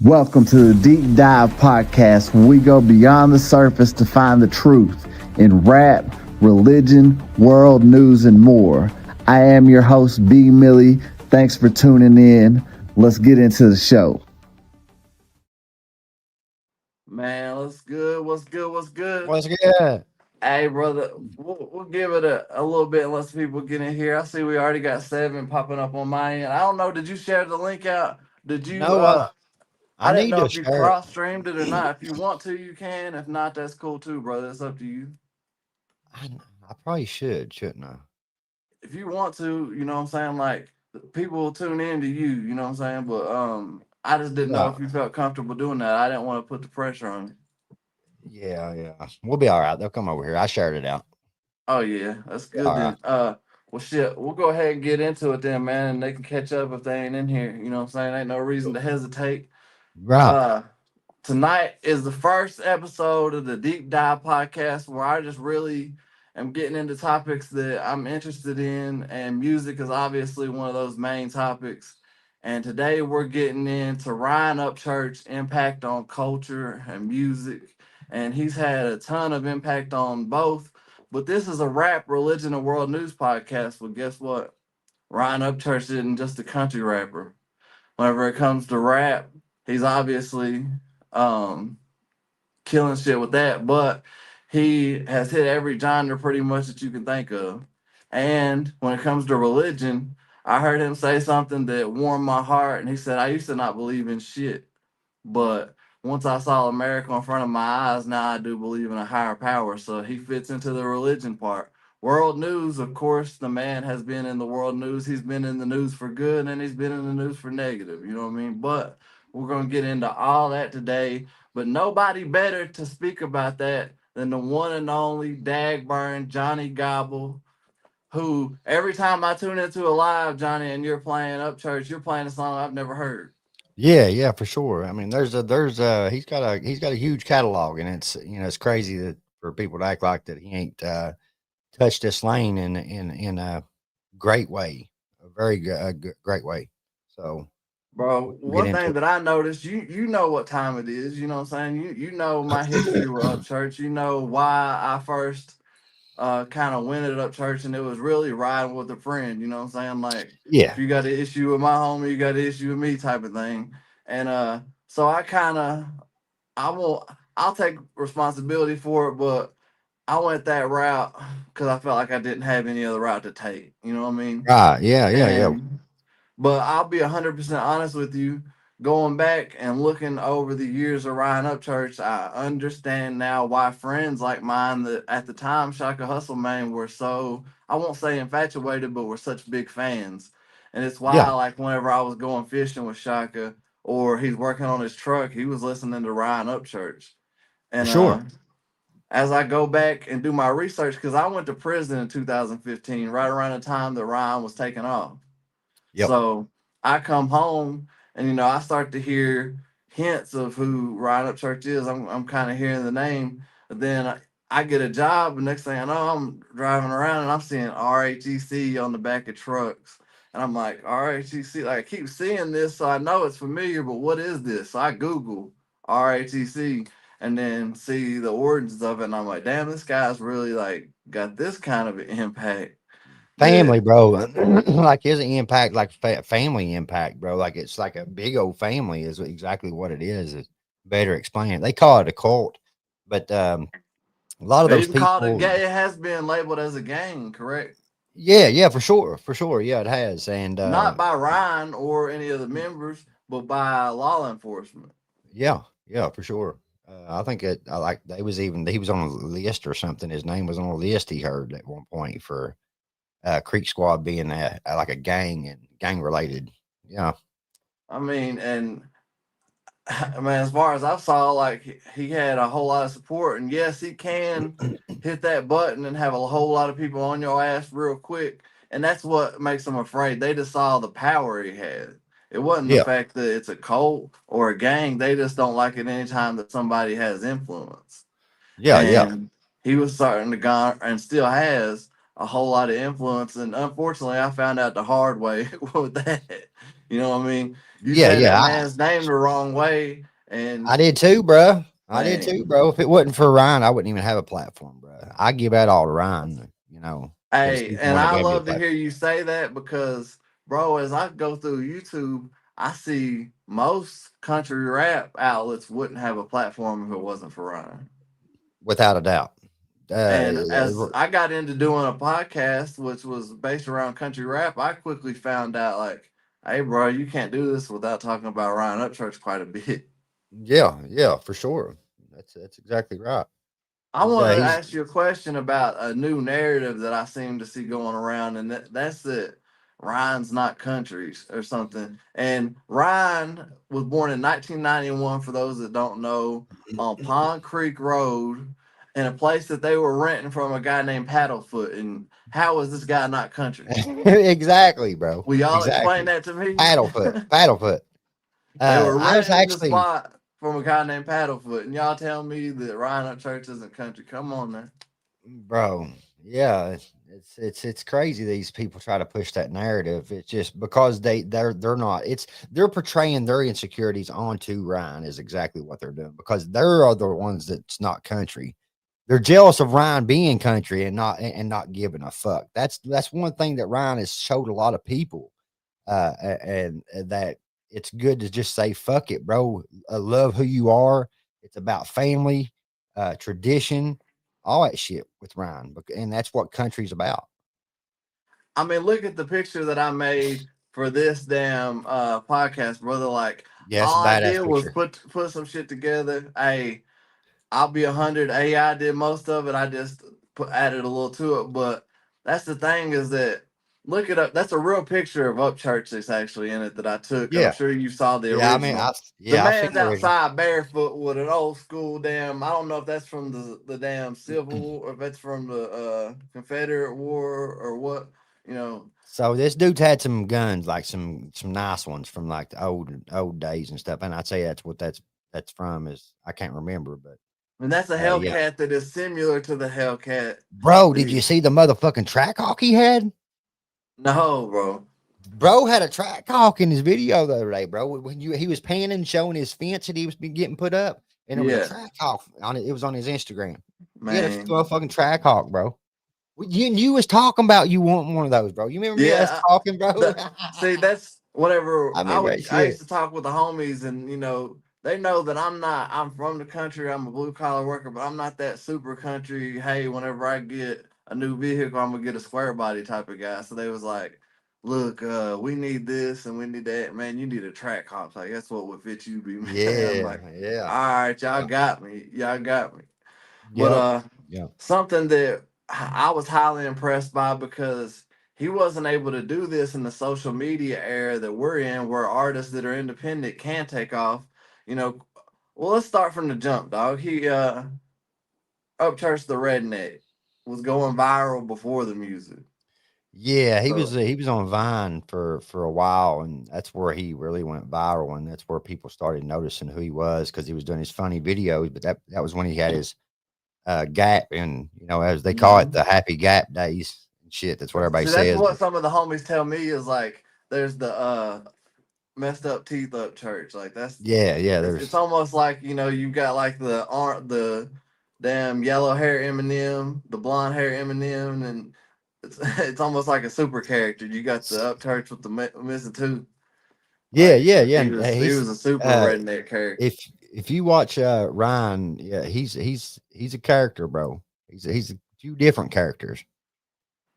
Welcome to the Deep Dive Podcast, where we go beyond the surface to find the truth in rap, religion, world news, and more. I am your host, B Milli. Thanks for tuning in. Let's get into the show. Man, what's good? What's good? What's good? What's good? Hey, brother, we'll give it a little bit unless people get in here. I see we already got 7 popping up on my end. I don't know. Did you share the link out? Did you? No, I I didn't need know to if you share it. cross streamed it or not. If you want to, you can. If not, that's cool too, brother. It's up to you. I, I probably should, shouldn't I? If you want to, you know what I'm saying? Like people will tune in to you, you know what I'm saying? But I just didn't know Yeah, if you felt comfortable doing that. I didn't want to put the pressure on you. yeah. We'll be all right. They'll come over here. I shared it out. Oh yeah, that's Yeah, good all right. then. Well shit, we'll go ahead and get into it then, man, and they can catch up if they ain't in here. You know what I'm saying? Ain't no reason to hesitate. Right. Uh Tonight is the first episode of the Deep Dive podcast where I just really am getting into topics that I'm interested in, and music is obviously one of those main topics. And today we're getting into Ryan Upchurch impact on culture and music. And he's had a ton of impact on both. But this is a rap, religion, and world news podcast. Well, guess what? Ryan Upchurch isn't just a country rapper. Whenever it comes to rap, he's obviously um, killing shit with that, but he has hit every genre pretty much that you can think of. And when it comes to religion, I heard him say something that warmed my heart, and he said, I used to not believe in shit, but once I saw America in front of my eyes, now I do believe in a higher power. So he fits into the religion part. World news, of course, the man has been in the world news. He's been in the news for good and he's been in the news for negative. You know what I mean? But we're going to get into all that today. But nobody better to speak about that than the one and only Dagburn Johnny Gobble, who every time I tune into a live, Johnny, and you're playing Upchurch, you're playing a song I've never heard. Yeah, for sure. I mean, he's got a huge catalog, and it's crazy that for people to act like that he ain't touched this lane in a great way, a very great way. So Bro, we'll get one into thing it. that I noticed, you know what time it is, you know what I'm saying? You know my history with Upchurch. You know why I first kind of went at Upchurch, and it was really riding with a friend, you know what I'm saying? Like if Yeah, you got an issue with my homie, you got an issue with me type of thing. And so I will I'll take responsibility for it, but I went that route because I felt like I didn't have any other route to take. You know what I mean? right. Yeah. And but I'll be 100% honest with you. Going back and looking over the years of Ryan Upchurch, I understand now why friends like mine that at the time Shaka Hustle Man were so, I won't say infatuated, but were such big fans. And it's why Yeah, like whenever I was going fishing with Shaka or he's working on his truck, he was listening to Ryan Upchurch. for And sure. as I go back and do my research, because I went to prison in 2015, right around the time that Ryan was taking off. Yep. So I come home and I start to hear hints of who Ryan Upchurch is. I'm kind of hearing the name, but then I get a job, and next thing I know, I'm driving around and I'm seeing RHEC on the back of trucks. And I'm like, RHEC, like I keep seeing this, so I know it's familiar, but what is this? So I Google RHEC and then see the origins of it, and I'm like, damn, this guy's really like got this kind of an impact Family, that bro. Like his impact, like family impact, bro. Like it's like a big old family is exactly what it is. It's better explain it. They call it a cult, but a lot of they those even called it people, gay. It has been labeled as a gang, correct? yeah, for sure. Yeah, it has. And Not by Ryan or any of the members, but by law enforcement. yeah, for sure. I think I like they was even he was on a list or something. His name was on a list he heard at one point for Creek Squad being like a gang and gang related. Yeah, I mean, and I mean, as far as I saw, like he had a whole lot of support, and yes, he can hit that button and have a whole lot of people on your ass real quick, and that's what makes them afraid. They just saw the power he had. It wasn't the yeah, fact that it's a cult or a gang. They just don't like it anytime that somebody has influence. yeah. And he was starting to garner and still has a whole lot of influence. And unfortunately, I found out the hard way with that. You know what I mean? You Yeah, say that yeah. man's name the wrong way, I and did too, bro. I did man, too, bro. If it wasn't for Ryan, I wouldn't even have a platform, bro. I give that all to Ryan, you know, because hey, he's the and one that I gave me the love to hear platform. you say that because, bro, as I go through YouTube, I see most country rap outlets wouldn't have a platform if it wasn't for Ryan. Without a doubt. And as Uh, I got into doing a podcast, which was based around country rap, I quickly found out, like, hey, bro, you can't do this without talking about Ryan Upchurch quite a bit. yeah, yeah, for sure. That's exactly right. I want to He's ask you a question about a new narrative that I seem to see going around, and that's that Ryan's not countries or something. And Ryan was born in 1991, for those that don't know, on Pond Creek Road, in a place that they were renting from a guy named Paddlefoot. And how is this guy not country? exactly, bro. Will y'all explain Exactly. that to me? Paddlefoot, paddlefoot. They were I was renting the actually, spot from a guy named Paddlefoot, and y'all tell me that Ryan Upchurch isn't country. Come on, man. bro. Yeah, it's crazy. These people try to push that narrative. It's just because they're not. They're portraying their insecurities onto Ryan is exactly what they're doing because they're the ones that's not country. They're jealous of Ryan being country and not giving a fuck. That's one thing that Ryan has showed a lot of people, and that it's good to just say fuck it, bro. Love who you are. It's about family, tradition, all that shit with Ryan, and that's what country's about. I mean, look at the picture that I made for this damn podcast, brother. Like, Yeah, it's a all I badass did was picture. put some shit together. Hey, I'll be 100. AI did most of it. I just added a little to it. But that's the thing is that look it up. That's a real picture of Upchurch that's actually in it that I took. I'm Yeah, sure you saw the yeah. I mean, original. The I've seen man's the original. outside barefoot with an old school damn. I don't know if that's from the damn Civil or if that's from the Confederate War or what. You know, So this dude's had some guns, like some nice ones from like the old days and stuff. And I'd say that's what that's from is I can't remember, but and that's a yeah. Hellcat that is similar to the Hellcat. Bro, did you The see the motherfucking track hawk he had? no, bro. Bro had a track hawk in his video the other day, bro. When he was panning, showing his fence that he was been getting put up, and there was a Yeah, track hawk on it. It was on his Instagram. He had a man. motherfucking track hawk, bro. You was talking about you want one of those, bro. You remember me us Yeah, talking, bro? see, that's whatever. I remember that I shit. used to talk with the homies, and they know that I'm not. I'm from the country. I'm a blue collar worker, but I'm not that super country. Hey, whenever I get a new vehicle, I'm gonna get a square body type of guy. So they was like, "Look, we need this and we need that. Man, you need a track hop. Like that's what would fit you, be man." I'm Yeah, like, yeah, "All right, y'all yeah, got me. Y'all got me." But yep, yep. something that I was highly impressed by because he wasn't able to do this in the social media era that we're in, where artists that are independent can take off. You know, well, let's start from the jump, dog. He Upchurch the Redneck was going viral before the music. Yeah, So he was on Vine for a while, and that's where he really went viral, and that's where people started noticing who he was because he was doing his funny videos. But that was when he had his gap, and as they call it, mhm. the happy gap days and shit. That's what everybody See, that's says. what But some of the homies tell me is like. There's the messed up teeth up church. Like that's yeah, yeah, it's there's almost like you got like the damn yellow hair Eminem, the blonde hair Eminem, and it's almost like a super character. You got the up church with the missing tooth. yeah, Like yeah, yeah. he And was he he's was a super uh, redneck character. if you watch Ryan, yeah, he's a character, bro. He's a few different characters,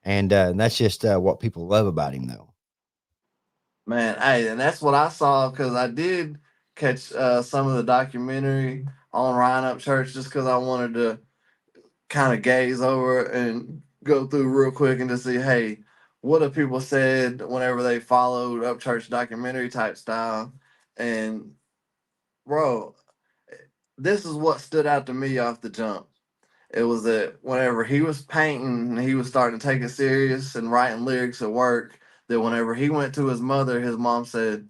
and that's just what people love about him, though. Man, hey, and that's what I saw because I did catch some of the documentary on Ryan Upchurch just because I wanted to kind of gaze over and go through real quick and to see, hey, what have people said whenever they followed Upchurch documentary type style? And bro, this is what stood out to me off the jump. It was that whenever he was painting, he was starting to take it serious and writing lyrics at work. That whenever he went to his mother, his mom said,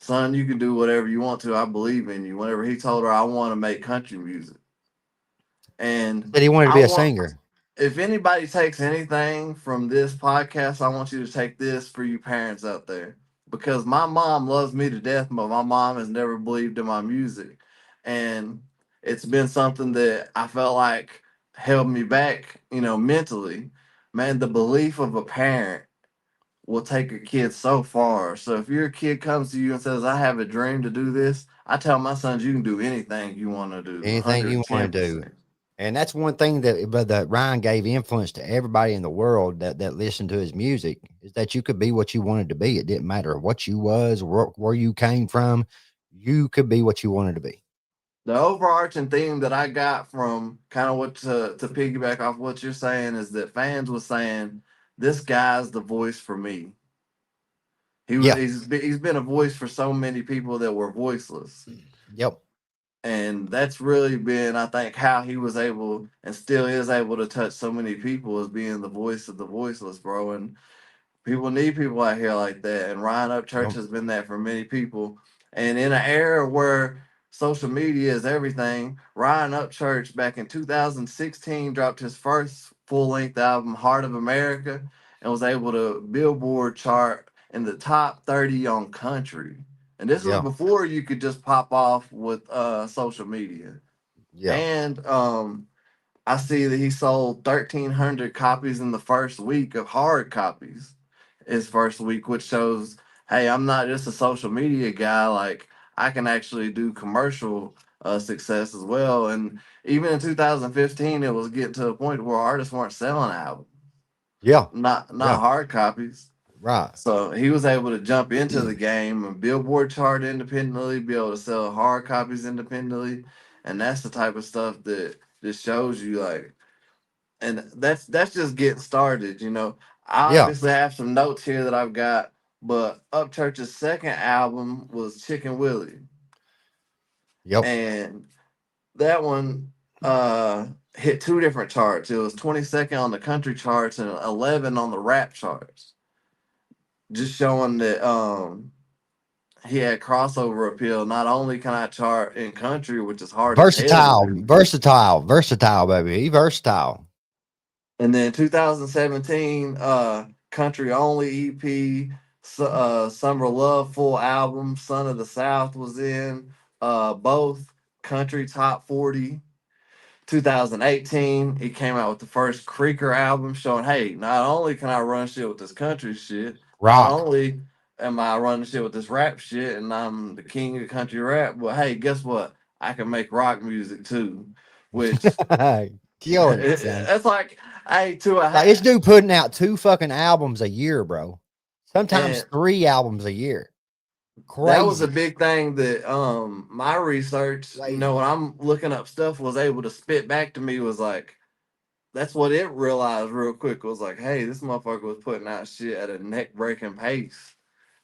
"Son, you can do whatever you want to. I believe in you." Whenever he told her, "I want to make country music," and Said he wanted to I be a want singer. if anybody takes anything from this podcast, I want you to take this for you parents out there. because my mom loves me to death, but my mom has never believed in my music. And it's been something that I felt like held me back, mentally. Man, the belief of a parent will take a kid so far. So if your kid comes to you and says, I have a dream to do this, I tell my sons, you can do anything you want to do, Anything you want to do. 110%. And that's one thing that Ryan gave influence to everybody in the world that listened to his music, is that you could be what you wanted to be. It didn't matter what you was, where you came from. You could be what you wanted to be. The overarching theme that I got from kind of what to piggyback off what you're saying is that fans were saying, this guy's the voice for me. Yeah. He's been a voice for so many people that were voiceless. Yep. And that's really been, I think, how he was able and still is able to touch so many people, as being the voice of the voiceless, bro. And people need people out here like that. And Ryan Upchurch Yep. has been that for many people. And in an era where social media is everything, Ryan Upchurch back in 2016 dropped his first full length album, Heart of America, and was able to Billboard chart in the top 30 on country. And this was Yeah. before you could just pop off with social media. Yeah. And I see that he sold 1,300 copies in the first week of hard copies, his first week, which shows, hey, I'm not just a social media guy. Like, I can actually do commercial success as well. And even in 2015, it was getting to a point where artists weren't selling albums, Yeah. not Yeah. hard copies. Right. So he was able to jump into the game and Billboard chart independently, be able to sell hard copies independently. And that's the type of stuff that just shows you, like, and that's just getting started. I Yeah. obviously have some notes here that I've got, but Upchurch's second album was Chicken Willie, Yep. and that one hit two different charts. It was 22nd on the country charts and 11 on the rap charts, just showing that he had crossover appeal. Not only can I chart in country, which is hard as hell to Versatile. do. Versatile. Versatile, baby. He versatile. And then 2017, Country Only EP, Summer Love full album, Son of the South was in, both country top 40. 2018, he came out with the first Creeker album, showing, hey, not only can I run shit with this country shit, not Rock. only am I running shit with this rap shit, and I'm the king of country rap, but hey, guess what? I can make rock music too, which Killing it, son. that's like, hey, to a Like this hat. dude putting out 2 fucking albums a year, bro. Sometimes And 3 albums a year. that was a Crazy. big thing that my research, Crazy. when I'm looking up stuff, was able to spit back to me, was like, that's what it realized real quick. It was like, hey, this motherfucker was putting out shit at a neck breaking pace.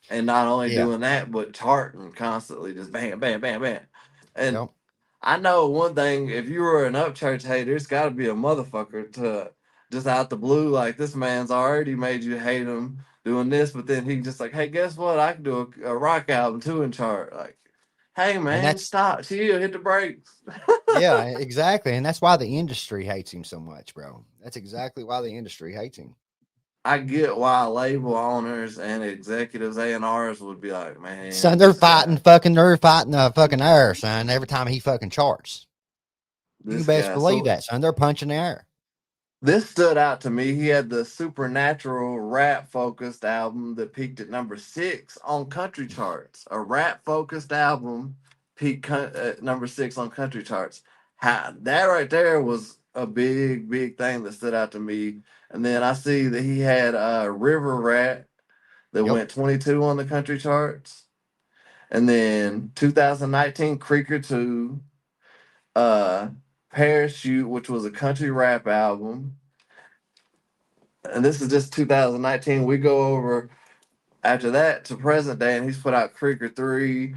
And not only Yeah. doing that, but charting constantly, just bam, bam, bam, bam. And Yep. I know one thing, if you were an Upchurch hater, there's got to be a motherfucker to just out the blue, like, this man's already made you hate him doing this, but then he just like, hey, guess what? I can do a rock album too and chart. Like, hey, And man, that's stop, chill, hit the brakes. yeah, exactly. And that's why the industry hates him so much, bro. That's exactly why the industry hates him. I get why label owners and executives, A&Rs, would be like, Son, man, this guy, they're fighting the fucking air, son, every time he fucking charts. You this best guy. believe So that, son. They're punching the air. this stood out to me. He had the supernatural rap focused album that peaked at number 6 on country charts. A rap focused album peaked at number 6 on country charts. That right there was a big, big thing that stood out to me. And then I see that he had River Rat that Yep. went 22 on the country charts. And then 2019 Creeker 2, uh, Parachute, which was a country rap album. And this is just 2019. We go over after that to present day, and he's put out Creeker 3.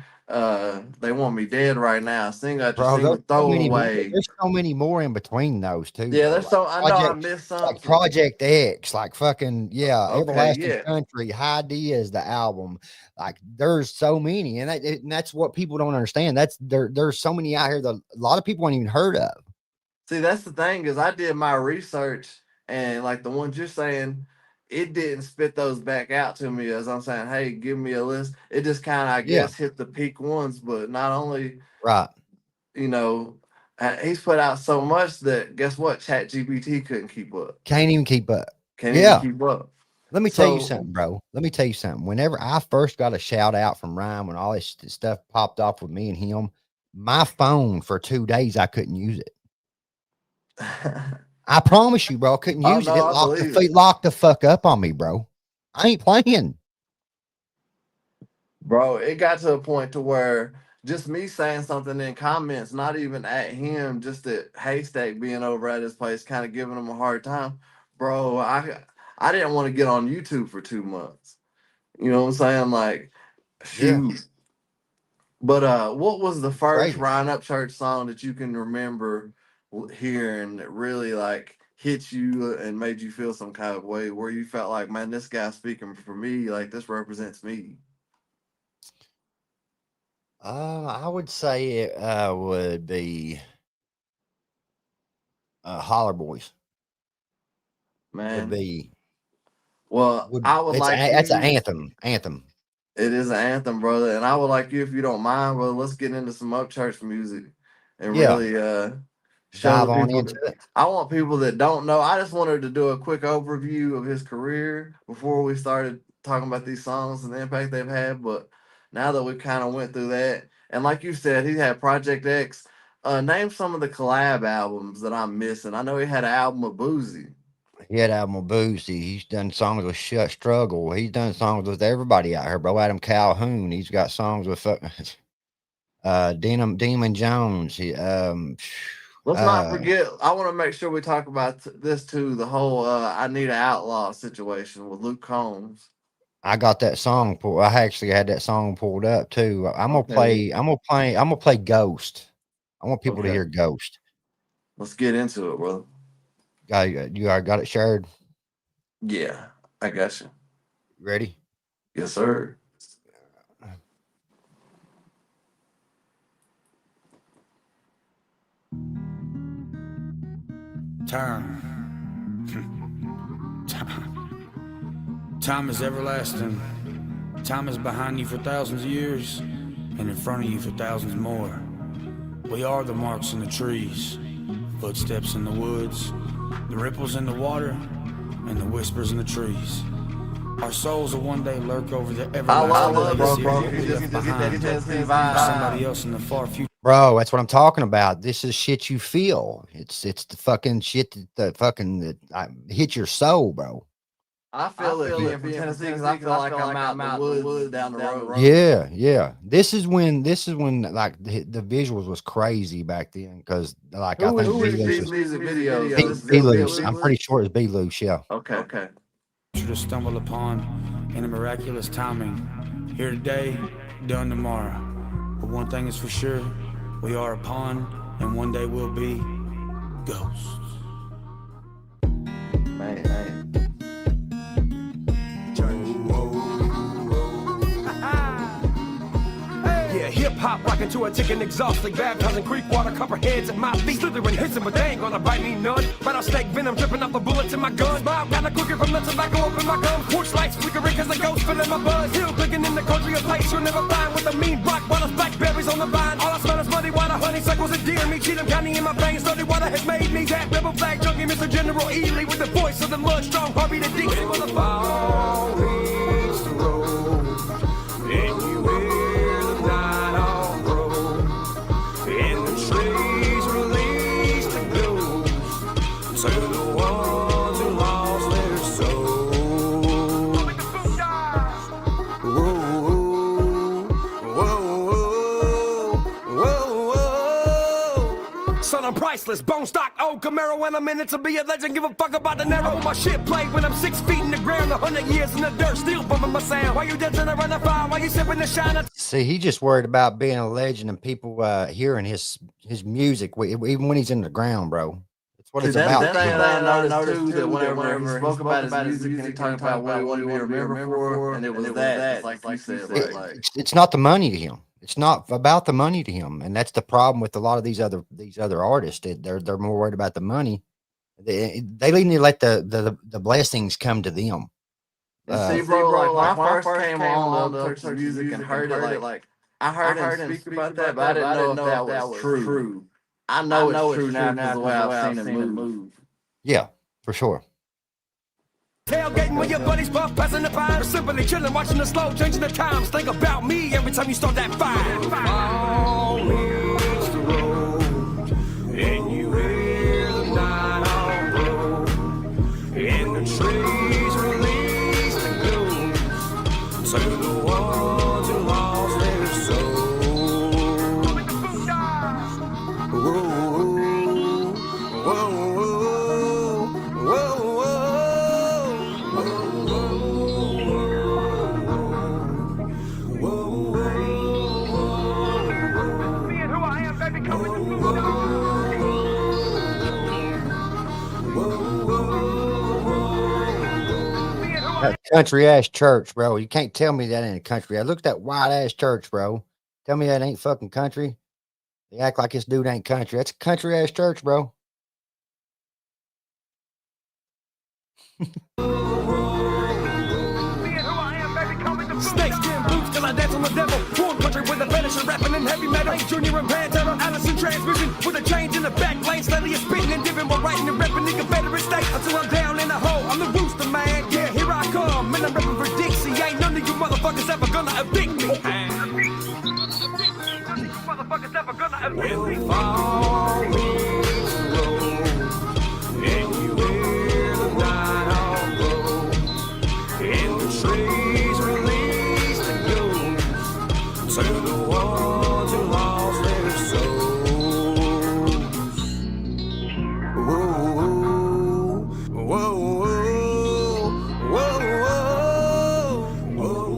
They Want Me Dead Right Now, single after Bro, single, throwaway. there's so many more in between those too, Yeah, bro. there's so, I know I missed Like something. Project X, like fucking yeah, Okay, Everlasting yeah. Country, High D is the album. Like there's so many, and that's what people don't understand. There's so many out here that a lot of people ain't even heard of. See, that's the thing, is I did my research, and like the ones you're saying, it didn't spit those back out to me as I'm saying, hey, give me a list. It just kind of, I guess, hit the peak ones. But not only, Right. he's put out so much that guess what? Chat GPT couldn't keep up. Can't even keep up. Can't even keep up. Let me tell you something, bro. Let me tell you something. Whenever I first got a shout out from Ryan, when all this stuff popped off with me and him, my phone for 2 days, I couldn't use it. I promise you, bro, I couldn't use it. It locked the fuck up on me, bro. I ain't playing. Bro, it got to a point to where just me saying something in comments, not even at him, just at Haystack being over at his place, kind of giving him a hard time. Bro, I didn't want to get on YouTube for 2 months. You know what I'm saying? Like, shoot. Yeah. But what was the first Ryan Upchurch song that you can remember hearing that really like hit you and made you feel some kind of way where you felt like, man, this guy's speaking for me, like this represents me? I would say it would be Holler Boys. Man, would be. Well, I would like that's an anthem. It is an anthem, brother, and I would like you, if you don't mind, brother, let's get into some Upchurch music and really show the people. I want people that don't know. I just wanted to do a quick overview of his career before we started talking about these songs and the impact they've had. But now that we kind of went through that, and like you said, he had Project X. Name some of the collab albums that I'm missing. I know he had an album with Boozy. He had an album with Boozy. He's done songs with Struggle. He's done songs with everybody out here, bro. Adam Calhoun. He's got songs with Demon Jones. He Let's not forget. I want to make sure we talk about this too. The whole "I Need an Outlaw" situation with Luke Combs. I got that song pulled. I actually had that song pulled up too. I'm gonna play Ghost. I want people to hear Ghost. Let's get into it, brother. You got it shared? Yeah, I got you. Ready? Yes, sir. Time is everlasting. Time is behind you for thousands of years and in front of you for thousands more. We are the marks in the trees, footsteps in the woods, the ripples in the water, and the whispers in the trees. Our souls will one day lurk over the everlasting somebody else in the far future. Bro, that's what I'm talking about. This is shit you feel. It's the fucking shit that hit your soul, bro. I feel it being from Tennessee because I feel like I'm out in the woods down the road. Yeah. This is when like the visuals was crazy back then because like I think music videos. I'm pretty sure it's B Loose. Yeah. Okay. To stumble upon in a miraculous timing. Here today, done tomorrow. But one thing is for sure, we are upon, and one day we'll be ghosts. Man. Hip-hop rocking to a ticking exhaust, like baptizing creek water, copper heads at my feet, slithering, hissing, but they ain't gonna bite me none. Rattlesnake venom dripping off the bullets in my gun. Smile kinda cooking from the tobacco up in my gum. Porch lights flickering cause the ghost filling my buzz. Hill clicking in the country, a place you'll never find. With a mean rock, while there's blackberries on the vine. All I smell is muddy water, honeysuckles and deer meat. Cheatham County in my veins, slowly water has made me that rebel flag junkie, Mr. General Ely, with the voice of the mud strong, Harvey the D. Waiting for the fall hits the road, and you hear the night all grow, and the trees release the ghosts to the ones who lost their soul. Son, I'm priceless, bone stock, old Camaro, and I'm in it to be a legend. Give a fuck about the narrow. My shit played when I'm 6 feet in the ground, 100 years in the dirt, still bumping my sound. Why you dancing around the fire? Why you sipping the shine? See, he just worried about being a legend and people hearing his music, even when he's in the ground, bro. That's what it's about. That thing that I noticed too, that whenever he spoke about his music and he talked about what he wanted to be remembered for, and it was that. Like you said, it's not the money to him. It's not about the money to him, and that's the problem with a lot of these other artists. They're more worried about the money. They need to let the blessings come to them. And see, bro, like when I first came on to Upchurch's music and heard it, like I heard him speak about that, but I didn't know if that was true. I know it's true now because the way I've seen him move. Yeah, for sure. Tailgating with your buddies, buff, passing the pine. Or simply chilling, watching the slow, changing the times. Think about me every time you start that fire. Fall hits the road, and you hear the night on road, and the trees release the gloom to the ones who lost their souls. Whoa, whoa, whoa, whoa. That country ass church, bro. You can't tell me that ain't a country. I look at that white ass church, bro. Tell me that ain't fucking country. They act like this dude ain't country. That's a country ass church, bro. Snakeskin boots till I dance on the devil. Born country with a fetish of rapping and heavy metal. Junior and Pantera, Allison transmission with a change in the back lane. Steady as spitting and dipping while writing and repping the Confederate state. Until I'm down in the hole, I'm the rooster man. Yeah, here I come, and I'm repping for Dixie. Ain't none of you motherfuckers ever gonna evict me. When we fall in the road, and you hear the night on road, and the trees release the gloom to the ones who lost their souls. Whoa, whoa, whoa, whoa, whoa, whoa, whoa.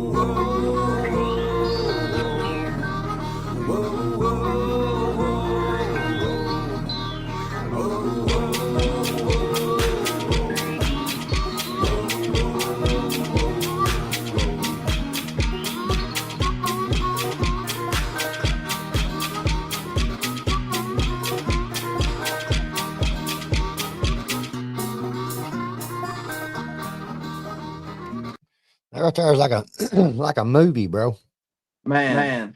That right there is like a like a movie, bro. Man,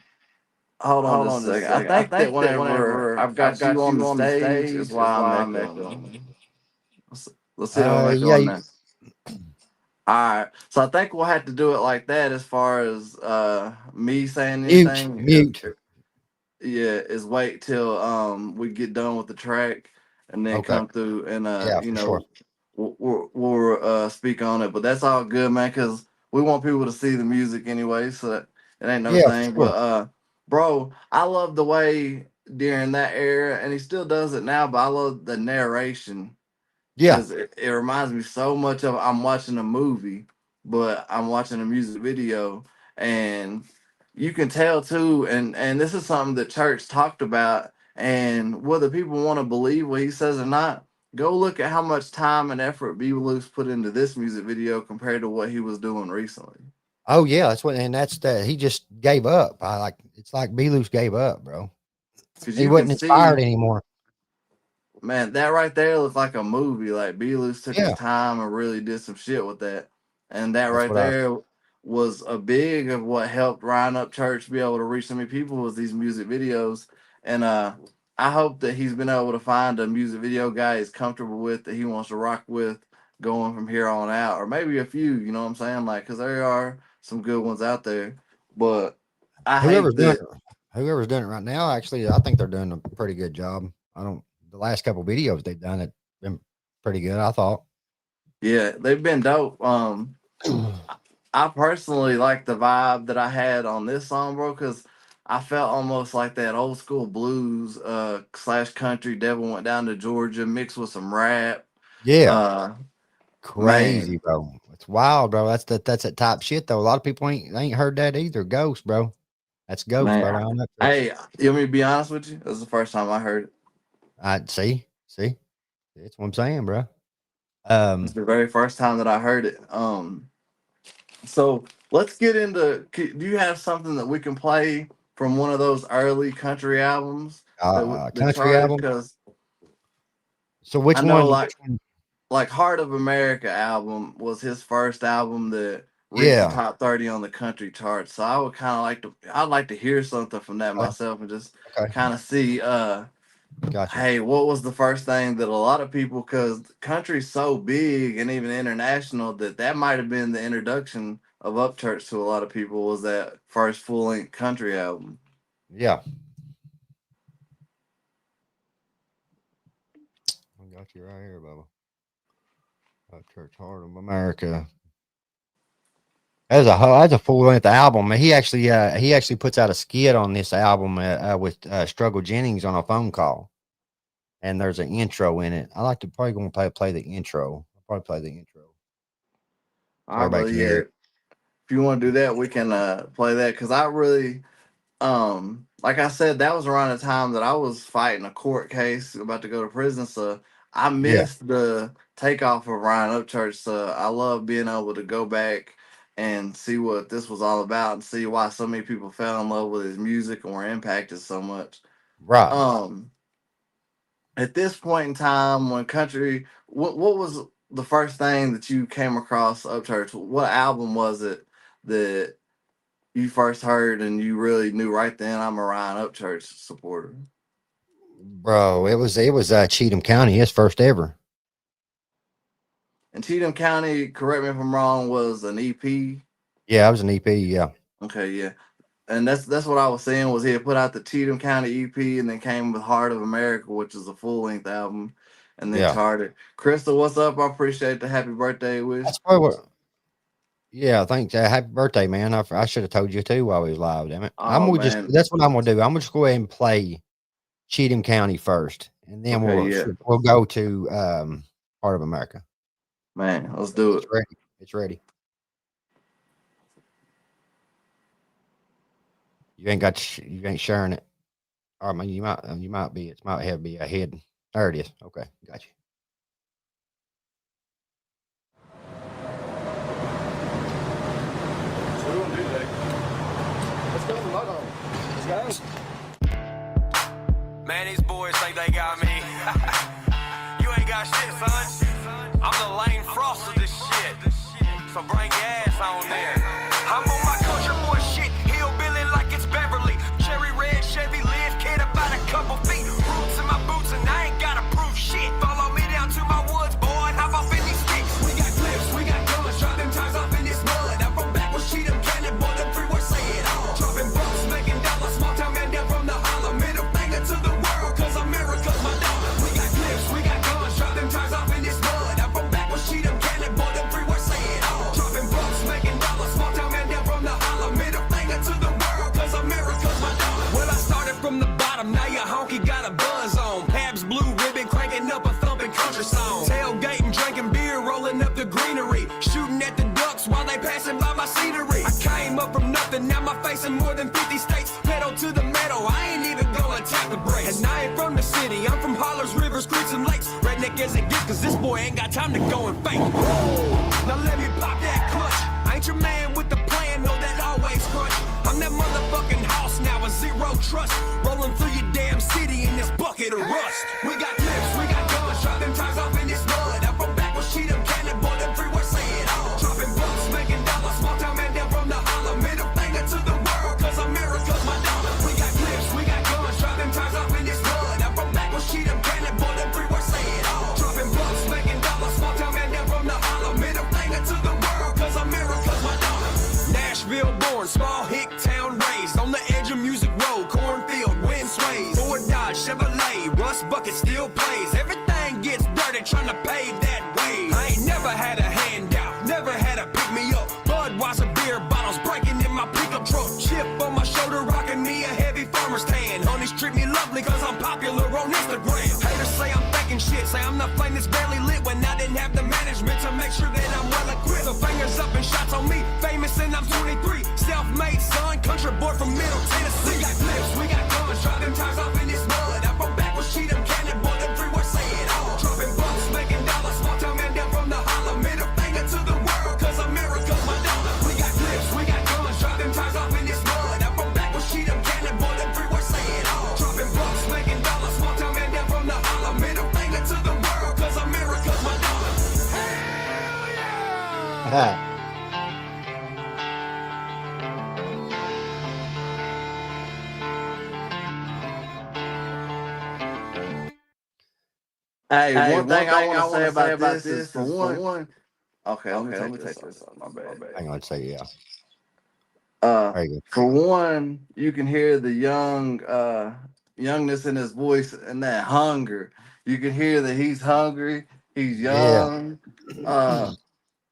hold on just a second. I think that whenever I've got you on the stage is why I'm echoing. Let's see how I'm echoing now. All right, so I think we'll have to do it like that as far as me saying anything. Mute. Yeah, is wait till we get done with the track and then come through and you know sure. we'll speak on it. But that's all good, man, because we want people to see the music anyway, so that it ain't no thing. Sure. But bro, I love the way during that era, and he still does it now. But I love the narration. Yeah, Because it reminds me so much of I'm watching a movie, but I'm watching a music video, and you can tell too. And this is something the church talked about, and whether people want to believe what he says or not, go look at how much time and effort B Milli put into this music video compared to what he was doing recently. oh yeah, that's what, and that's that. He just gave up. It's like B Loose gave up, bro. He wasn't inspired anymore. Man, that right there looks like a movie. Like B Loose took his time and really did some shit with that. And that right there was a big of what helped Ryan Upchurch be able to reach so many people was these music videos. And I hope that he's been able to find a music video guy he's comfortable with, that he wants to rock with going from here on out, or maybe a few, you know what I'm saying? Like, because there are some good ones out there. But whoever's doing it right now, actually, I think they're doing a pretty good job. The last couple videos they've done it been pretty good, I thought. Yeah, they've been dope. I personally like the vibe that I had on this song, bro, because I felt almost like that old school blues / country. Devil Went Down to Georgia mixed with some rap. Yeah, crazy, man. Bro. It's wild, bro. That's that type shit though. A lot of people ain't heard that either. Ghost, bro. That's Ghost, man. Bro. Hey, you want me to be honest with you? This is the first time I heard it. I see. That's what I'm saying, bro. It's the very first time that I heard it. So let's get into. Do you have something that we can play from one of those early country albums? Country album. So which one? like Heart of America album was his first album that reached the Yeah. top 30 on the country charts. So I would kind of I'd like to hear something from that Okay. myself and just Okay. kind of see, Gotcha. hey, what was the first thing that a lot of people, because country's so big and even international, that might have been the introduction of Upchurch to a lot of people, was that first full-length country album. Yeah. I got you right here, Bubba. Upchurch, Heart of America. That's a full length album. He actually puts out a skit on this album with Struggle Jennings on a phone call, and there's an intro in it. I like to probably going to play the intro. I'll probably play the intro. All right, but yeah, if you want to do that, we can play that, because I really, like I said, that was around the time that I was fighting a court case about to go to prison, so I missed the takeoff of Ryan Upchurch. So I love being able to go back and see what this was all about and see why so many people fell in love with his music and were impacted so much. Right. At this point in time, when country, what was the first thing that you came across Upchurch? What album was it that you first heard and you really knew right then, I'm a Ryan Upchurch supporter? Bro, it was Cheatham County, his first ever. And Cheatham County, correct me if I'm wrong, was an EP. Yeah, it was an EP. Yeah. Okay, yeah. And that's what I was saying, was he had put out the Cheatham County EP and then came with Heart of America, which is a full-length album, and then charted. Crystal, what's up? I appreciate the happy birthday wish. That's probably what. Yeah, thanks. Happy birthday, man. I should have told you too while we was live, damn it. That's what I'm gonna do. I'm gonna just go ahead and play Cheatham County first, and then we'll go to Heart of America. Man, let's do it. It's ready. You ain't sharing it. All right, man. You might be. It might have be ahead. There it is. Okay, got you. Let's go. Man, these boys think they got me. You ain't got shit, son. I'm the Lane Frost of this shit. So bring your ass on there. I'm on my country boy shit. Hillbilly like it's Beverly. Cherry red Chevy live kid about a couple feet. Roots in my boots and I ain't gotta prove shit. Follow me down to my woods, boy, and hop off in these sticks. We got clips, we got guns, drop them ties off in this mud. I'm from back with Cheatham County, boy, them three words say it all. Dropping bucks, making dollars, small town man down from the holler. Middle finger to the world, cause America's my dollar. We got clips, we got guns, drop them ties off in this mud. I'm from back with Cheatham County, boy, them three words say it all. Dropping bucks, making dollars, small town man down from the holler. Middle finger to the world, cause America's my dollar. Well, I started from the bottom, now your honky got a buzz on. Pabs blue ribbon, cranking up a thumping country song. Tailgating, drinking beer, rolling up the greenery. Shooting at the ducks while they passing by my scenery. I came up from nothing, now my face in more than 50 states. Pedal to the metal, I ain't even gonna tap the brakes. And I ain't from the city, I'm from hollers, rivers, creeks, and lakes. Redneck as it gets, cause this boy ain't got time to go and fake. Now let me pop that clutch. I ain't your man with the plan, know that always crunch. I'm that motherfucking house now with zero trust. Rolling through your damn city in this bucket of rust. We got clips, we got guns, drop them ties off in this mud. I'm from back with Cheatham County, boy, them three words say it all. Dropping bucks, making dollars, small town man down from the holler. Middle finger to the world, cause America's my dollar. We got clips, we got guns, drop them ties off in this mud. I'm from back with Cheatham County, boy, them three words say it all. Dropping bucks, making dollars, small town man down from the holler. Middle finger to the world, cause America's my dollar. Nashville born, small hick town raised. On the edge of Music Road, cornfield, wind sways. Ford Dodge, Chevrolet, rust bucket still plays. Everything gets dirty trying to pave that way. I ain't never had a handout, never had a pick me up. Budweiser beer bottles breaking in my pickup truck. Chip on my shoulder, rocking me a heavy farmer's tan. Honeys treat me lovely cause I'm popular on Instagram. Haters say I'm faking shit, say I'm the flame that's barely lit when I didn't have the management to make sure that I'm well equipped. So fingers up and shots on me, famous and I'm 23. Self-made son, country boy from Middle Tennessee. We got clips, we got guns, drop them ties off in this mud. I'm from back with Cheatham County, boy, them three words say it all. Dropping bucks, making dollars, small town man down from the holler. Middle finger to the world, cause America's my dollar. We got clips, we got guns, drop them ties off in this mud. I'm from back with Cheatham County, boy, them three words say it all. Dropping bucks, making dollars, small town man down from the holler. Middle finger to the world, cause America's my dollar. Hey, Hey, one one thing I thing want I to want say to say about about this is this for is for one. one. Okay, let me Okay, let take me this take off. this off. My My bad. bad. Hang on, say yeah. Uh, There you go. for one, you can hear the youngness in his voice and that hunger. You can hear that he's hungry. He's Yeah. young. Uh,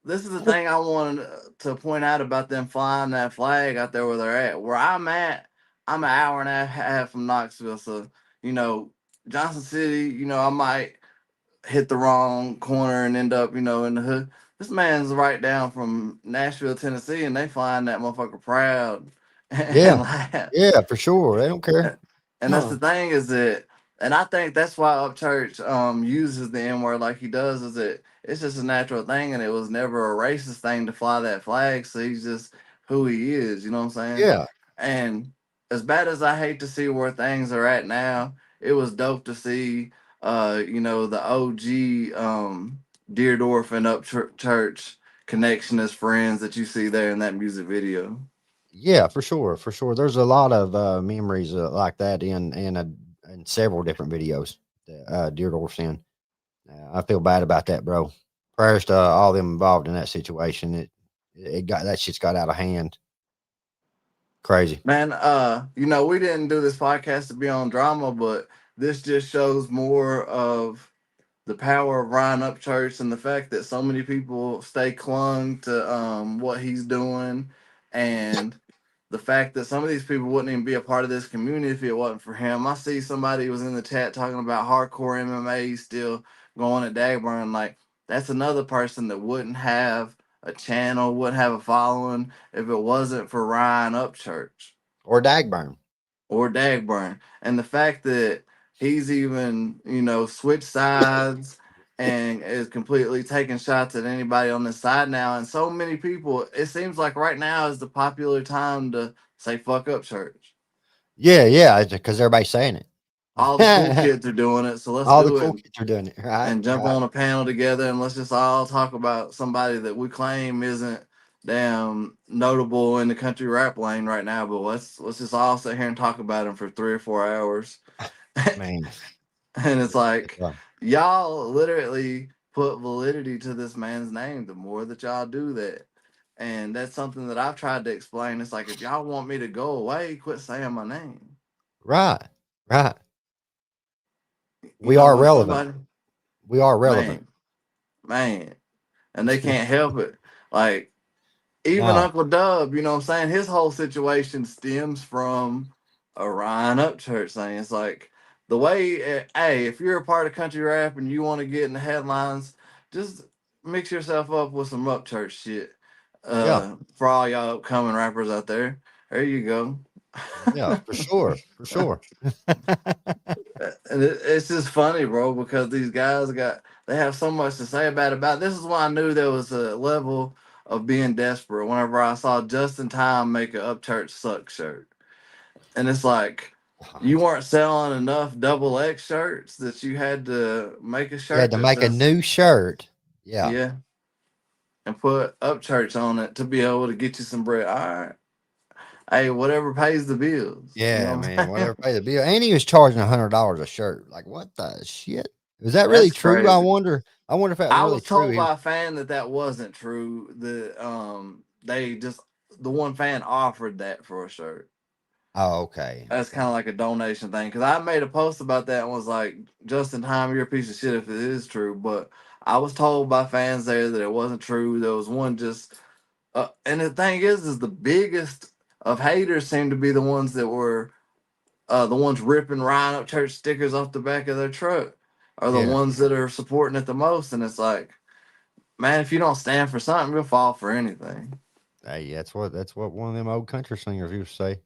this is the thing I wanted to point out about them flying that flag out there where they're at. Where I'm at, I'm an hour and a half from Knoxville, so you know Johnson City. I might hit the wrong corner and end up, in the hood. This man's right down from Nashville, Tennessee, and they flying that motherfucker proud Yeah. and laugh. Yeah, for sure. They don't care. And that's the thing is that, and I think that's why Upchurch uses the N word like he does. Is that it's just a natural thing, and it was never a racist thing to fly that flag. So he's just who he is. You know what I'm saying? Yeah. And as bad as I hate to see where things are at now, it was dope to see, the OG Deerdorf and Upchurch connection as friends that you see there in that music video. Yeah, for sure. For sure. There's a lot of memories like that in several different videos that Deerdorf's in. I feel bad about that, bro. Prayers to all them involved in that situation. It got that shit's got out of hand. Crazy. Man, we didn't do this podcast to be on drama, but this just shows more of the power of Ryan Upchurch and the fact that so many people stay clung to what he's doing, and the fact that some of these people wouldn't even be a part of this community if it wasn't for him. I see somebody was in the chat talking about hardcore MMA still going at Dagburn. Like, that's another person that wouldn't have a channel, wouldn't have a following if it wasn't for Ryan Upchurch Or Dagburn. or Dagburn. And the fact that he's even, switched sides and is completely taking shots at anybody on the side now. And so many people, it seems like right now is the popular time to say fuck up church. Yeah, yeah, because everybody's saying All the cool it. kids are doing it, so let's All the do cool it kids are doing it, right? and jump Right. on a panel together and let's just all talk about somebody that we claim isn't damn notable in the country rap lane right now, but let's just all sit here and talk about him for 3 or 4 hours. Man. And it's like, Yeah. y'all literally put validity to this man's name the more that y'all do that. And that's something that I've tried to explain. It's like, if y'all want me to go away, quit saying my name. Right. Right. You We know, are when relevant. somebody, We are relevant. man, and they can't help it. Like, even No. Uncle Dub, you know what I'm saying? His whole situation stems from a Ryan Upchurch thing. It's like the way, hey, if you're a part of country rap and you want to get in the headlines, just mix yourself up with some Upchurch shit. Yeah. For all y'all upcoming rappers out there, there you go. Yeah, for sure. For sure. And it's just funny, bro, because these guys they have so much to say about. This is why I knew there was a level of being desperate whenever I saw Just in Time make an Upchurch Suck shirt. And it's like you weren't selling enough double X shirts that you had to make a You had shirt to that make a says, new shirt. Yeah. yeah, and put Upchurch on it to be able to get you some bread. All right. Hey, whatever pays the bills. You Yeah, know what man. I'm Whatever saying? pay the bill. And he was charging $100 a shirt. Like, what the shit? Is that really That's true? I crazy. wonder. I wonder if that was I really was true. told by a fan that that wasn't true. That they just the one fan offered that for a shirt. Oh, okay. That's Okay. kind of like a donation thing because I made a post about that and was like, "Just in Time, you're a piece of shit if it is true." But I was told by fans there that it wasn't true. There was one just, and the thing is the biggest of haters seem to be the ones that were the ones ripping Ryan Up Church stickers off the back of their truck, are the Yeah. ones that are supporting it the most. And it's like, man, if you don't stand for something, you'll fall for anything. Hey, that's what one of them old country singers used to say.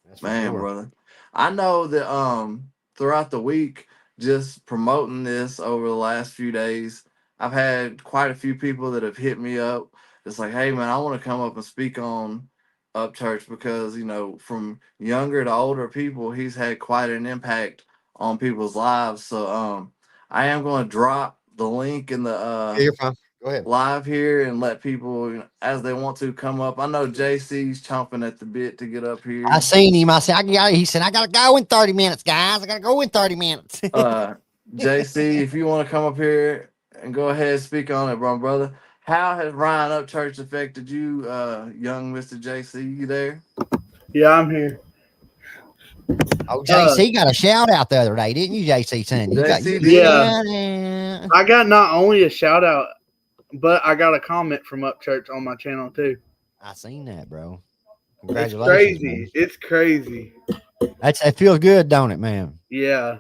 That's for Man, sure. brother. I know that throughout the week, just promoting this over the last few days, I've had quite a few people that have hit me up. It's like, hey man, I want to come up and speak on Upchurch because, from younger to older people, he's had quite an impact on people's lives. So I am going to drop the link in the Yeah, you're fine. Go ahead. live here and let people, as they want to, come up. I know JC's chomping at the bit to get up here. I seen him. I said, he said, I got to go in 30 minutes, guys. I got to go in 30 minutes. JC, if you want to come up here and go ahead and speak on it, brother. How has Ryan Upchurch affected you, young Mr. JC? You there? Yeah, I'm here. Oh, JC got a shout out the other day, didn't you, JC? Son? You got JC you, did. Yeah. I got not only a shout out, but I got a comment from Upchurch on my channel too. I seen that, bro. It's Congratulations. crazy. Man. It's crazy. It feels good, don't it, man? Yeah.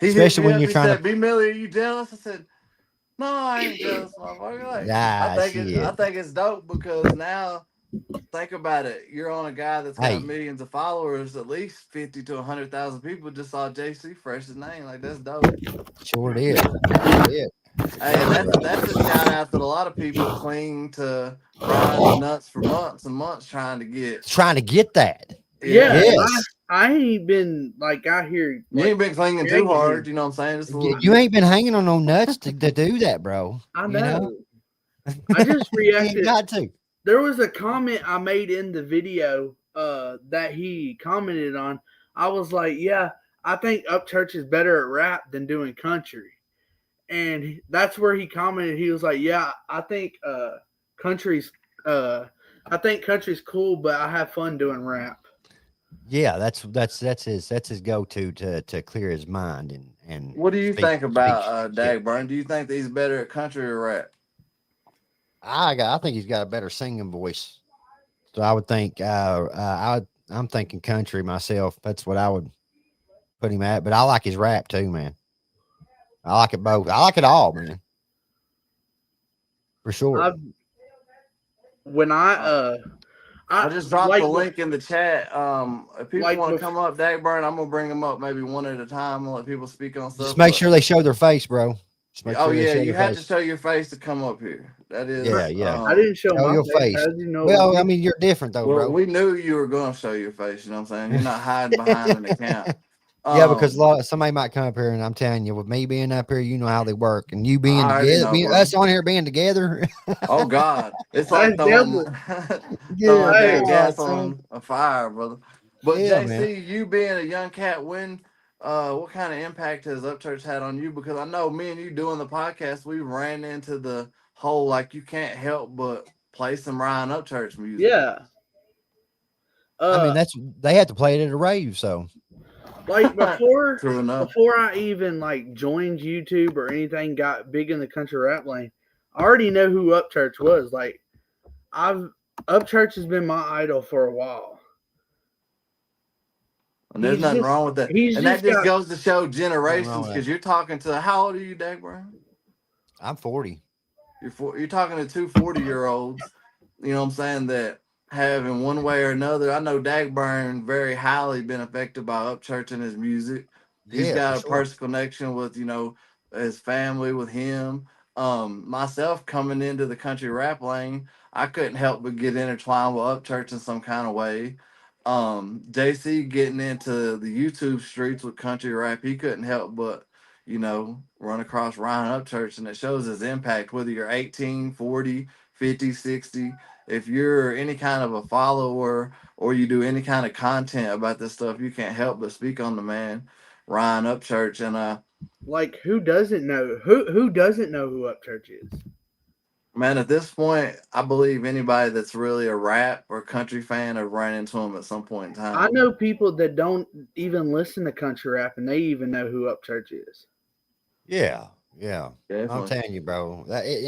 Especially when you're trying to. B Milli, are you jealous? I said, no, I ain't jealous, motherfucker. Like, I think it's dope because now, think about it. You're on a guy that's got millions of followers. At least 50 to 100,000 people just saw JC Fresh's name. Like, that's dope. Sure did. Hey, that's a shout out that a lot of people cling to Ryan's nuts for months and months trying to get that. Yeah. Yes. I ain't been out here. You ain't been clinging too hard. You know what I'm saying? You ain't been hanging on no nuts to do that, bro. I know. I just reacted. Got to. There was a comment I made in the video that he commented on. I was like, yeah, I think Upchurch is better at rap than doing country. And that's where he commented. He was like, yeah, I think country's cool, but I have fun doing rap. Yeah, that's his go-to to clear his mind and what do you think about Dagburn? Do you think that he's better at country or rap? I think he's got a better singing voice. So I would think I'm thinking country myself. That's what I would put him at. But I like his rap too, man. I like it both. I like it all, man. For sure. I just dropped the link in the chat. If people want to come up, Dagburn, I'm gonna bring them up maybe one at a time and let people speak on stuff. Just make sure they show their face, bro. You have to show your face to come up here. That is, yeah. I didn't show my your face. How did you know? Well, I mean, you're different though, bro. We knew you were gonna show your face. You know what I'm saying? You're not hiding behind an account. Yeah, because somebody might come up here, and I'm telling you, with me being up here, you know how they work, and you being together, us on here being together. Oh God, it's like throwing gas on a fire, brother. But yeah, JC, man. You being a young cat, what kind of impact has Upchurch had on you? Because I know me and you doing the podcast, we ran into the whole like you can't help but play some Ryan Upchurch music. Yeah. I mean, they had to play it at a rave, so. Like before I even joined YouTube or anything, got big in the country rap lane, I already know who Upchurch was. Like, Upchurch has been my idol for a while. And there's nothing wrong with that. And that just goes to show generations, because you're talking to, how old are you, Dagburn? I'm 40. You're talking to two 40-year-olds, you know what I'm saying, that have in one way or another. I know Dagburn very highly been affected by Upchurch and his music. He's got a personal connection with, his family, with him. Myself coming into the country rap lane, I couldn't help but get intertwined with Upchurch in some kind of way. JC getting into the YouTube streets with country rap, he couldn't help but, run across Ryan Upchurch, and it shows his impact, whether you're 18, 40, 50, 60. If you're any kind of a follower or you do any kind of content about this stuff, you can't help but speak on the man, Ryan Upchurch. And who doesn't know who doesn't know who Upchurch is? Man, at this point, I believe anybody that's really a rap or country fan have run into him at some point in time. I know people that don't even listen to country rap, and they even know who Upchurch is. Yeah. I'm telling you, bro. There's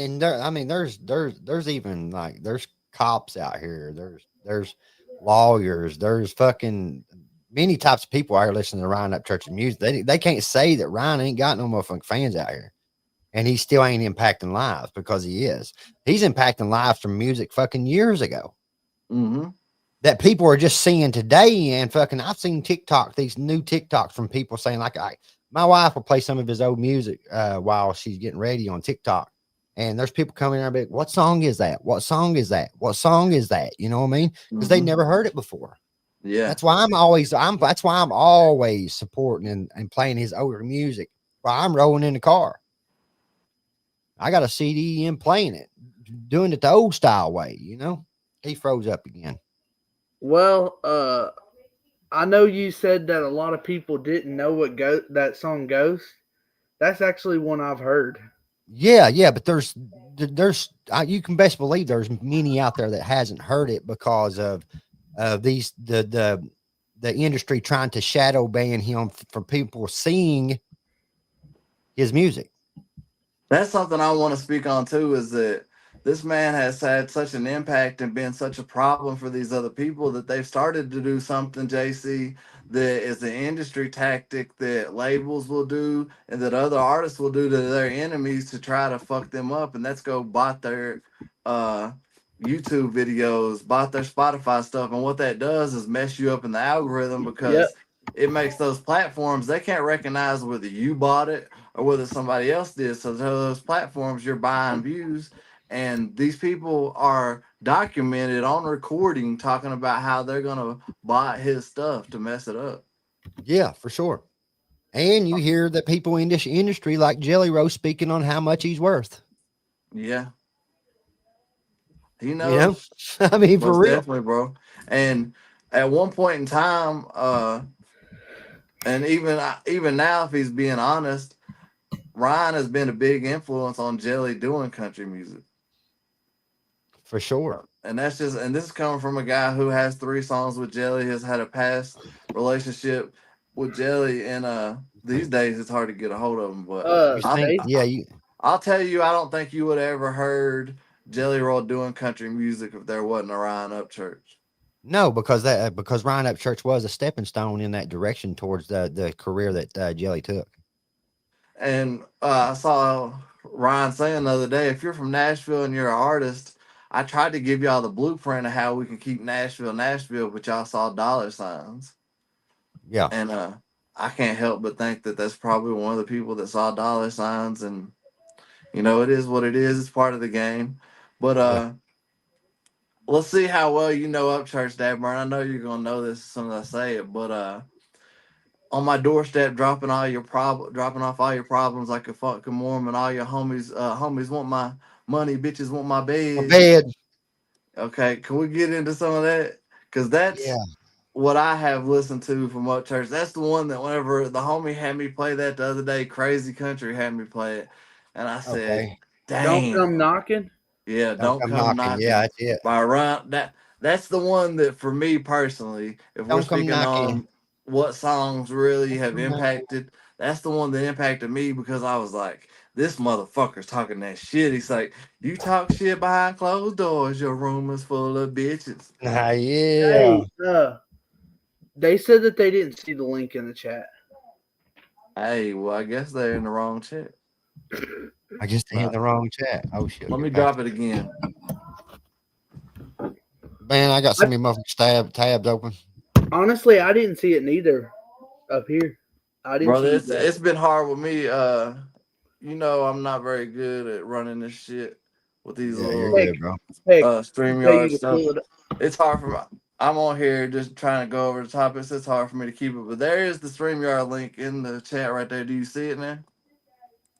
even there's cops out here. There's lawyers. There's fucking many types of people out here listening to Ryan Upchurch's music. They can't say that Ryan ain't got no motherfucking fans out here, and he still ain't impacting lives, because he is. He's impacting lives from music fucking years ago. Mm-hmm. That people are just seeing today, and fucking I've seen these new TikToks from people saying my wife will play some of his old music while she's getting ready on TikTok. And there's people coming in and be like, what song is that? What song is that? What song is that? You know what I mean? Because they never heard it before. Yeah. That's why I'm always supporting and playing his older music while I'm rolling in the car. I got a CD in playing it, doing it the old style way, you know. He froze up again. Well, I know you said that a lot of people didn't know what that song Ghost. That's actually one I've heard. Yeah, but there's you can best believe there's many out there that hasn't heard it because of these the industry trying to shadow ban him from people seeing his music. That's something I want to speak on too, is that this man has had such an impact and been such a problem for these other people that they've started to do something, JC, that is an industry tactic that labels will do and that other artists will do to their enemies to try to fuck them up. And that's go bot their YouTube videos, bot their Spotify stuff. And what that does is mess you up in the algorithm because it makes those platforms, they can't recognize whether you bought it or whether somebody else did. So those platforms, you're buying views, and these people are documented on recording talking about how they're gonna buy his stuff to mess it up. Yeah, for sure. And you hear that people in this industry like Jelly Roll speaking on how much he's worth. Yeah, he knows. You know, I mean, for most real. definitely, bro. And at one point in time, and even now, if he's being honest, Ryan has been a big influence on Jelly doing country music. For sure. And this is coming from a guy who has 3 songs with Jelly, has had a past relationship with Jelly, and these days it's hard to get a hold of him. But I'll tell you, I don't think you would have ever heard Jelly Roll doing country music if there wasn't a Ryan Upchurch. No, because Ryan Upchurch was a stepping stone in that direction towards the career that Jelly took. And I saw Ryan saying the other day, if you're from Nashville and you're an artist, I tried to give y'all the blueprint of how we can keep Nashville, but y'all saw dollar signs. Yeah. And I can't help but think that that's probably one of the people that saw dollar signs. And, you know, it is what it is. It's part of the game. But let's see how well you know Upchurch, Dagburn. I know you're going to know this as soon as I say it. But on my doorstep, dropping off all your problems like a fucking Mormon. All your homies want my money, bitches want my bed. Okay, can we get into some of that? Because that's what I have listened to from Upchurch. That's the one that whenever the homie had me play that the other day, Crazy Country had me play it, and I said, "Damn, Don't Come Knocking." Yeah, don't come knocking. Yeah, that's it. By Ryan, that's the one that for me personally, if we're speaking on what songs really have impacted, that's the one that impacted me because I was like, this motherfucker's talking that shit. He's like, you talk shit behind closed doors, your room is full of bitches. Yeah. Hey, they said that they didn't see the link in the chat. Hey, well, I guess they're in the wrong chat. I guess they in the wrong chat. Oh shit! Let me drop it again. Man, I got so many motherfucking tabs open. Honestly, I didn't see it neither up here. I didn't. Brother, it's been hard with me. You know, I'm not very good at running this shit with these little StreamYard stuff. It's hard for me. I'm on here just trying to go over the topics. It's hard for me to keep it, but there is the StreamYard link in the chat right there. Do you see it now?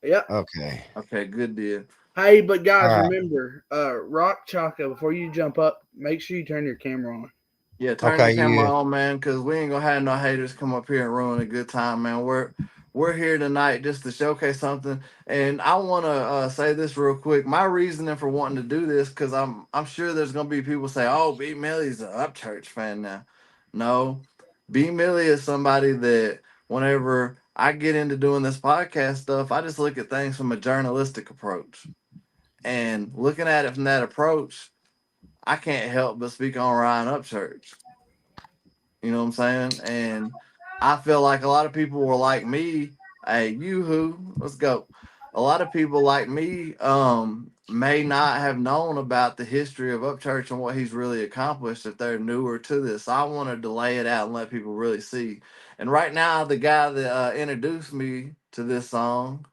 Yeah. Okay. Okay, good deal. Hey, but guys, remember, Rock Chaka, before you jump up, make sure you turn your camera on. Yeah, turn the camera on, man, because we ain't gonna have no haters come up here and ruin a good time, man. We're here tonight just to showcase something, and I want to say this real quick. My reasoning for wanting to do this, because I'm sure there's gonna be people say, "Oh, B Milli's an Upchurch fan now." No, B Milli is somebody that whenever I get into doing this podcast stuff, I just look at things from a journalistic approach, and looking at it from that approach, I can't help but speak on Ryan Upchurch. You know what I'm saying? And I feel like a lot of people were like me. Hey, let's go. A lot of people like me may not have known about the history of Upchurch and what he's really accomplished if they're newer to this. I wanted to lay it out and let people really see. And right now, the guy that introduced me to this song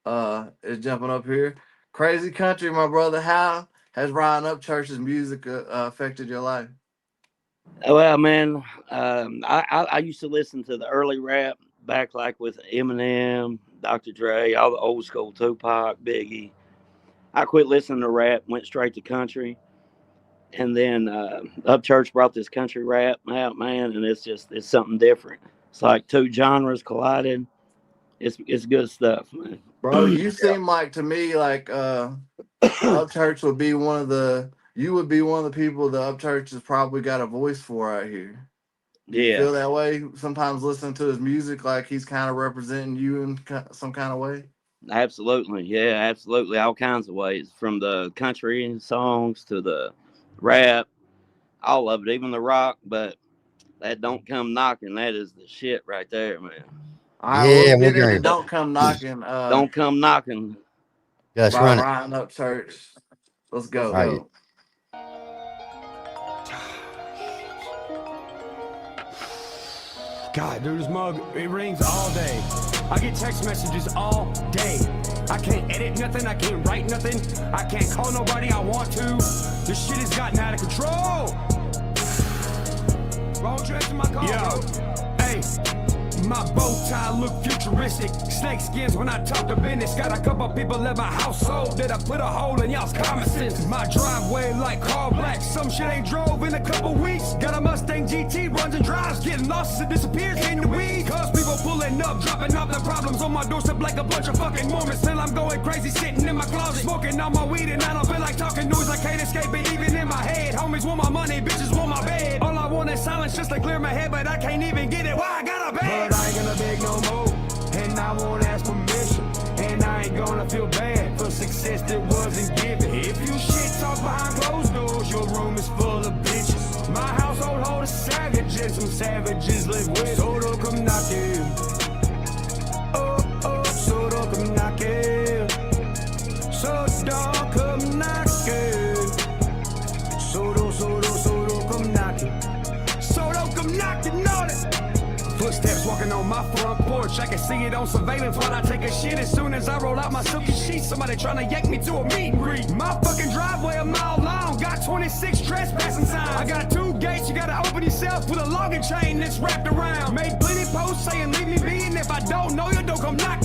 is jumping up here. Crazy Country, my brother. How has Ryan Upchurch's music affected your life? Well, man, I used to listen to the early rap back like with Eminem, Dr. Dre, all the old school Tupac, Biggie, I quit listening to rap, went straight to country, and then Upchurch brought this country rap out, man, and it's something different. It's like two genres collided. It's good stuff, man. Bro, you seem like to me like Upchurch would be one of the people the Upchurch has probably got a voice for out here. Do you feel that way? Sometimes listening to his music, like he's kind of representing you in some kind of way. Absolutely, yeah, absolutely, all kinds of ways, from the country songs to the rap, all of it, even the rock. But that "Don't Come Knocking," that is the shit right there, man. All right, Yeah, we'll we're get into going. "Don't Come Knocking." Don't Come Knocking. Let's by run it. Ryan Upchurch. Let's go. All right. God, dude, this mug, it rings all day. I get text messages all day. I can't edit nothing, I can't write nothing. I can't call nobody I want to. This shit has gotten out of control. Wrong dress in my car, yo. Hey. My bow tie look futuristic. Snake skins when I talk to business. Got a couple people in my household that I put a hole in y'all's common sense. My driveway like car black. Some shit ain't drove in a couple weeks. Got a Mustang GT, runs and drives, getting lost and disappears in the weeds. Cause people pulling up, dropping off their problems on my doorstep like a bunch of fucking Mormons. Till I'm going crazy, sitting in my closet, smoking all my weed, and I don't feel like talking noise. I can't escape it even in my head. Homies want my money, bitches want my bed. All I want is silence just to clear my head, but I can't even get it. Why I got a bed? But I ain't gonna beg no more, and I won't ask permission, and I ain't gonna feel bad for success that wasn't given. If you shit talk behind closed doors, your room is full of bitches. My household hold a savage, and some savages live with. So don't come knocking. Oh, so don't come knocking. So don't come knocking. So don't come knocking. So don't come knocking on it. Footsteps walking on my front porch. I can see it on surveillance while I take a shit. As soon as I roll out my silky sheets, somebody trying to yank me to a meet and greet. My fucking driveway a mile long, got 26 trespassing signs. I got 2 gates, you gotta open yourself with a logging chain that's wrapped around. Made plenty posts saying leave me be, and if I don't know you, don't come knock.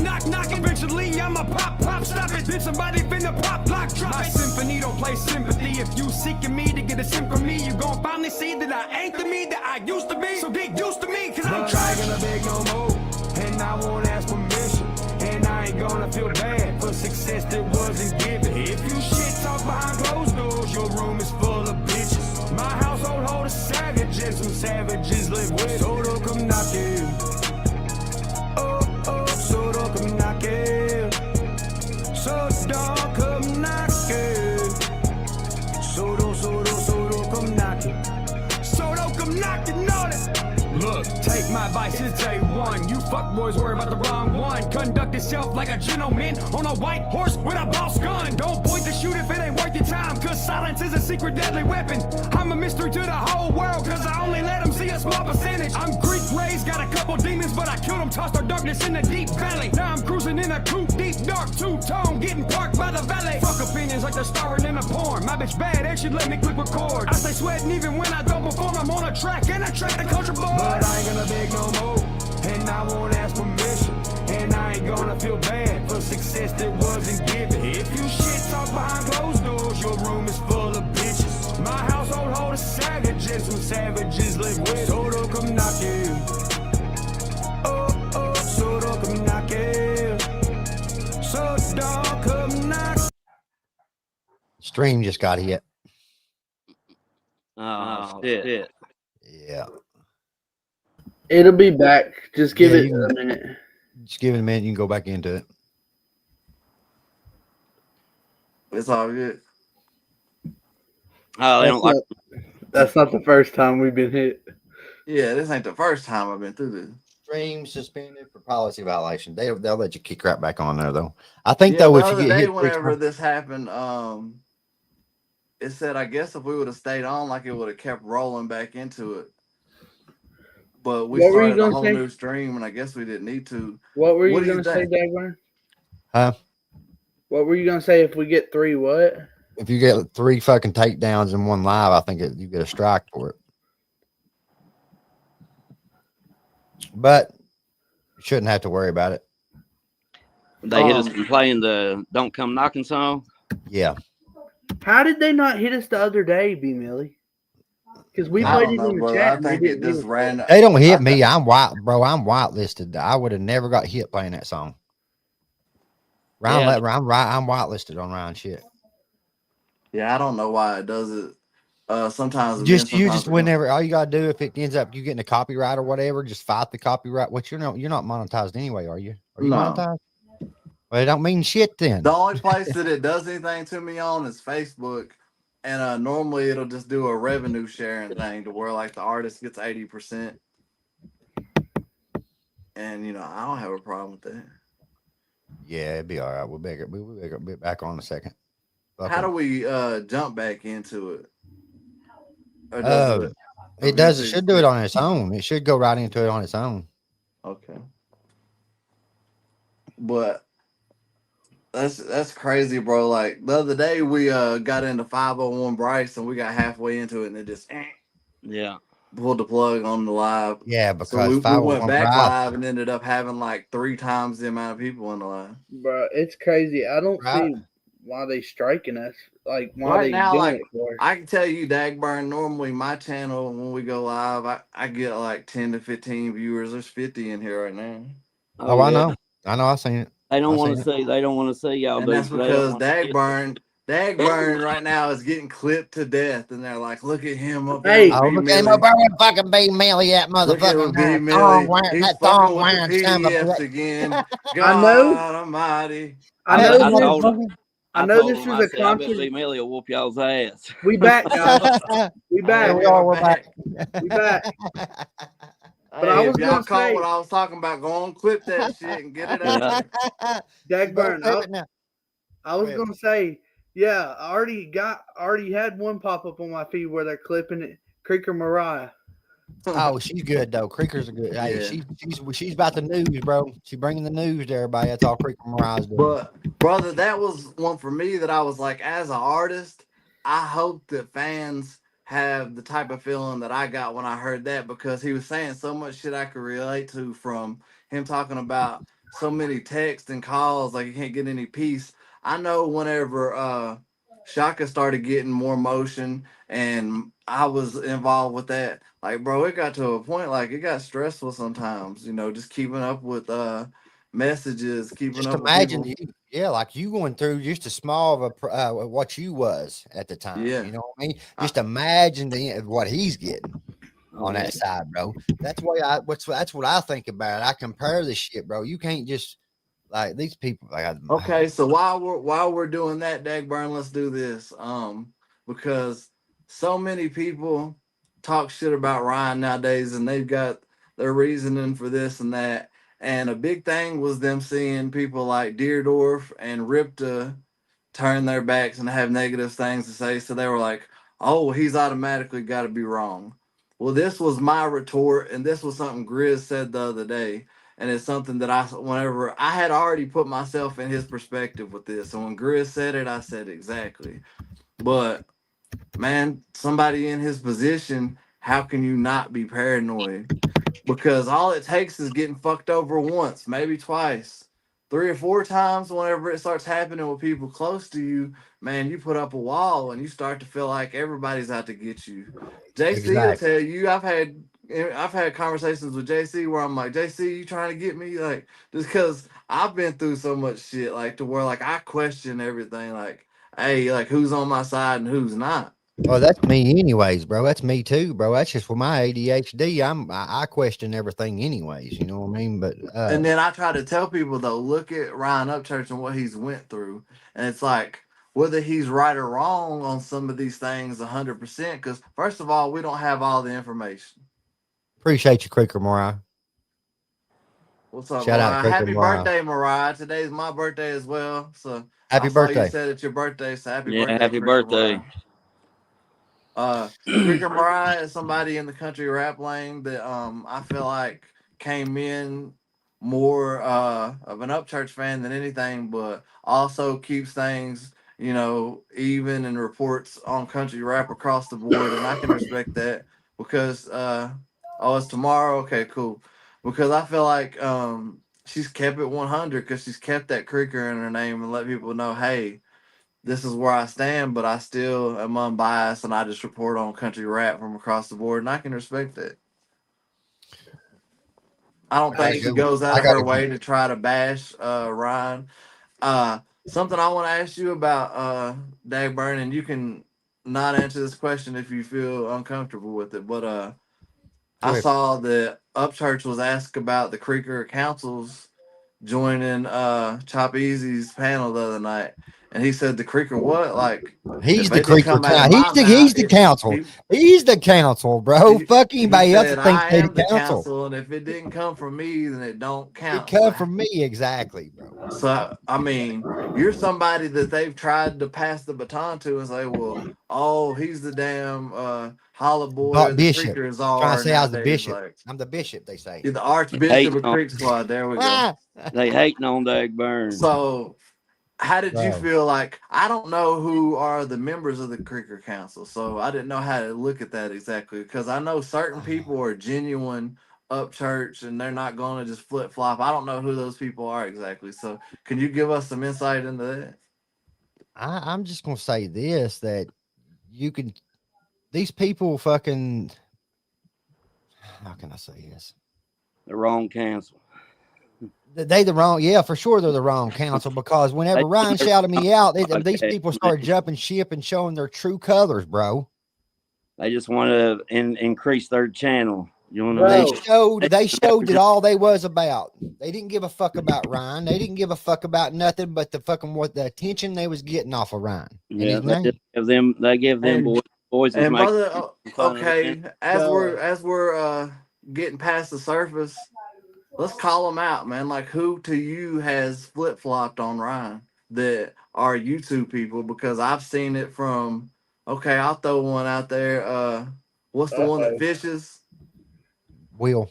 Eventually I'ma pop, stop it. Then somebody finna pop, lock, drop it. My symphony don't play sympathy. If you seeking me to get a sim from me, you gon' finally see that I ain't the me that I used to be. So get used to me, cause I'm trying. I ain't gonna beg no more, and I won't ask permission, and I ain't gonna feel bad for success that wasn't given. If you shit talk behind closed doors, your room is full of bitches. My household hold a savage, and some savages live with. So don't come knocking. Oh, so don't come knocking. So don't come knocking. So don't come knocking. So don't come knocking on it. Look, take my advice, it's day one. You fuckboys worry about the wrong one. Conduct yourself like a gentleman on a white horse with a boss gun. Don't point to shoot if it ain't worth your time, cause silence is a secret deadly weapon. I'm a mystery to the whole world, cause I only let them see a small percentage. I'm Greek raised, got a couple demons, but I killed them, tossed their darkness in the deep valley. Now I'm cruising in a coupe, deep dark two-tone, getting parked by the valet. Fuck opinions like they're starring in a porn. My bitch bad and she let me click record. I stay sweating even when I don't perform. I'm on a track and I track the culture board. But I ain't gonna beg no more, and I won't ask permission, and I ain't gonna feel bad for success that wasn't given. If you shit talk behind closed doors, your room is full of bitches. My household hold a savage, and some savages live with. So don't come knocking. Oh, so don't come knocking. So don't come knocking. Stream just got hit. Oh, shit. Yeah. It'll be back. Just give it a minute. Just give it a minute. You can go back into it. It's all good. Oh, That's not the first time we've been hit. Yeah, this ain't the first time I've been through this. Stream suspended for policy violation. They'll let you kick right back on there though. I think Yeah, though, the if you other get day hit whenever this happened, it said I guess if we would have stayed on, like it would have kept rolling back into it. But we started a whole new stream, and I guess we didn't need to. What were you gonna say, Dagburn? Huh? What were you gonna say if we get 3 what? If you get 3 fucking takedowns in one live, I think you get a strike for it. But you shouldn't have to worry about it. They hit us from playing the "Don't Come Knocking" song. Yeah. How did they not hit us the other day, B Milli? Because we I played don't it know, in the brother. chat I and they think it didn't hit just us for it. ran. They don't hit I me. I'm whitelisted. I would have never got hit playing that song. Yeah. I'm whitelisted on Ryan shit. Yeah, I don't know why it does it. Sometimes You it in, just sometimes it don't. whenever all you gotta do if it ends up you getting a copyright or whatever, just fight the copyright. What you're not monetized anyway, are you? Are you No. monetized? Well, it don't mean shit then. The only place that it does anything to me on is Facebook, and normally it'll just do a revenue sharing thing to where like the artist gets 80%, and I don't have a problem with that. Yeah, it'd be all right. We'll be back on in a second. How do we jump back into it? Or does Uh, it it does. It eventually should do it stick? on its own. It should go right into it on its own. Okay, but that's crazy, bro. Like the other day we got into 501 Bryce and we got halfway into it and it just Yeah. pulled the plug on the live. Yeah, So because we went 501 back Bryce, live and ended up having like 3 times the amount of people in the live. Bro, it's crazy. I don't right? see why they striking us. Like, why Right they now, doing like it for us. I can tell you, Dagburn, normally my channel when we go live, I get like 10 to 15 viewers. There's 50 in here right now. Oh, Oh I yeah. know. I seen it. They don't I want seen to it. see. They don't want to see y'all And do. that's They don't because want to. Dagburn right now is getting clipped to death. And they're like, look at him up Hey. there Oh, with look B at him Milli. over there, fucking B Milli, that Look at him, motherfucking B thong Milli. wearing, He's that fucking thong with the wearing son of a PDFs bitch. again. I know. God almighty. I That know I this. told him. motherfucker. I I know told this him. is I a said, I bet B content. Milli will whoop y'all's ass. We back, guys. We Hey, back. Here we we are are. We're back. back. We back. But I Hey, was if y'all gonna caught say, what I was talking about, go on, clip that shit and get it out Yeah. there. You better Dagburn, clip it now. I was Go ahead. gonna say, yeah, I already had one pop up on my feed where they're clipping it. Creeker Mariah. Oh, she's good though. Creekers are good. Hey, Yeah. she's about the news, bro. She bringing the news to everybody. That's all Creeker Mariah's doing. But brother, that was one for me that I was like, as an artist, I hope that fans have the type of feeling that I got when I heard that because he was saying so much shit I could relate to from him talking about so many texts and calls, like he can't get any peace. I know whenever Shaka started getting more motion and I was involved with that, like bro, it got to a point like it got stressful sometimes, just keeping up with messages, keeping Just up with imagine people. yeah, like you going through just a small of a what you was at the time. Yeah. You know what I mean? I- Just imagine what he's getting on yeah. that side, bro. That's what I think about it. I compare this shit, bro. You can't just like these people. Like, Okay, so while we're doing that, Dagburn, let's do this. Because so many people talk shit about Ryan nowadays, and they've got their reasoning for this and that. And a big thing was them seeing people like Deerdorf and Ripta turn their backs and have negative things to say. So they were like, "Oh, he's automatically got to be wrong." Well, this was my retort, and this was something Grizz said the other day, and it's something that whenever I had already put myself in his perspective with this, and when Grizz said it, I said exactly. But man, somebody in his position, how can you not be paranoid? Because all it takes is getting fucked over once, maybe twice, 3 or 4 times. Whenever it starts happening with people close to you, man, you put up a wall and you start to feel like everybody's out to get you. JC will exactly. tell you. I've had conversations with JC where I'm like, JC, you trying to get me? Like, just because I've been through so much shit, like to where like I question everything. Like, hey, like who's on my side and who's not. Well, that's me, anyways, bro. That's me too, bro. That's just for my ADHD. I question everything, anyways. You know what I mean? But And then I try to tell people though, look at Ryan Upchurch and what he's went through, and it's like whether he's right or wrong on some of these things, 100%. Because first of all, we don't have all the information. appreciate you, Creeker Mariah. What's up, Shout out, Mariah? Creeker Happy Mariah. birthday, Mariah! Today's my birthday as well. So I Happy saw you birthday. said it's your birthday, so happy Yeah. birthday, Happy Creeker birthday. Mariah. Creeker Mariah is somebody in the country rap lane that I feel like came in more of an Upchurch fan than anything, but also keeps things even and reports on country rap across the board, and I can respect that because oh, it's tomorrow. Okay, cool. Because I feel like she's kept it 100 because she's kept that Creeker in her name and let people know, hey, this is where I stand, but I still am unbiased and I just report on country rap from across the board, and I can respect that. I don't think she goes out I of got her to way to try to bash Ryan. Something I want to ask you about Dagburn, and you can not answer this question if you feel uncomfortable with it, but Go I ahead. saw that Upchurch was asked about the Creeker councils joining Chop Easy's panel the other night, and he said the Creeker what? Like He's if the it didn't creeper come out of council. my He's mouth, the council. He's the council, bro. Fuck he anybody else said that thinks I they am the the council. council, and if it didn't come from me, then it don't It count. come from me exactly, bro. So I mean, you're somebody that they've tried to pass the baton to and say, well, oh, he's the damn holla boy or the Bishop. Creeker Trying to czar say I was the nowadays. bishop. Like I'm the bishop, they say. you're the They Archbishop hating of on, Creek Squad. There we go. Ah, they hating on Dagburn. So how did you bro. feel? Like I don't know who are the members of the Creeker Council, so I didn't know how to look at that exactly because I know certain people are genuine Upchurch and they're not going to just flip flop. I don't know who those people are exactly. So can you give us some insight into that? I'm just gonna say this that you can these people fucking how can I say this? The wrong council. They the wrong, yeah, for sure they're the wrong council because whenever Ryan shouted me out, these people started jumping ship and showing their true colors, bro. They just want to increase their channel. You know what They I mean? showed that all they was about. They didn't give a fuck about Ryan. They didn't give a fuck about nothing but the fucking what the attention they was getting off of Ryan. Yeah, they give them boys And make brother, fun of okay, them. as we're getting past the surface, let's call them out, man. Like who to you has flip flopped on Ryan that are YouTube people? Because I've seen it from. Okay, I'll throw one out there. What's the one that fishes? Will.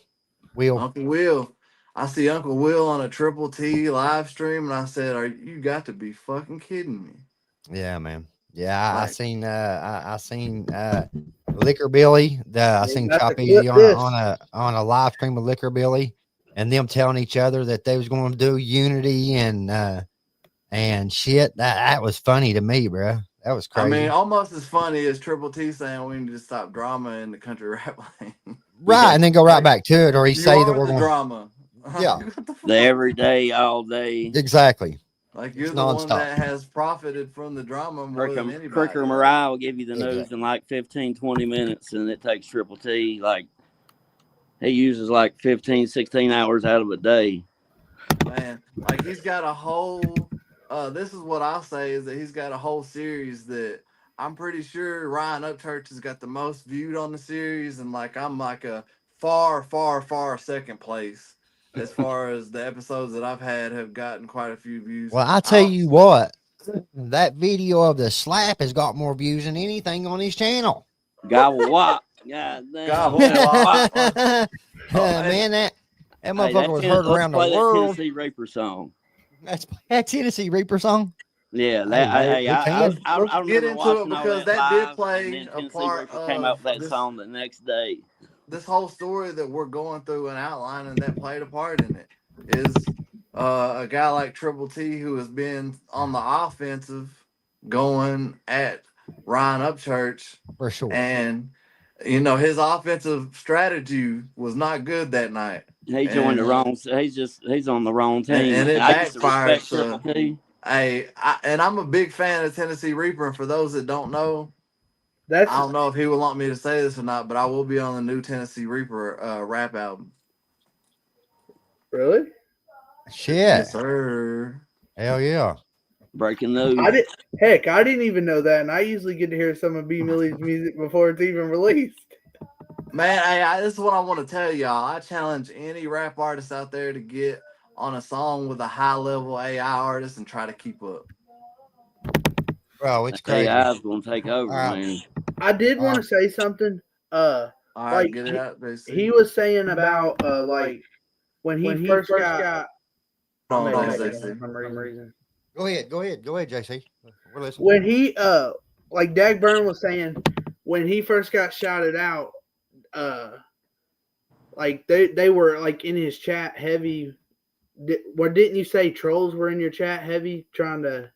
Uncle Will. I see Uncle Will on a Triple T live stream, and I said, "Are you got to be fucking kidding me?" Yeah, man. Yeah, Like, I seen Liquor Billy. I seen that's a Chop Easy clip this. on a live stream with Liquor Billy, and them telling each other that they was going to do unity and shit. That was funny to me, bro. That was I crazy. mean, almost as funny as Triple T saying we need to stop drama in the country rap lane. Right, Yeah. and then go right Like, back to it, or he you say that are we're the going. drama. Yeah, What the The fuck? everyday, all day. exactly. Like It's you're the one nonstop. that has profited from the drama more than anybody. Cricker Mariah will give you the news in like 15, 20 minutes, and it takes Triple T. Like, he uses like 15, 16 hours out of a day. Man, like he's got a whole this is what I'll say is that he's got a whole series that I'm pretty sure Ryan Upchurch has got the most viewed on the series, and like I'm like a far, far, far second place as far as the episodes that I've had have gotten quite a few views. Well, I tell you what, that video of the slap has got more views than anything on his channel. Gobble wop. God damn. Gobble wop. Man, that motherfucker was heard around the play world. That Tennessee Reaper song. That's that Tennessee Reaper song. Yeah, Let's I get remember into watching it because all that live, did play and then a Tennessee part Reaper came out of with that this song the next day. this whole story that we're going through and outlining that played a part in it is a guy like Triple T who has been on the offensive going at Ryan Upchurch For sure. and you know his offensive strategy was not good that night. He joined the wrong. He's on the wrong team. And it I used to backfired. respect Triple T. And I'm a big fan of Tennessee Reaper. And for those that don't know, I don't know if he would want me to say this or not, but I will be on the new Tennessee Reaper rap album. Really? Shit. Yes, sir. Hell yeah. Breaking news. I didn't even know that, and I usually get to hear some of B Milli's music before it's even released. Man, this is what I want to tell y'all. I challenge any rap artist out there to get on a song with a high-level AI artist and try to keep up. Bro, it's crazy. AI's gonna take over, man. I did want to say something. All right, like get it out, JC. he was saying about like when he first got. Hold on, JC. Go ahead, JC. We're listening. When he like Dagburn was saying, when he first got shouted out, like they were like in his chat heavy. Didn't you say trolls were in your chat heavy trying to?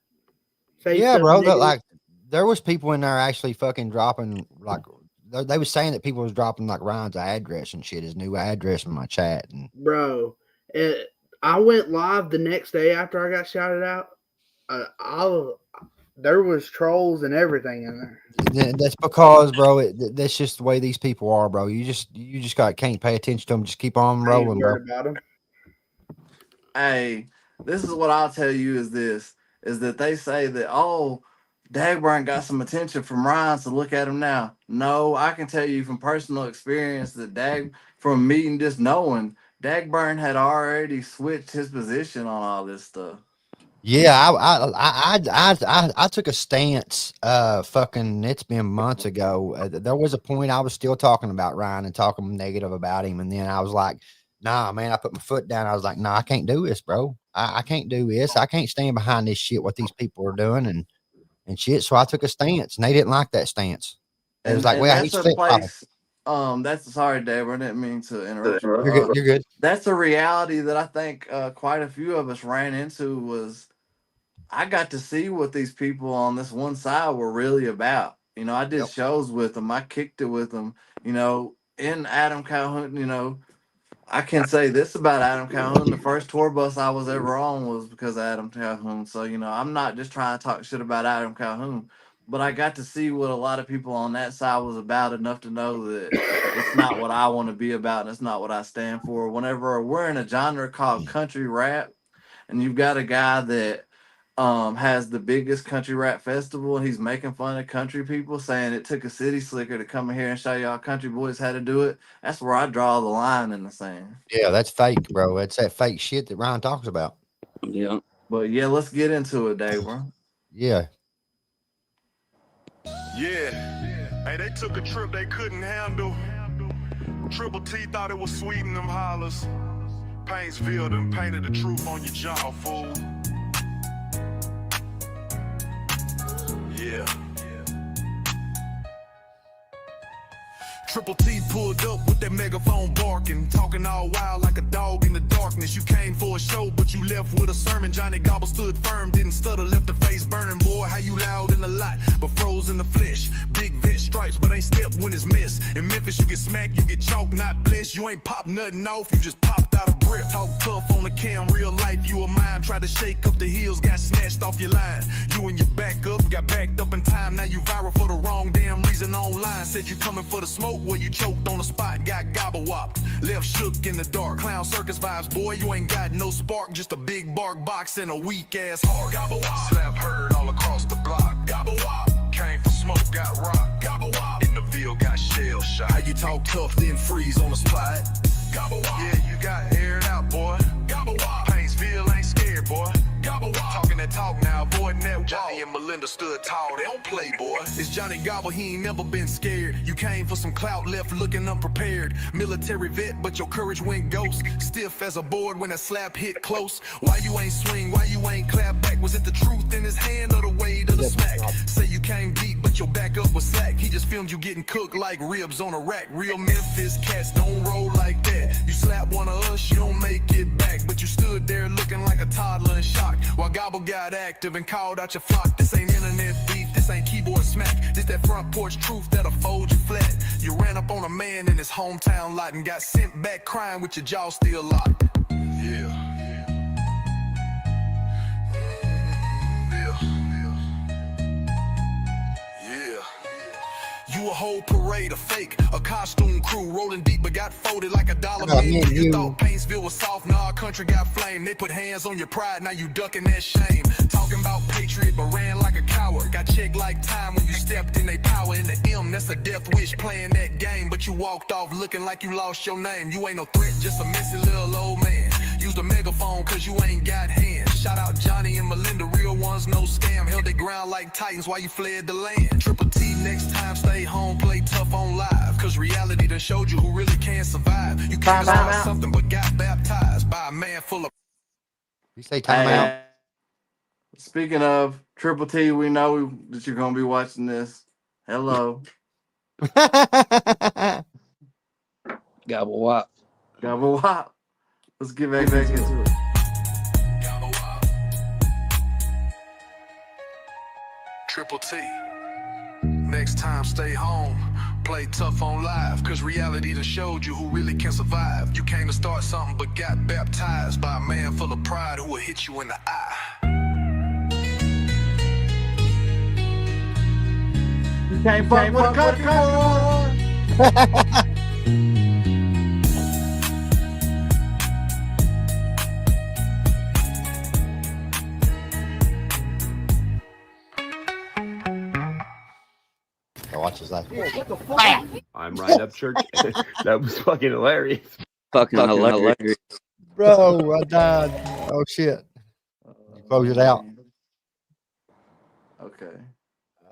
Yeah, bro. That, negative. like, there was people in there actually fucking dropping, like, they was saying that people was dropping like Ryan's address and shit, his new address in my chat. And Bro, I went live the next day after I got shouted out. There was trolls and everything in there. that's because, bro, that's just the way these people are, bro. You just can't pay attention to them. Just keep on I ain't rolling, bro. worried about them. Hey, this is what I'll tell you is that they say that, oh, Dagburn got some attention from Ryan, so look at him now. No, I can tell you from personal experience that from meeting, just knowing, Dagburn had already switched his position on all this stuff. Yeah, I took a stance. Fucking, it's been months ago. There was a point I was still talking about Ryan and talking negative about him, and then I was like, nah, man. I put my foot down. I was like, nah, I can't do this, bro. I can't do this. I can't stand behind this shit. What these people are doing and shit. So I took a stance, and they didn't like that stance. It was like, well, that's he's a place. That's sorry, Dave. I didn't mean to interrupt you. You're good. You're good. That's a reality that I think quite a few of us ran into. Was I got to see what these people on this one side were really about. You know, I did shows with them. I kicked it with them. You know, in Adam Calhoun. You know, I can say this about Adam Calhoun. The first tour bus I was ever on was because of Adam Calhoun. So, you know, I'm not just trying to talk shit about Adam Calhoun, but I got to see what a lot of people on that side was about enough to know that it's not what I want to be about and it's not what I stand for. Whenever we're in a genre called country rap and you've got a guy that has the biggest country rap festival and he's making fun of country people, saying it took a city slicker to come in here and show y'all country boys how to do it. That's where I draw the line in the sand. Yeah, that's fake, bro. That's that fake shit that Ryan talks about. Yeah. But yeah, let's get into it, Dave, bro. Yeah. Yeah. Hey, they took a trip they couldn't handle. Triple T thought it was sweet in them hollers. Painesville done painted the truth on your jaw, fool. Yeah. Triple T pulled up with that megaphone barking, talking all wild like a dog in the darkness. You came for a show, but you left with a sermon. Johnny Gobble stood firm, didn't stutter, left the face burning. Boy, how you loud in the lot, but froze in the flesh. Big vet stripes, but ain't step when it's missed. In Memphis, you get smacked, you get chalked, not blessed. You ain't popped nothing off, you just popped out of breath. Talk tough on the cam, real life, you a mine. Tried to shake up the heels, got snatched off your line. You and your backup got backed up in time. Now you viral for the wrong damn reason online. Said you coming for the smoke, well, you choked on the spot, got gobble whopped. Left shook in the dark, clown circus vibes, boy, you ain't got no spark. Just a big bark box and a weak ass heart. Gobble wop. Slap heard all across the block. Gobble wop. Came for smoke, got rock. Gobble wop. In the Ville, got shell shot. How you talk tough, then freeze on the spot. Gobble wop. Yeah, you got aired out, boy. Gobble wop. Painesville ain't scared, boy. Gobble wop. Talking that talk now, avoiding that wall. Johnny and Melinda stood tall, they don't play, boy. It's Johnny Gobble, he ain't never been scared. You came for some clout, left looking unprepared. Military vet, but your courage went ghost. Stiff as a board when a slap hit close. Why you ain't swing, why you ain't clap back? Was it the truth in his hand or the weight of the smack? Say you came deep, but your backup was slack. He just filmed you getting cooked like ribs on a rack. Real Memphis cats don't roll like that. You slap one of us, you don't make it back. But you stood there looking like a toddler in shock, while Gobble got active and called out your flock. This ain't internet beef, this ain't keyboard smack. This that front porch truth that'll fold you flat. You ran up on a man in his hometown lot and got sent back crying with your jaw still locked. Yeah. You a whole parade of fake, a costume crew rolling deep but got folded like a dollar bill. You thought Painesville was soft, nah, country got flame. They put hands on your pride, now you ducking that shame. Talking about patriot but ran like a coward. Got checked like time when you stepped in they power. In the M, that's a death wish playing that game. But you walked off looking like you lost your name. You ain't no threat, just a messy little old man. Use the megaphone cause you ain't got hands. Shout out Johnny and Melinda, real ones, no scam. Held their ground like titans while you fled the land. Triple T, next time stay home, play tough on live. Cause reality done showed you who really can survive. You can't start something but got baptized by a man full of... You say time out. Speaking of Triple T, we know that you're going to be watching this. Hello. Gobble wop. Gobble wop. Let's get back into it. Triple T. Next time, stay home. Play tough on live, cause reality done showed you who really can survive. You came to start something but got baptized by a man full of pride who will hit you in the eye. You can't fuck with a country boy. Watches that. I'm Ryan Upchurch. That was fucking hilarious. Fucking hilarious. Bro, I died. Oh shit. Close it out. Okay.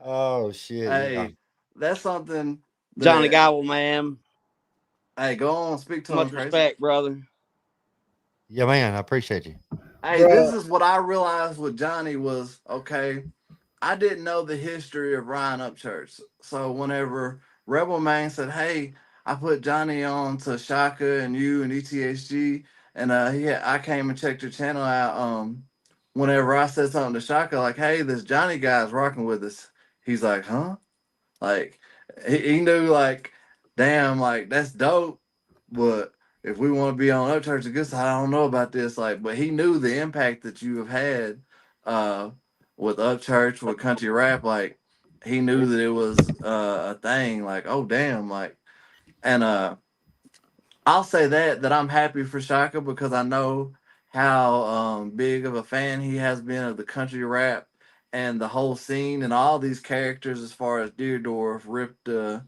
Oh shit. Hey, yeah. that's something. Johnny Gobble, man. Hey, go on, speak to him. Much respect, brother. Yeah, man, I appreciate you. Hey, this is what I realized with Johnny was, okay, I didn't know the history of Ryan Upchurch. So whenever Rebel Man said, hey, I put Johnny on to Shaka and you and ETHG, and I came and checked your channel out. Whenever I said something to Shaka, like, hey, this Johnny guy's rocking with us, he's like, huh? Like, he knew, like, damn, like, that's dope, but if we want to be on Upchurch and Good Side, I don't know about this. Like, but he knew the impact that you have had with Upchurch, with country rap. Like, he knew that it was a thing. Like, oh damn, like, and I'll say that I'm happy for Shaka because I know how big of a fan he has been of the country rap and the whole scene and all these characters as far as Deerdorf, Ripta,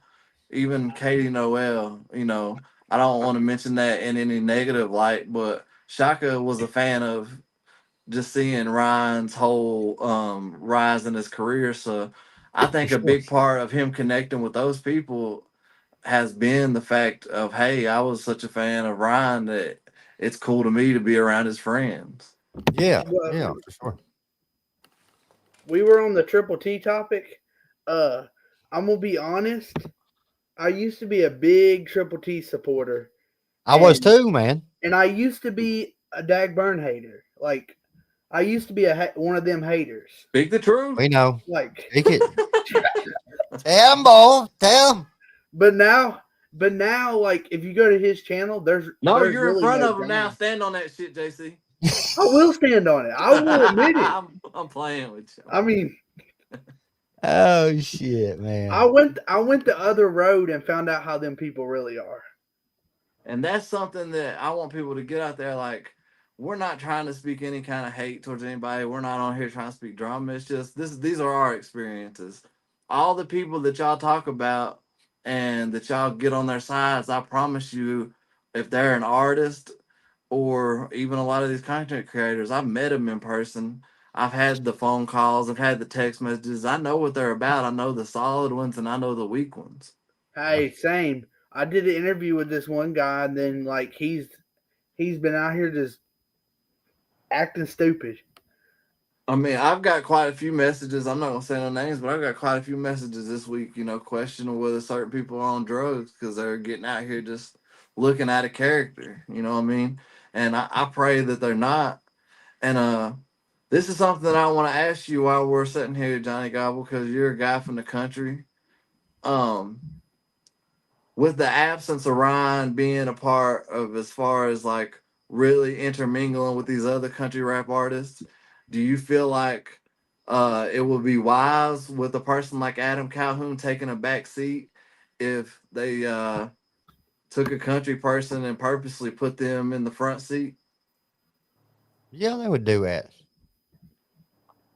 even Katie Noel, you know. I don't want to mention that in any negative light, but Shaka was a fan of just seeing Ryan's whole rise in his career. So I think a big part of him connecting with those people has been the fact of, hey, I was such a fan of Ryan that it's cool to me to be around his friends. Yeah, yeah, for sure. We were on the Triple T topic. I'm gonna be honest. I used to be a big Triple T supporter. I was too, man. And I used to be a Dagburn hater. Like, I used to be one of them haters. Speak the truth. We know. Like, speak it. Tell him, boy. Tell him. But now, like, if you go to his channel, there's you're really in front no of him drama. now. Stand on that shit, JC. I will stand on it. I will admit it. I'm playing with you. I mean, oh shit, man. I went the other road and found out how them people really are. And that's something that I want people to get out there. Like, we're not trying to speak any kind of hate towards anybody. We're not on here trying to speak drama. It's just these are our experiences. All the people that y'all talk about and that y'all get on their sides, I promise you, if they're an artist or even a lot of these content creators, I've met them in person. I've had the phone calls. I've had the text messages. I know what they're about. I know the solid ones and I know the weak ones. Hey, same. I did an interview with this one guy, and then like he's been out here just acting stupid. I mean, I've got quite a few messages. I'm not gonna say no names, but I've got quite a few messages this week. You know, questioning whether certain people are on drugs because they're getting out here just looking at a character. You know what I mean? And I pray that they're not. And this is something that I want to ask you while we're sitting here, Johnny Gobble, because you're a guy from the country. With the absence of Ryan being a part of, as far as like really intermingling with these other country rap artists, do you feel like it would be wise with a person like Adam Calhoun taking a back seat if they took a country person and purposely put them in the front seat? Yeah, they would do that.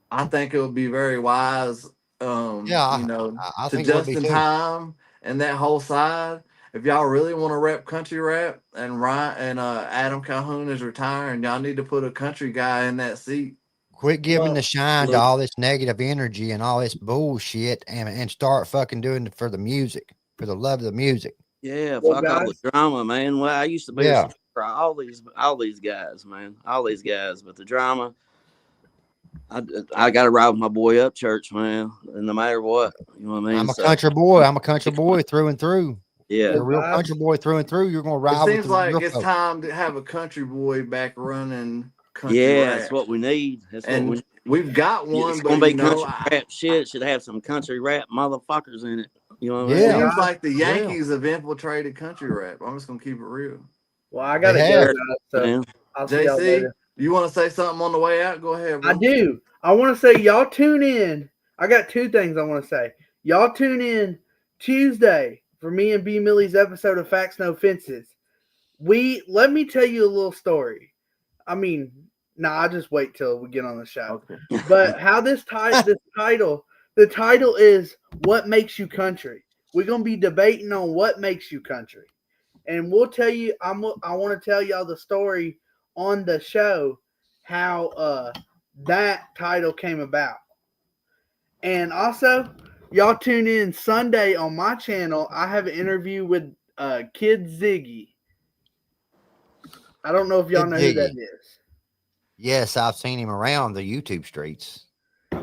I think it would be very wise, yeah, you know, I to think it would be Justin too. Time and that whole side. If y'all really want to rep country rap and Ryan and Adam Calhoun is retiring, y'all need to put a country guy in that seat. Quit giving the shine to all this negative energy and all this bullshit and start fucking doing it for the music, for the love of the music. Yeah, fuck all the drama, man. Well, I used to be for all these guys, man. All these guys, but the drama, I got to ride with my boy Upchurch, man. And no matter what, you know what I mean? I'm a country boy. I'm a country boy through and through. Yeah, you're a real country boy through and through. You're gonna ride. It seems like it's time to have a country boy back running country Yeah, rap. that's what we need. That's And what we've got one, it's but gonna be you know, country rap shit. Should have some country rap motherfuckers in it. You know what I it mean? Yeah. seems like the Yeah. Yankees have infiltrated country rap. I'm just gonna keep it real. Well, I They gotta go, have. guys. So Man. I'll see y'all JC, later. you want to say something on the way out? Go ahead, bro. I do. I want to say y'all tune in. I got two things I want to say. Y'all tune in Tuesday for me and B Milli's episode of Facts No Fences. Let me tell you a little story. I mean, I'll just wait till we get on the show. Okay. But how the title is What Makes You Country. We're gonna be debating on what makes you country, and we'll tell you. I want to tell y'all the story on the show how that title came about, and also y'all tune in Sunday on my channel. I have an interview with Kid Ziggy. I don't know if y'all know who that is. Yes, I've seen him around the YouTube streets.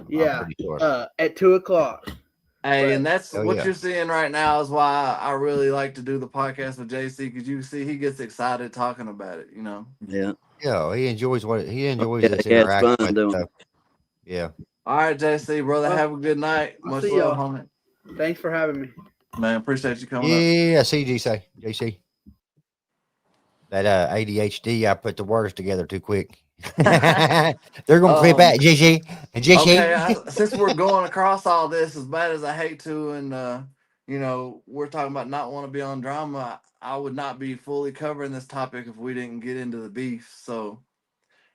Yeah, I'm pretty sure. at 2:00. Hey, and that's Oh, what yeah. you're seeing right now is why I really like to do the podcast with JC, because you see he gets excited talking about it, you know. Yeah. Yeah, he enjoys Yeah, this yeah, it's interaction fun with doing stuff. it. Yeah. All right, JC, brother, Well, have a good night. I'll Much see love, y'all. homie. Thanks for having me. Man, appreciate you coming up. Yeah, see JC. That ADHD, I put the words together too quick. They're gonna clip out JC and Okay, JC. since we're going across all this, as bad as I hate to, and you know, we're talking about not want to be on drama, I would not be fully covering this topic if we didn't get into the beef. So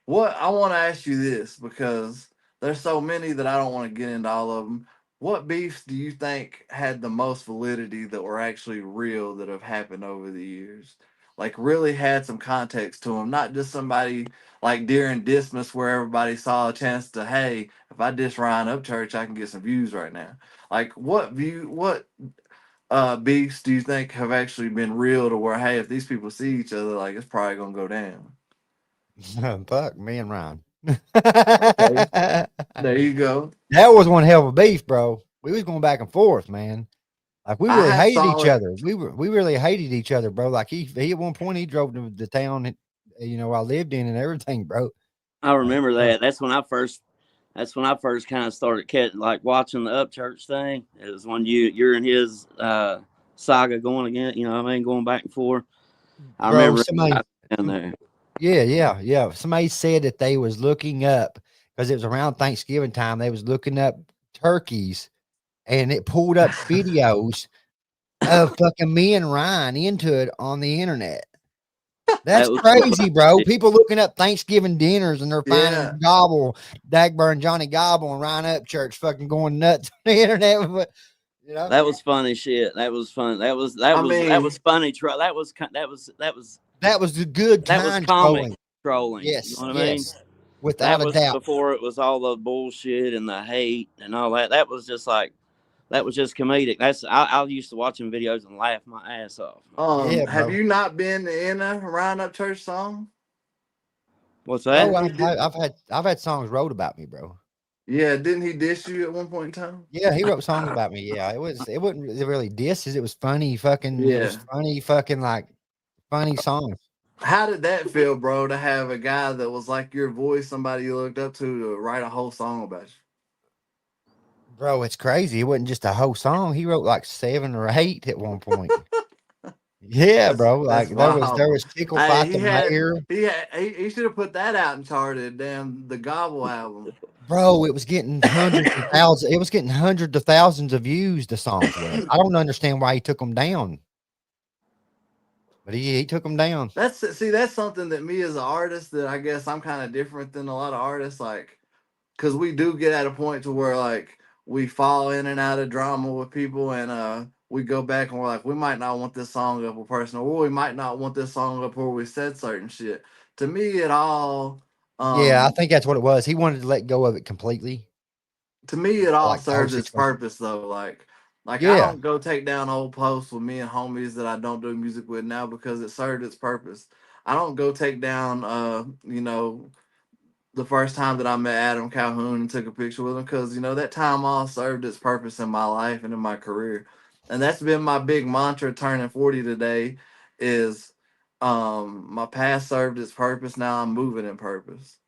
what I want to ask you this, because there's so many that I don't want to get into all of them. What beefs do you think had the most validity that were actually real that have happened over the years? Like really had some context to them, not just somebody like during Dismas where everybody saw a chance to, hey, if I diss Ryan Upchurch, I can get some views right now. Like what beefs do you think have actually been real to where, hey, if these people see each other, like it's probably gonna go down? Fuck me and Ryan. Okay. There you go. That was one hell of a beef, bro. We was going back and forth, man. Like we I really had hated each solid. other. We really hated each other, bro. Like he at one point he drove to the town that, I lived in and everything, bro. I remember that. That's when I first kind of started watching the Upchurch thing. It was when you're in his saga going again, you know what I mean, going back and forth. I Bro, remember somebody down there. Yeah. Somebody said that they was looking up because it was around Thanksgiving time. They was looking up turkeys, and it pulled up videos of fucking me and Ryan into it on the internet. That's That was crazy, bro. People looking up Thanksgiving dinners and they're Yeah. finding Gobble, Dagburn, Johnny Gobble, and Ryan Upchurch fucking going nuts on the internet. But, that was funny shit. That was fun. That was I mean, funny. That was the good that was times comic trolling. trolling. Yes, You know what I mean? yes, without That a was doubt. before it was all the bullshit and the hate and all that. That was just comedic. I used to watching videos and laugh my ass off. Yeah, have bro. you not been in a Ryan Upchurch song? What's Oh, that? I've had songs wrote about me, bro. Yeah, didn't he diss you at one point in time? Yeah, he wrote songs about me. Yeah, it wasn't really disses. It was funny like funny songs. How did that feel, bro, to have a guy that was like your voice, somebody you looked up to write a whole song about you? Bro, it's crazy. It wasn't just a whole song. He wrote like 7 or 8 at one point. Yeah, bro. Like That's there wild. was Tickle Hey, Fight the Mayor. he should have put that out and charted. Damn, the Gobble album. Bro, it was getting hundreds of thousands. It was getting hundreds of thousands of views. The songs were. I don't understand why he took them down, but he took them down. That's something that me as an artist that I guess I'm kind of different than a lot of artists, like, because we do get at a point to where like we fall in and out of drama with people, and we go back and we're like, we might not want this song up with personal, or we might not want this song up where we said certain shit. To me, it all Yeah, I think that's what it was. He wanted to let go of it completely. to me it all Like the whole served its situation. purpose though. Like I Yeah. don't go take down old posts with me and homies that I don't do music with now because it served its purpose. I don't go take down the first time that I met Adam Calhoun and took a picture with him, because that time all served its purpose in my life and in my career. And that's been my big mantra turning 40 today is my past served its purpose, now I'm moving in purpose.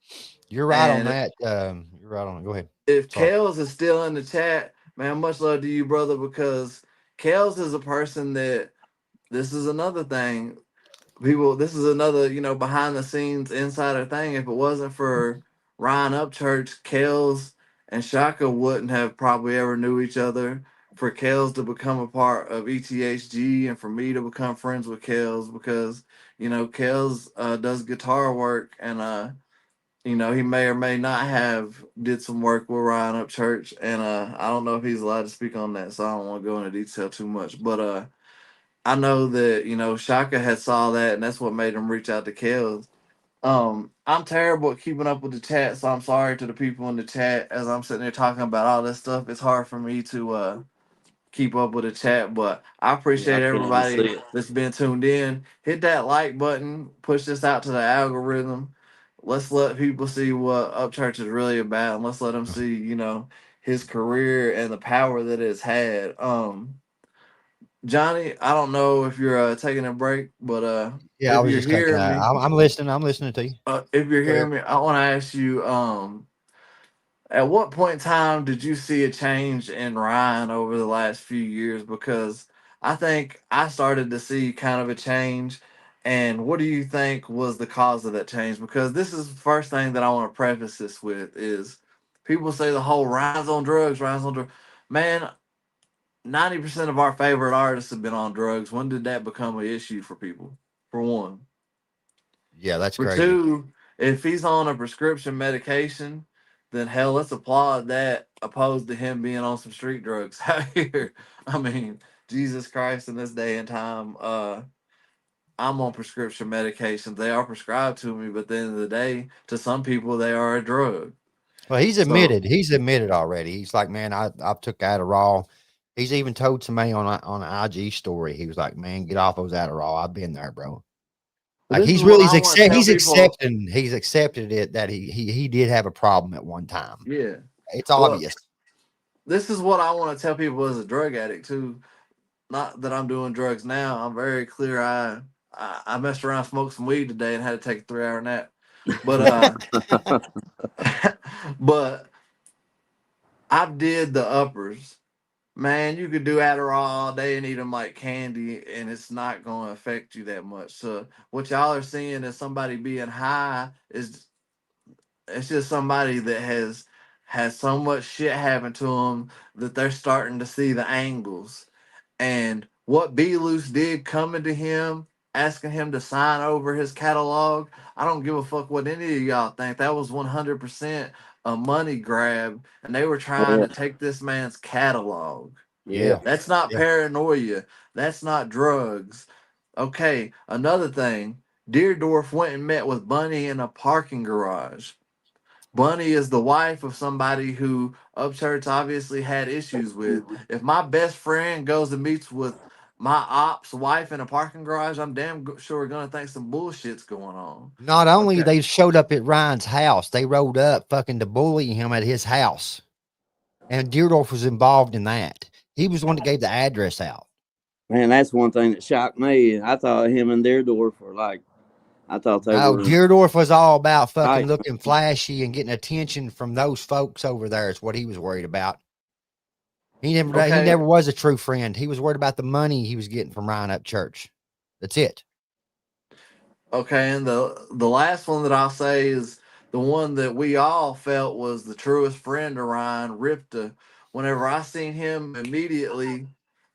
You're right on And that. You're right on it. Go ahead. if Sorry. Kels is still in the chat, man, much love to you, brother, because Kels is a person that this is another thing. People, this is another, behind the scenes insider thing. If it wasn't for Ryan Upchurch, Kels and Shaka wouldn't have probably ever knew each other. For Kels to become a part of ETHG and for me to become friends with Kels because, Kels does guitar work and he may or may not have did some work with Ryan Upchurch, and I don't know if he's allowed to speak on that, so I don't want to go into detail too much. But I know that Shaka had saw that, and that's what made him reach out to Kels. I'm terrible at keeping up with the chat, so I'm sorry to the people in the chat as I'm sitting there talking about all this stuff. It's hard for me to keep up with the chat, but I Yeah, I appreciate can't even see everybody it. that's been tuned in. Hit that like button, push this out to the algorithm. Let's let people see what Upchurch is really about, and let's let them see, his career and the power that it's had. Johnny, I don't know if you're taking a break, but Yeah, I if was you're just taking. hearing me, I'm listening. I'm listening to you. if you're Go ahead. hearing me, I want to ask you, at what point in time did you see a change in Ryan over the last few years? Because I think I started to see kind of a change. And what do you think was the cause of that change? Because this is the first thing that I want to preface this with is people say the whole Ryan's on drugs, Ryan's on drugs. Man, 90% of our favorite artists have been on drugs. When did that become an issue for people? For one. Yeah, that's For crazy. two, if he's on a prescription medication, then hell, let's applaud that opposed to him being on some street drugs out here. I mean, Jesus Christ, in this day and time, I'm on prescription medications. They are prescribed to me, but at the end of the day, to some people, they are a drug. Well, he's So, admitted. He's admitted already. He's like, man, I took Adderall. He's even told somebody on an IG story. He was like, man, get off those Adderall. I've been there, bro. but Like this is he's what really I want to tell people. he's accepted it that he did have a problem at one time. Yeah. It's Well, obvious. this is what I want to tell people as a drug addict, too. Not that I'm doing drugs now. I'm very clear. I messed around, smoked some weed today, and had to take a 3 hour nap. But but I did the uppers. Man, you could do Adderall all day and eat them like candy, and it's not going to affect you that much. So what y'all are seeing as somebody being high is it's just somebody that has so much shit happen to them that they're starting to see the angles. And what B Loose did coming to him, asking him to sign over his catalog, I don't give a fuck what any of y'all think. That was 100% a money grab, and they were Oh trying yeah, to take this man's catalog. yeah. Yeah. That's not Yeah. paranoia. That's not drugs. Okay, another thing. Deerdorf went and met with Bunny in a parking garage. Bunny is the wife of somebody who Upchurch obviously had issues with. If my best friend goes and meets with my op's wife in a parking garage, I'm damn sure gonna think some bullshit's going on. Not only Okay. they showed up at Ryan's house, they rolled up fucking to bully him at his house. And Deerdorf was involved in that. He was the one that gave the address out. Man, that's one thing that shocked me. I thought him and Deerdorf were like, I thought they No, were Deerdorf was all about fucking tight. looking flashy and getting attention from those folks over there. Is what he was worried about. He Okay. never was a true friend. He was worried about the money he was getting from Ryan Upchurch. That's it. Okay, and the last one that I'll say is the one that we all felt was the truest friend of Ryan, Ripta. Whenever I seen him immediately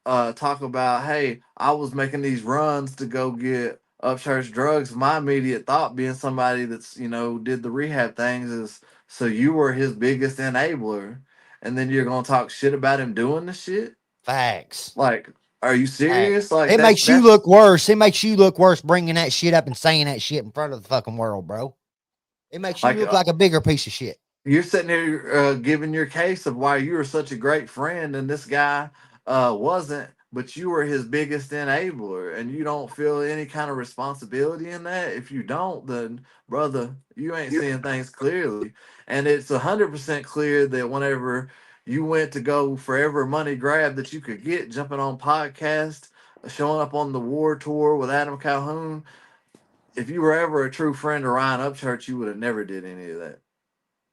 talk about, hey, I was making these runs to go get Upchurch drugs, my immediate thought being somebody that's, did the rehab things is, so you were his biggest enabler. And then you're gonna talk shit about him doing the shit? Facts. Like, are you Facts. serious? Like It makes you look worse. It makes you look worse bringing that shit up and saying that shit in front of the fucking world, bro. It makes you like look like a bigger piece of shit. you're sitting here giving your case of why you were such a great friend and this guy wasn't, but you were his biggest enabler, and you don't feel any kind of responsibility in that. If you don't, then brother, you ain't seeing things clearly. And it's 100% clear that whenever you went to go for every money grab that you could get, jumping on podcast, showing up on the war tour with Adam Calhoun, if you were ever a true friend of Ryan Upchurch, you would have never did any of that.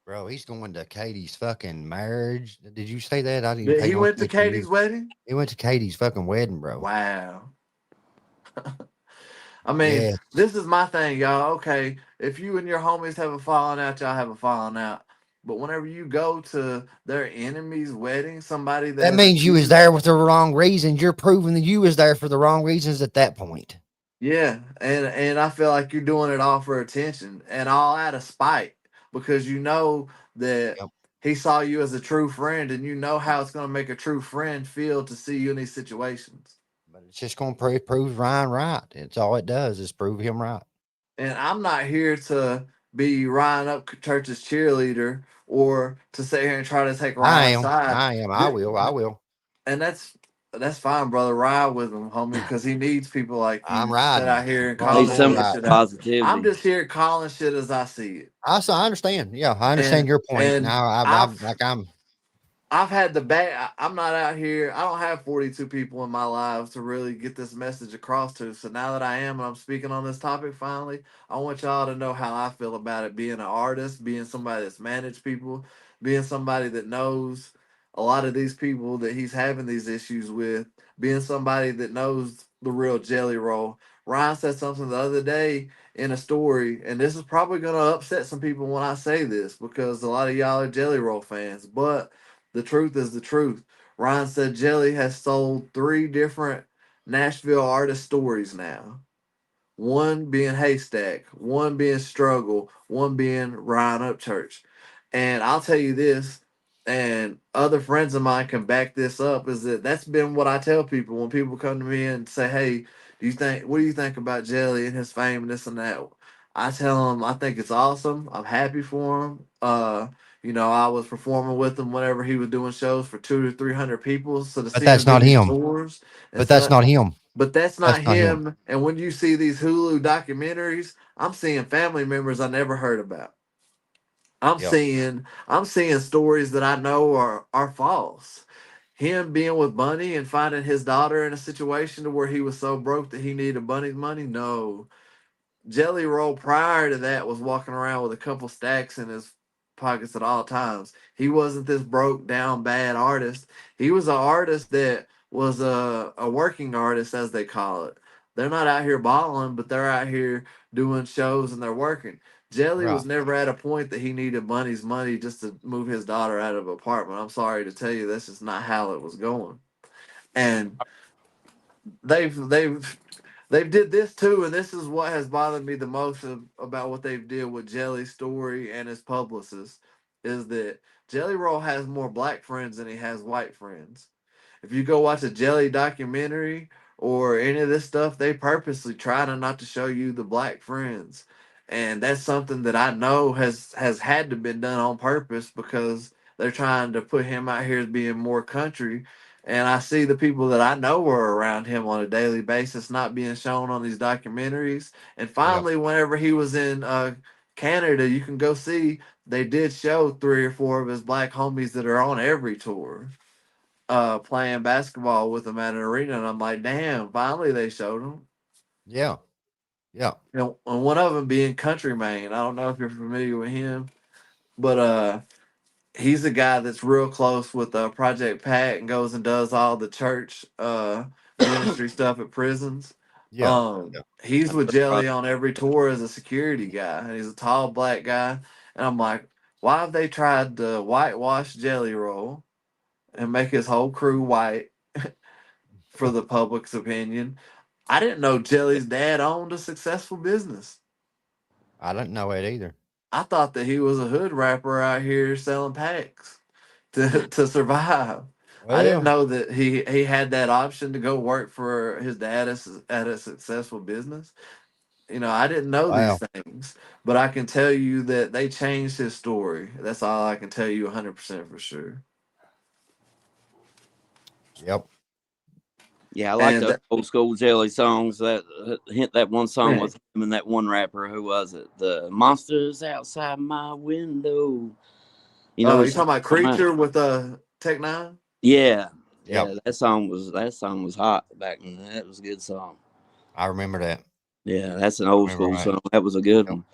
Bro, he's going to Katie's fucking marriage. Did you say that? I didn't even pay He no went to attention to Katie's you. wedding? He went to Katie's fucking wedding, bro. Wow. I mean, Yeah. this is my thing, y'all. Okay, if you and your homies have a falling out, y'all have a falling out. But whenever you go to their enemy's wedding, somebody that That has means you was accused, there with the wrong reasons. You're proving that you was there for the wrong reasons at that point. yeah, and I feel like you're doing it all for attention and all out of spite because you know that Yep. he saw you as a true friend, and you know how it's going to make a true friend feel to see you in these situations. But it's just going to prove Ryan right. It's all it does is prove him right. And I'm not here to be Ryan Upchurch's cheerleader or to sit here and try to take I Ryan's am. side. I am. I will. I will. And that's fine, brother. Ride with him, homie, because he needs people like I'm you to sit riding. out here and Going call Need this for some bullshit riding. out. I'm positivity. just here calling shit as I see it. I understand. Yeah, I understand And your point. and Now, I've had the bad. I'm not out here. I don't have 42 people in my life to really get this message across to. So now that I am and I'm speaking on this topic finally, I want y'all to know how I feel about it. Being an artist, being somebody that's managed people, being somebody that knows a lot of these people that he's having these issues with, being somebody that knows the real jelly roll. Ryan said something the other day in a story, and this is probably going to upset some people when I say this because a lot of y'all are jelly roll fans, but the truth is the truth. Ryan said Jelly has sold 3 different Nashville artist stories now. One being Haystack, one being Struggle, one being Ryan Upchurch. And I'll tell you this, and other friends of mine can back this up, is that that's been what I tell people when people come to me and say, hey, what do you think about Jelly and his fame and this and that? I tell them I think it's awesome. I'm happy for him. I was performing with him whenever he was doing shows for 200 to 300 people. So to but see him that's do not these him. tours and But that's stuff, not him. but that's not That's not him. him. And when you see these Hulu documentaries, I'm seeing family members I never heard about. Yep. I'm seeing stories that I know are false. Him being with Bunny and finding his daughter in a situation to where he was so broke that he needed Bunny's money. No, Jelly Roll prior to that was walking around with a couple stacks in his pockets at all times. He wasn't this broke down bad artist. He was an artist that was a working artist, as they call it. They're not out here balling, but they're out here doing shows and they're working. Jelly Right. was never at a point that he needed Bunny's money just to move his daughter out of an apartment. I'm sorry to tell you, that's just not how it was going. And they've they've did this too, and this is what has bothered me the most about what they've did with Jelly's story and his publicist, is that Jelly Roll has more black friends than he has white friends. If you go watch a Jelly documentary or any of this stuff, they purposely try to not to show you the black friends. And that's something that I know has had to been done on purpose because they're trying to put him out here as being more country. And I see the people that I know are around him on a daily basis not being shown on these documentaries. And Yep. finally, whenever he was in Canada, you can go see they did show 3 or 4 of his black homies that are on every tour playing basketball with him at an arena, and I'm like, damn, finally they showed him. Yeah. Yeah. And one of them being Country Mane. I don't know if you're familiar with him, but he's a guy that's real close with Project Pat and goes and does all the church ministry stuff at prisons. Yeah. Yeah. He's with Jelly on every tour as a security guy, and he's a tall black guy. And I'm like, why have they tried to whitewash Jelly Roll and make his whole crew white for the public's opinion? I didn't know Jelly's dad owned a successful business. I didn't know it either. I thought that he was a hood rapper out here selling packs to survive. I didn't Well, know that he had that option to go work for his dad at a successful business. I didn't know these wow. things, but I can tell you that they changed his story. That's all I can tell you 100% for sure. Yep. Yeah, I like And those old school Jelly songs. That hint that one song man, with him and that one rapper. Who was it? The monsters outside my window. You know, you talking about Creature with Tech Nine? yeah, Yep. yeah. That song was hot back then. That was a good song. I remember that. Yeah, that's an old school Right. song. That was a good Yep. one.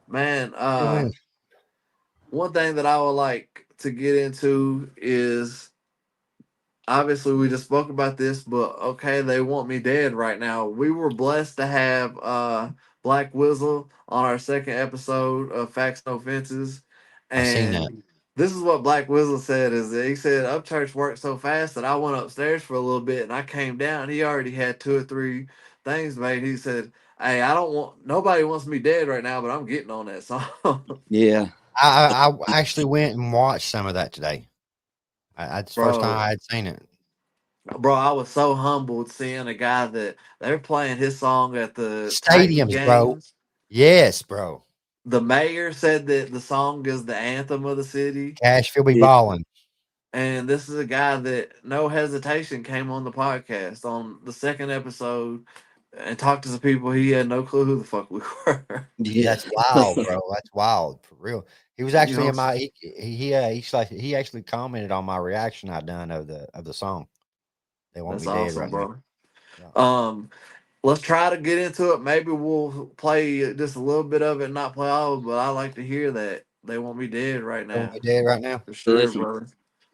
Man, one thing that I would like to get into is obviously we just spoke about this, but okay, they want me dead right now. We were blessed to have Black Wizzle on our second episode of Facts No Fences. I seen that. And this is what Black Wizzle said is that he said Upchurch worked so fast that I went upstairs for a little bit and I came down. He already had 2 or 3 things made. He said, "Hey, nobody wants me dead right now, but I'm getting on that song." Yeah. I actually went and watched some of that today. It's the first time Bro. I had seen it. Bro, I was so humbled seeing a guy that they're playing his song at the Titan Stadiums, bro. games. Yes, bro. The mayor said that the song is the anthem of the city. Cashville be Yeah. balling. And this is a guy that no hesitation came on the podcast on the second episode and talked to some people. He had no clue who the fuck we were. Yeah. That's wild, bro. That's wild for real. He was actually know, in my he actually commented on my reaction I done of the song. They want That's me dead awesome, right bro. now. Yeah. Let's try to get into it. Maybe we'll play just a little bit of it, and not play all of it, but I like to hear that. They want me dead right They now. want me dead right now. For sure, Listen. brother.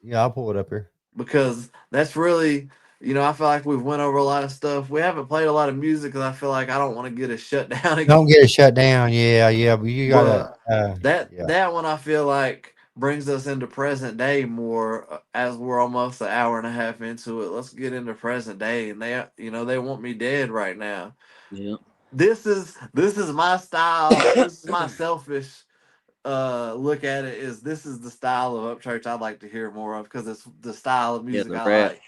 Yeah, I'll pull it up here. Because that's really, I feel like we've went over a lot of stuff. We haven't played a lot of music because I feel like I don't want to get us shut down again. Don't get it shut down. Yeah, but you gotta That one I feel like brings us into present day more as we're almost an hour and a half into it. Let's get into present day, and they want me dead right now. Yeah. This is my style. This is my selfish look at it. This is the style of Upchurch I'd like to hear more of because it's the style of music I rap. like.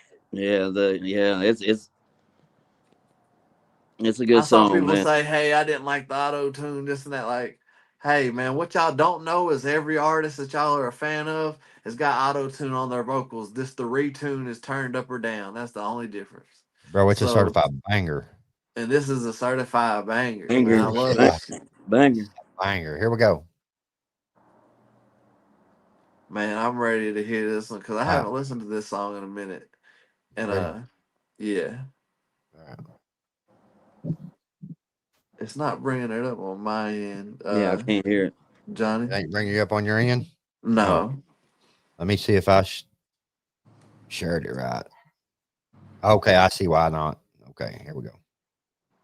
It's a good I saw song, people man. say, "Hey, I didn't like the Autotune, this and that." Like, hey, man, what y'all don't know is every artist that y'all are a fan of has got Autotune on their vocals. The retune is turned up or down. That's the only difference. bro. It's a certified banger. And this is a certified banger. Banger. Man, I love it. Banger. Banger. Here we go. Man, I'm ready to hear this one because I haven't listened to this song in a minute. And yeah. All right. It's not bringing it up on my end. Yeah, I can't hear it. Johnny? It ain't bringing you up on your end? No. Let me see if I shared it right. Okay, I see why not. Okay, here we go.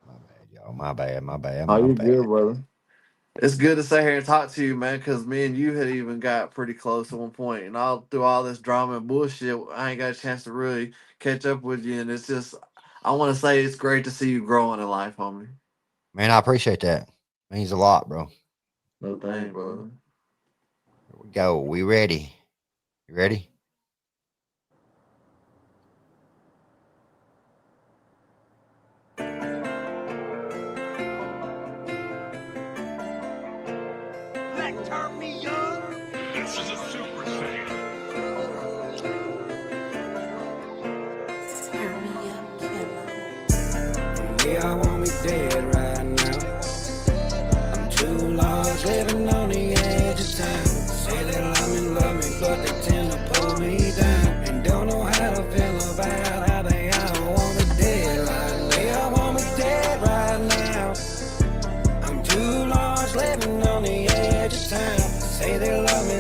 My bad, y'all. My bad. Oh, you're good, brother. It's good to sit here and talk to you, man, because me and you had even got pretty close at one point. And all through all this drama and bullshit, I ain't got a chance to really catch up with you. And it's just, I want to say it's great to see you growing in life, homie. Man, I appreciate that. Means a lot, bro. No thing, brother. Here we go. We ready? You ready? Turn me on. This is a super saiyan. Yeah, I want me dead right now. I'm too lost, living on the edge of town. Say they love me, but they tend to pull me down. And don't know how to feel about how they all want me dead right now. Yeah, I want me dead right now. I'm too lost, living on the edge of town. Say they love me,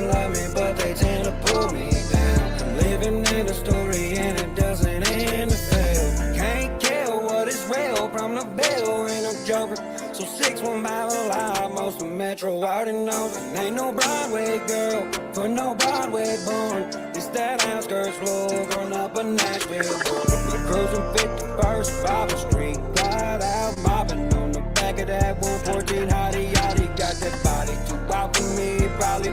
but they tend to pull me down. I'm living in a story and it doesn't end to fail. Can't kill what is real from the bill, ain't no joker. So 6-1 Bible live, most of Metro already knows it. Ain't no Broadway girl, for no Broadway born. It's that outskirts floor, growing up in Nashville. We're cruising 51st Bible Street, glide out, mobbing on the back of that 114 hottie yachty. Got that body too out for me, probably.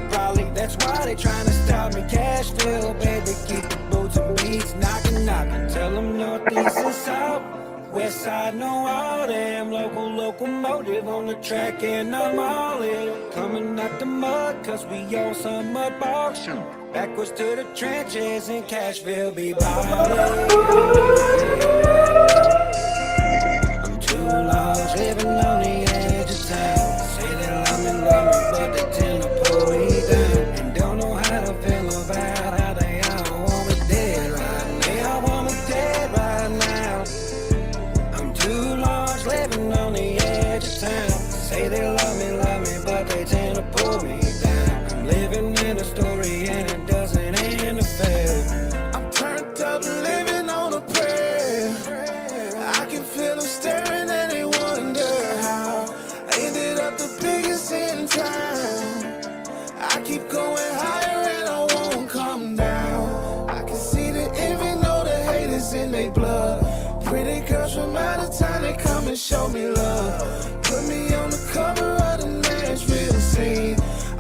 That's why they trying to stop me. Cashville, baby, keep the boots and beats knocking. Tell them northeast and south. West side, know all them local locomotive on the track, and I'm all in. Coming out the mud, cause we on some mud box. Backwards to the trenches in Cashville, be ballin'. I'm too lost, living on the edge of town. Say they love me, but they tend to pull me down. And don't know how to feel about how they all want me dead right now. They all want me dead right now. I'm too large, I'm living in a story and it doesn't end to fail. I'm turned up living on a prayer. I can feel them staring and they wonder how I ended up the biggest in town. I keep going higher and I won't come down. I can see the envy, know the hate is in their blood. Pretty girls from out of town, they come and show me love. Put me on the cover of the Nashville scene.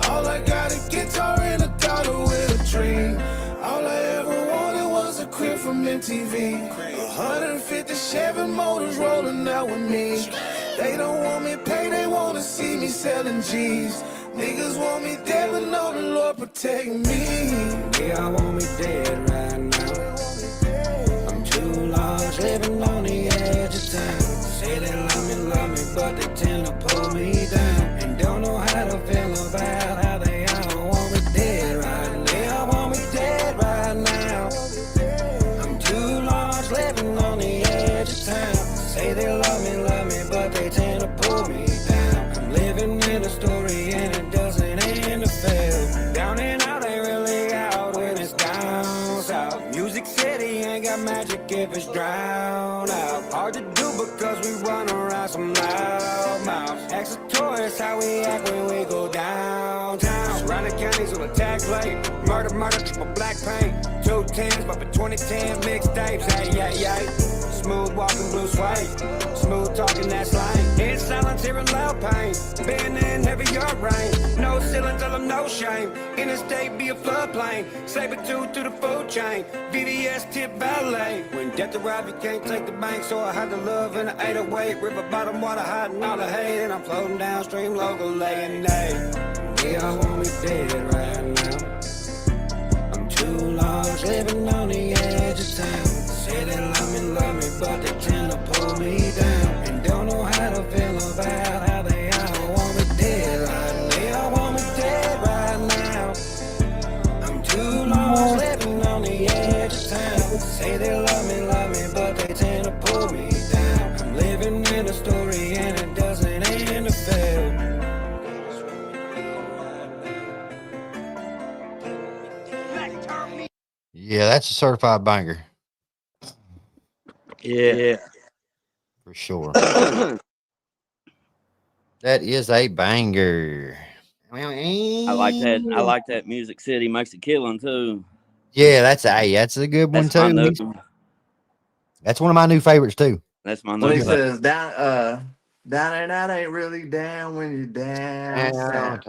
All I got a guitar and a daughter with a dream. All I ever wanted was a crib from MTV. 150 Chevy motors rolling out with me. They don't want me paid, they wanna see me selling G's. Niggas want me dead, but know the Lord protect me. Yeah, I want me dead right now. I'm too large, living on the edge of town. Say they love me, but they tend to pull me down. And don't know how to feel about how they all want me dead right now. Yeah, I want me dead right now. I'm too large, living on the edge of town. Say they love me, but they tend to pull me down. I'm living in a story and it doesn't end to fail. Down and out ain't really out when it's down south. Music City ain't got magic if it's drowned out. Hard to do because we run around some loud mouths. Executorious how we act when we go downtown. Surrounding counties on a tag plate. Murder, triple black paint. 2 10s, but for 2010 mixtapes. Hey. Smooth walking, blue suede. Smooth talking, that's lame. In silence, hearing loud pain. Being in heavy yard rain. No ceiling, tell them no shame. Interstate be a floodplain. Saber-tooth through the food chain. VVS tip valet. When death arrived, you can't take the bank, so I had to love in the 808. River bottom water, hiding all the hate. And I'm floating downstream, local laying day. Yeah, I want me dead right now. I'm too large, living on the edge of town. Say they love me, but they tend to pull me down. And don't know how to feel about how they all want me dead right now. Yeah, I want me dead right now. I'm too large, living on the edge of town. Say they love me, but they tend to pull me down. I'm living in a story and it doesn't end to fail. Yeah, that's a certified banger Yeah. for sure. That is a banger. I like that Music City makes a killing too. Yeah, that's a good one That's my too. new. That's one of my new favorites too. That's my When he new. says down and out ain't really down when you're down south.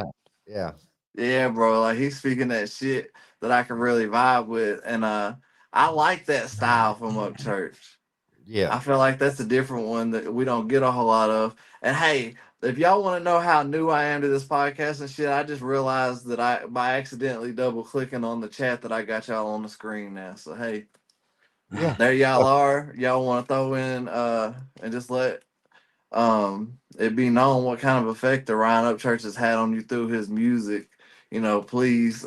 Yeah. Yeah, bro. Like he's speaking that shit that I can really vibe with. And I like that style from Upchurch. Yeah. I feel like that's a different one that we don't get a whole lot of. And hey, if y'all want to know how new I am to this podcast and shit, I just realized that by accidentally double clicking on the chat that I got y'all on the screen now. So hey, Yeah. there y'all are. Y'all want to throw in and just let it be known what kind of effect that Ryan Upchurch has had on you through his music. You know, please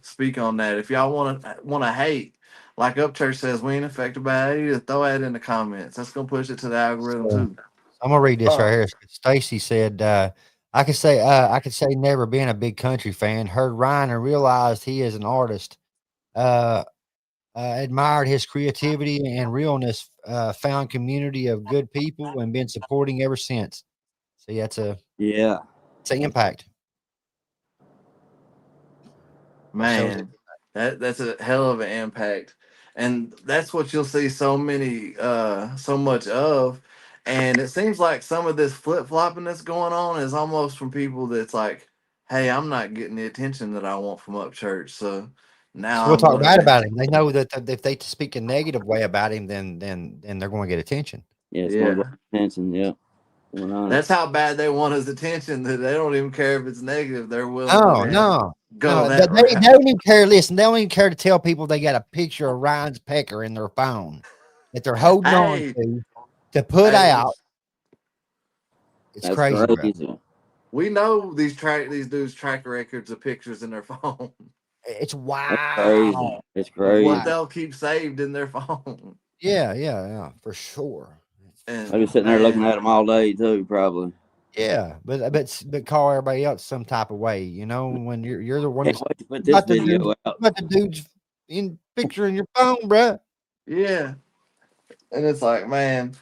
speak on that. If y'all want to hate, like Upchurch says, we ain't affected by it either. Throw that in the comments. That's gonna push it to the algorithm too. I'm gonna read this right here. Stacy said, I could say never been a big country fan. Heard Ryan and realized he is an artist. Admired his creativity and realness. Found community of good people and been supporting ever since. See, it's an impact. Man, that's a hell of an impact. And that's what you'll see so much of. And it seems like some of this flip-flopping that's going on is almost from people that's like, hey, I'm not getting the attention that I want from Upchurch. So now we'll talk bad about him. They know that if they speak a negative way about him, then they're going to get attention. Yeah, it's going to get attention. Yeah. That's how bad they want his attention that they don't even care if it's negative. They're willing to go that they don't even care. Listen, they don't even care to tell people they got a picture of Ryan's pecker in their phone that they're holding on to put out. It's crazy. We know these dudes' track records of pictures in their phone. It's wild. It's crazy. What they'll keep saved in their phone. Yeah, for sure. I'll be sitting there looking at them all day too, probably. Yeah, but call everybody else some type of way, you know, when you're the one Can't that's wait to put this video out. about the dude's in picture in your phone, bruh. Yeah. And it's like, man,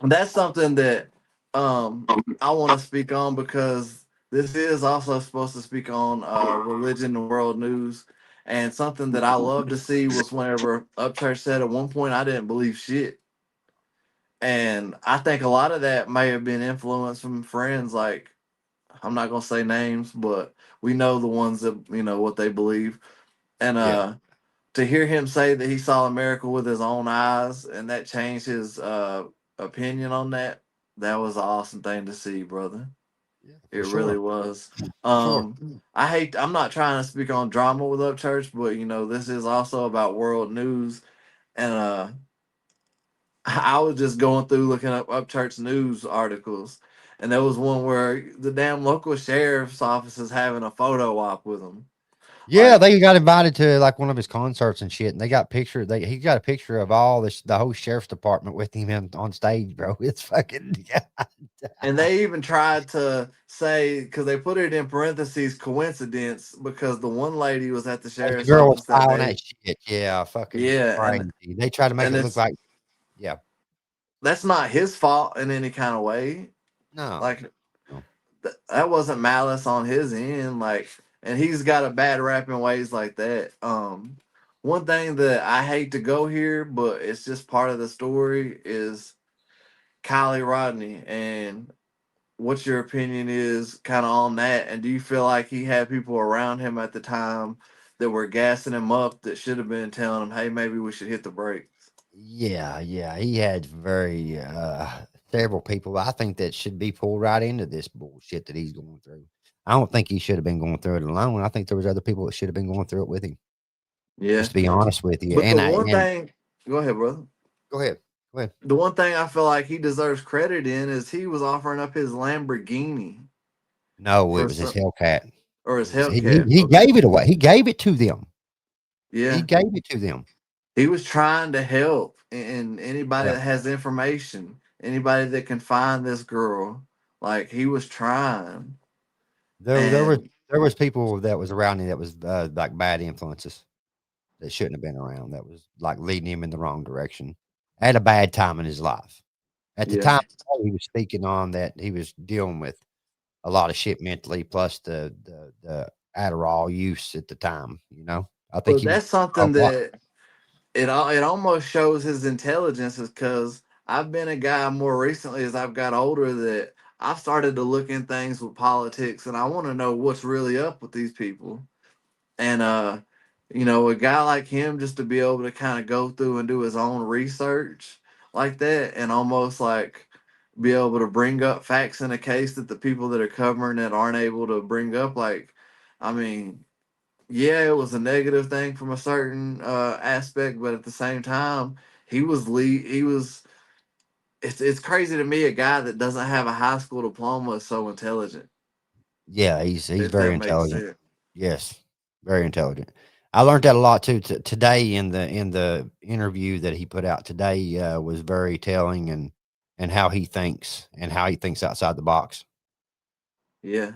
that's something that I want to speak on because this is also supposed to speak on religion and world news. And something that I love to see was whenever Upchurch said at one point, I didn't believe shit. And I think a lot of that may have been influenced from friends. Like, I'm not going to say names, but we know the ones that, you know, what they believe. And Yeah. to hear him say that he saw a miracle with his own eyes and that changed his opinion on that, that was an awesome thing to see, brother. Yeah, It for really sure. was. Sure. I'm not trying to speak on drama with Upchurch, but you know, this is also about world news. And I was just going through looking up Upchurch news articles, and there was one where the damn local sheriff's office is having a photo op with him. Yeah, Like, they got invited to like one of his concerts and shit, and he got a picture of all this the whole sheriff's department with him on stage, bro. It's fucking and they even tried to say, because they put it in parentheses, coincidence, because the one lady was at the the sheriff's girl was office that filing day. that shit. Yeah, fucking Yeah, crazy. They tried to make and it look it's like, yeah, that's not his fault in any kind of way. no, Like no. that wasn't malice on his end. Like, and he's got a bad rap in ways like that. One thing that I hate to go here, but it's just part of the story is Kylie Rodney and what your opinion is kind of on that, and do you feel like he had people around him at the time that were gassing him up that should have been telling him, hey, maybe we should hit the brakes? Yeah, yeah. He had very several people I think that should be pulled right into this bullshit that he's going through. I don't think he should have been going through it alone. I think there was other people that should have been going through it with him. Yeah, Just to be honest with you. but the And I one and thing, go ahead, brother. go ahead. Go ahead. The one thing I feel like he deserves credit in is he was offering up his Lamborghini No, it for was his some, Hellcat. or It his was Hellcat. he Okay, gave it away. He gave it to them. He yeah, gave it to them. he was trying to help, and anybody Yeah. that has information, anybody that can find this girl, like he was trying. There And there was people that was around him that was like bad influences that shouldn't have been around. That was like leading him in the wrong direction. Had a bad time in his life. At the yeah, time he was speaking on that he was dealing with a lot of shit mentally, plus the Adderall use at the time. You know, I think but he was that's something that it almost shows his intelligence, is because I've been a guy more recently as I've got older that I've started to look in things with politics, and I want to know what's really up with these people. And you know, a guy like him, just to be able to kind of go through and do his own research like that, and almost like be able to bring up facts in a case that the people that are covering it aren't able to bring up. Like, I mean, yeah, it was a negative thing from a certain aspect, but at the same time, he was. It's crazy to me, a guy that doesn't have a high school diploma is so intelligent. yeah, he's If very that makes intelligent. sense. Yes, very intelligent. I learned that a lot too today in the interview that he put out today. Was very telling and how he thinks and how he thinks outside the box. Yeah.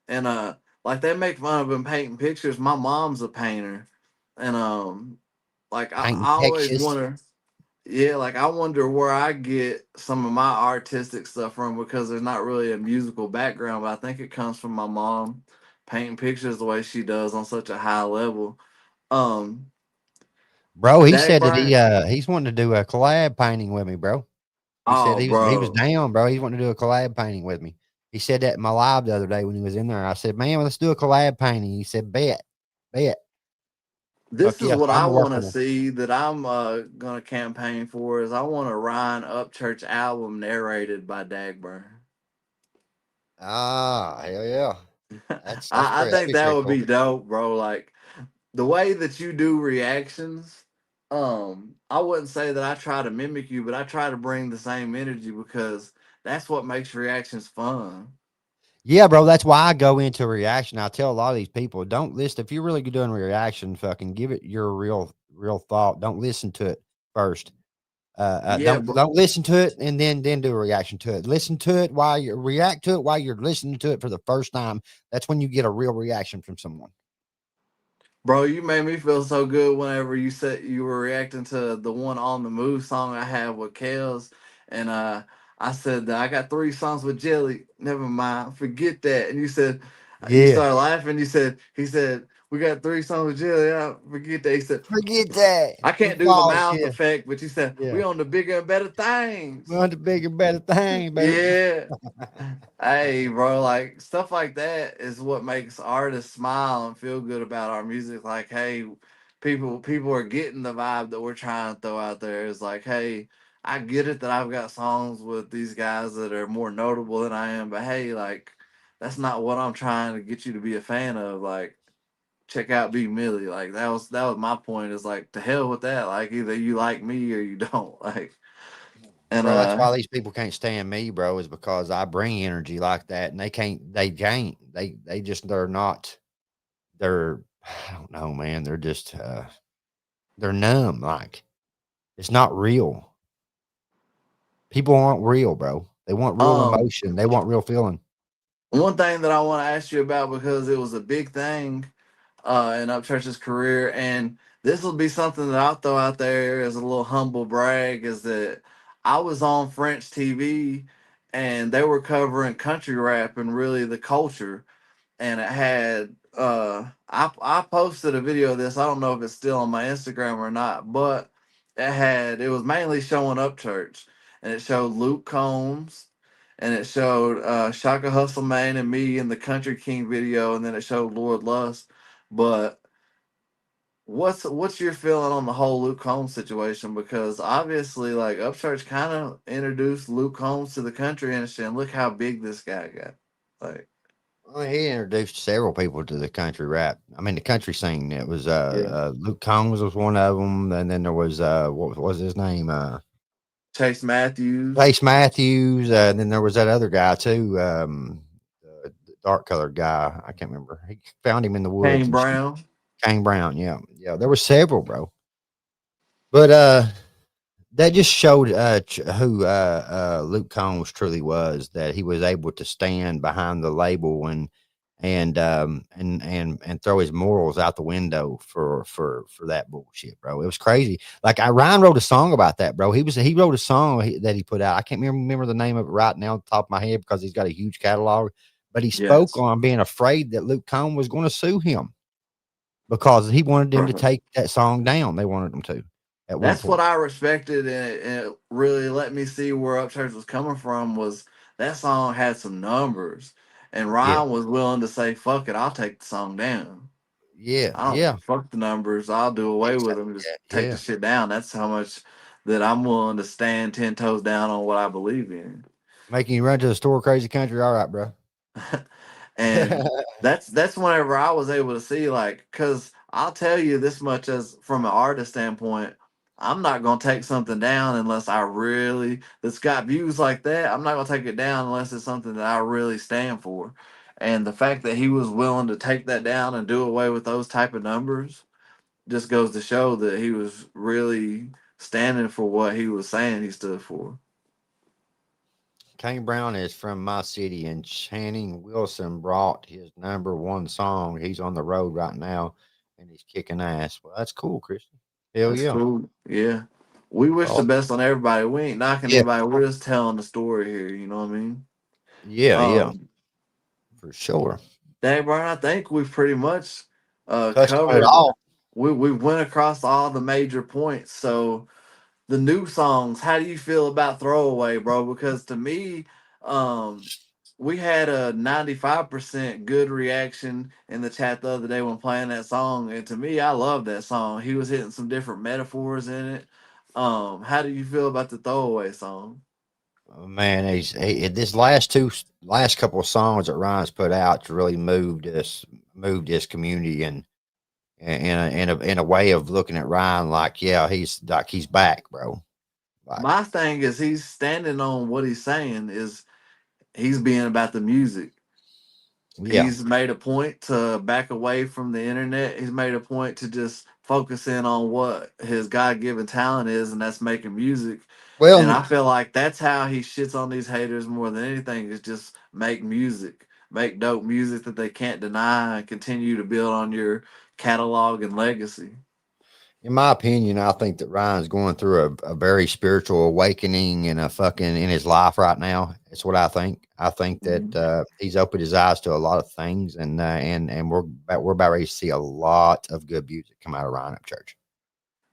And like they make fun of him painting pictures. My mom's a painter. And like Painting I always Texas, wonder, yeah, like I wonder where I get some of my artistic stuff from, because there's not really a musical background, but I think it comes from my mom painting pictures the way she does on such a high level. Um bro. He said that Dagburn, he's wanting to do a collab painting with me, bro. He said oh he was bro. down, bro. He's wanting to do a collab painting with me. He said that in my live the other day when he was in there. I said, "Man, let's do a collab painting." He said, "Bet, bet." This Fuck is yeah, what I'm I gonna work want to on him. see that I'm gonna campaign for is I want a Ryan Upchurch album narrated by Dagburn. Ah, hell yeah. I That'd think be that pretty would cool. be dope, bro. Like the way that you do reactions, I wouldn't say that I try to mimic you, but I try to bring the same energy because that's what makes reactions fun. Yeah, bro. That's why I go into reaction. I tell a lot of these people, don't listen. If you're really doing reaction, fucking give it your real thought. Don't listen to it first. Yeah, Don't listen to it and then do a reaction to it. Listen to it while you react to it while you're listening to it for the first time. That's when you get a real reaction from someone. bro, you made me feel so good whenever you said you were reacting to the one On the Move song I had with Kels. And I said that I got 3 songs with Jelly. Never mind, forget that. And you said, you Yeah, started laughing. He said, we got 3 songs with Jelly. Yeah, forget that. He said, forget that. I We can't do the false, mouth yeah, effect, but you said, yeah. we on the bigger and better We things. want the bigger, better thing, baby. Yeah. Hey, bro, like stuff like that is what makes artists smile and feel good about our music. Like, hey, people are getting the vibe that we're trying to throw out there. It's like, hey, I get it that I've got songs with these guys that are more notable than I am, but hey, like that's not what I'm trying to get you to be a fan of. Like, check out B Milli. Like that was my point. Is like to hell with that. Like either you like me or you don't. Like and Bro, that's why these people can't stand me, bro, is because I bring energy like that and they just, they're not, they're, I don't know, man. They're just, they're numb. Like it's not real. People aren't real, bro. They want real um emotion. They want real feeling. one thing that I want to ask you about because it was a big thing in Upchurch's career, and this will be something that I'll throw out there as a little humble brag, is that I was on French TV and they were covering country rap and really the culture, and it had I posted a video of this. I don't know if it's still on my Instagram or not, but it was mainly showing Upchurch, and it showed Luke Combs, and it showed Shaka Hustle Man and me in the Country King video, and then it showed Lord Lust. But what's your feeling on the whole Luke Combs situation? Because obviously, like Upchurch kind of introduced Luke Combs to the country industry, and look how big this guy got. Like, Well, he introduced several people to the country rap. I mean, the country scene. It was yeah, Luke Combs was one of them, and then there was what was his name? Chase Matthews, Chase Matthews. And then there was that other guy too, the dark colored guy. I can't remember. He found him in the woods Kane and shit. Brown. Kane Brown. Yeah, yeah. There were several, bro. But that just showed who Luke Combs truly was. That he was able to stand behind the label and throw his morals out the window for that bullshit, bro. It was crazy. Like Ryan wrote a song about that, bro. He wrote a song that he put out. I can't remember the name of it right now on the top of my head because he's got a huge catalog. But he spoke Yes. on being afraid that Luke Combs was going to sue him because he wanted him to take that song down. They wanted him to at one That's what point. I respected, and it really let me see where Upchurch was coming from. Was that song had some numbers, and Yeah, Ryan was willing to say, "Fuck it, I'll take the song down. yeah, I don't yeah. fuck the numbers. I'll do away with them. Just take the Yeah. shit down." That's how much that I'm willing to stand 10 toes down on what I believe in. Making you run to the store, crazy country. All right, bro. And that's whenever I was able to see, like, because I'll tell you this much, as from an artist standpoint, I'm not gonna take something down unless I really, that's got views like that. I'm not gonna take it down unless it's something that I really stand for. And the fact that he was willing to take that down and do away with those type of numbers just goes to show that he was really standing for what he was saying he stood for. Kane Brown is from my city, and Channing Wilson brought his #1 song. He's on the road right now, and he's kicking ass. Well, that's cool, Christian. Hell That's yeah. cool. Yeah. We wish the Oh, best on everybody. We ain't knocking yeah, anybody. We're just telling the story here. You know what I mean? yeah, yeah, Um, for sure. Dagburn, I think we've pretty much Touched on it covered. all. We went across all the major points. So the new songs, how do you feel about Throwaway, bro? Because to me, um, we had a 95% good reaction in the chat the other day when playing that song. And to me, I love that song. He was hitting some different metaphors in it. How do you feel about the Throwaway song? Oh, man, this last couple of songs that Ryan's put out to really moved this community and in a way of looking at Ryan like, yeah, he's back, bro. Like, My thing is he's standing on what he's saying is he's being about the music. yeah, He's made a point to back away from the internet. He's made a point to just focus in on what his God-given talent is, and that's making music. And Well, I feel like that's how he shits on these haters more than anything, is just make music, make dope music that they can't deny, and continue to build on your catalog and legacy. in my opinion, I think that Ryan's going through a very spiritual awakening in a fucking in his life right now. It's what I think. I think that Mhm. he's opened his eyes to a lot of things, and we're about ready to see a lot of good music come out of Ryan Upchurch.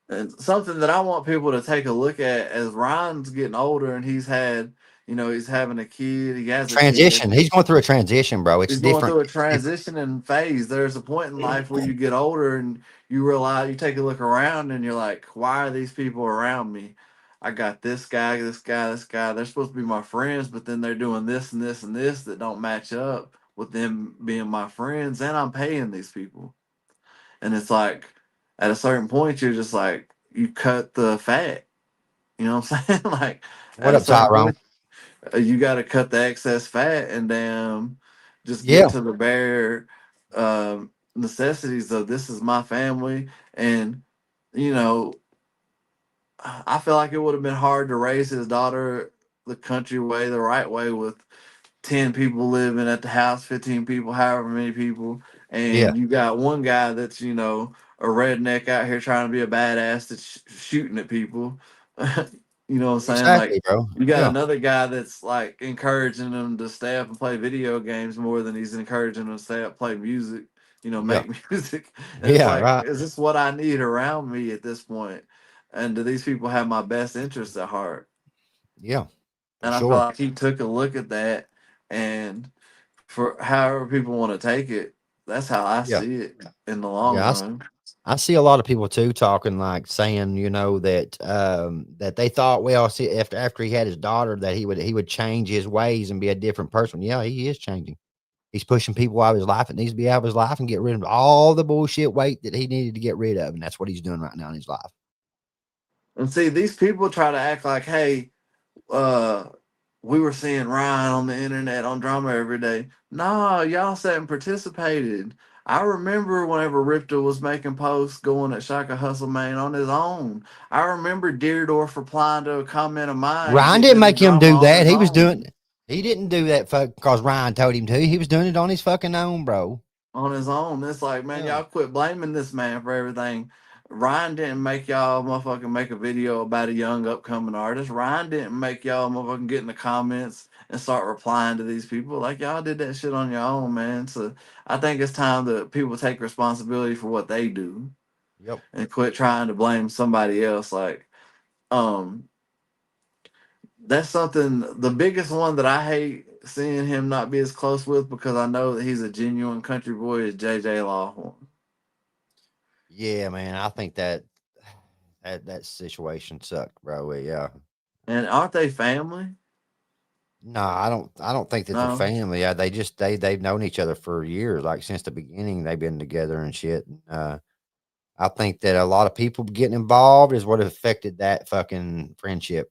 And something that I want people to take a look at as Ryan's getting older and he's having a kid, he has a kid. Transition. He's going through a transition, bro. It's He's going different. through a It's different. transitioning phase. There's a point in life where you get older and you realize, you take a look around and you're like, why are these people around me? I got this guy, this guy, this guy. They're supposed to be my friends, but then they're doing this and this and this that don't match up with them being my friends, and I'm paying these people. And it's like, at a certain point, you're just like, you cut the fat. You know what I'm saying? Like, What at a up, certain Tyrone? point, you got to cut the excess fat and damn just get Yeah, to the bare necessities of this is my family. And you know, I feel like it would have been hard to raise his daughter the country way, the right way, with 10 people living at the house, 15 people, however many people, yeah, and you got one guy that's, a redneck out here trying to be a badass that's shooting at people. You know what I'm saying? exactly, Like, bro. you got Yeah, another guy that's like encouraging them to stay up and play video games more than he's encouraging them to stay up, play music, yeah, make music. And it's yeah. like, Right. is this what I need around me at this point? And do these people have my best interests at heart? Yeah, for And I feel sure. like he took a look at that, and for however people want to take it, that's how I Yeah, see it in the long yeah. run. I see a lot of people too talking like saying, that that they thought, well, see, after he had his daughter, that he would change his ways and be a different person. Yeah, he is changing. He's pushing people out of his life. It needs to be out of his life and get rid of all the bullshit weight that he needed to get rid of. And that's what he's doing right now in his life. And see, these people try to act like, hey, uh, we were seeing Ryan on the internet on drama every day. Nah, y'all sat and participated. I remember whenever Ripta was making posts going at Shaka Hustle Man on his own. I remember Deerdorf replying to a comment of mine, Ryan getting didn't into make him drama do on that. his He was doing, own. he didn't do that because Ryan told him to. He was doing it on his fucking own, bro. On his own. It's like, man, Yeah. y'all quit blaming this man for everything. Ryan didn't make y'all motherfucking make a video about a young upcoming artist. Ryan didn't make y'all motherfucking get in the comments and start replying to these people. Like, y'all did that shit on your own, man. So I think it's time that people take responsibility for what they do Yep. and quit trying to blame somebody else. Like, um, that's something, the biggest one that I hate seeing him not be as close with, because I know that he's a genuine country boy, is JJ Lawhorn. Yeah, man. I think that situation sucked, bro. Yeah. And aren't they family? No, I don't think that they're No. family. Yeah, they've known each other for years, like since the beginning. They've been together and shit. I think that a lot of people getting involved is what affected that fucking friendship.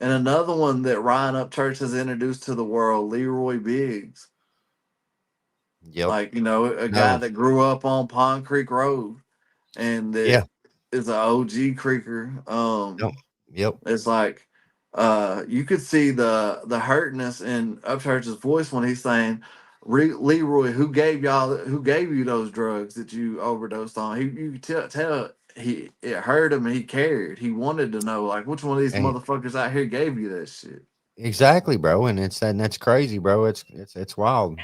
And another one that Ryan Upchurch has introduced to the world, Leroy Biggs. Yep. Like, a guy No. that grew up on Pond Creek Road and Yeah. that is an OG creeker. Yep. Yep. It's like, you could see the hurtness in Upchurch's voice when he's saying, Leroy, who gave you those drugs that you overdosed on? You could tell it hurt him and he cared. He wanted to know, like, which one of these And motherfuckers out here gave you that shit. exactly, bro. And that's crazy, bro. It's wild.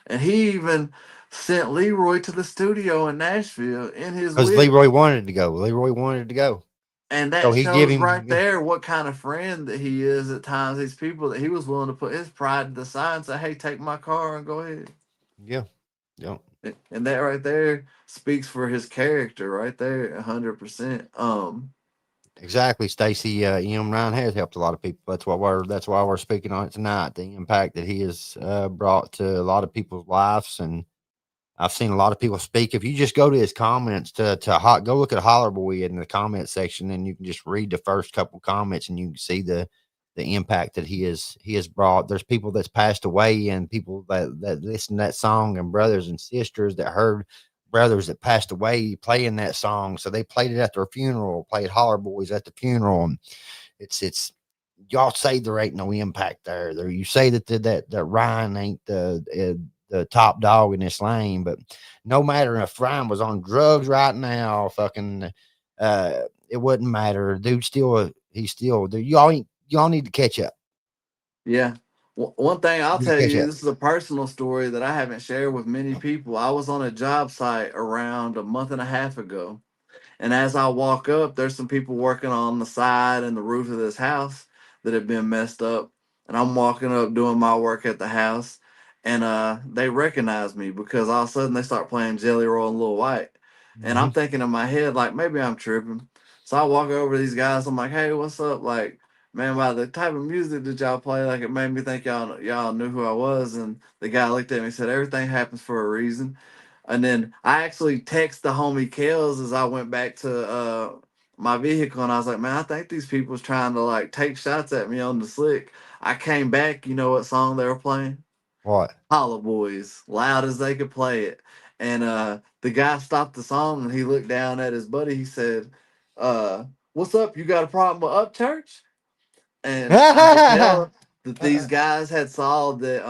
And he even sent Leroy to the studio in Nashville in his Because whip. Leroy wanted to go. Leroy wanted to go. And So that he give shows him right yeah, there what kind of friend that he is at times. These people that he was willing to put his pride to the side and say, hey, take my car and go ahead. yeah. Yep. And that right there speaks for his character right there, 100%. Exactly, Stacy. Ryan has helped a lot of people. That's why we're speaking on it tonight. The impact that he has brought to a lot of people's lives, and I've seen a lot of people speak. If you just go to his comments go look at Holler Boy in the comment section, and you can just read the first couple comments, and you can see the impact that he has brought. There's people that's passed away, and people that listen to that song, and brothers and sisters that heard brothers that passed away playing that song. So they played it at their funeral, played Holler Boys at the funeral. And it's y'all say there ain't no impact there. You say that Ryan ain't the top dog in this lane, but no matter if Ryan was on drugs right now, fucking, it wouldn't matter. Dude, he's still. Y'all need to catch up. Yeah. One thing I'll You need tell to catch you, up. this is a personal story that I haven't shared with many people. I was on a job site around a month and a half ago. And as I walk up, there's some people working on the side and the roof of this house that have been messed up. And I'm walking up doing my work at the house. And they recognize me because all of a sudden they start playing Jelly Roll and Lil White. And I'm Mhm. thinking in my head, like, maybe I'm tripping. So I walk over to these guys. I'm like, hey, what's up? Like, man, by the type of music that y'all play, like, it made me think y'all knew who I was. And the guy looked at me and said, everything happens for a reason. And then I actually text the homie Kels as I went back to my vehicle, and I was like, man, I think these people's trying to like take shots at me on the slick. I came back, you know what song they were playing? What? Holla Boys, loud as they could play it. And the guy stopped the song and he looked down at his buddy. He said, what's up? You got a problem with Upchurch? And I could tell that these guys had saw that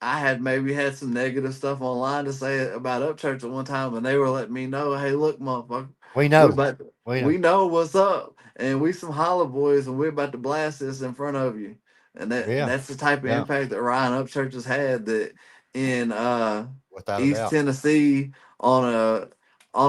I had maybe had some negative stuff online to say about Upchurch at one time, and they were letting me know, hey, look, motherfucker, We we know. about We know. we know what's up, and we some holla boys, and we're about to blast this in front of you. And Yeah. that's the type of Yeah. impact that Ryan Upchurch has had, that in Without a East doubt. Tennessee on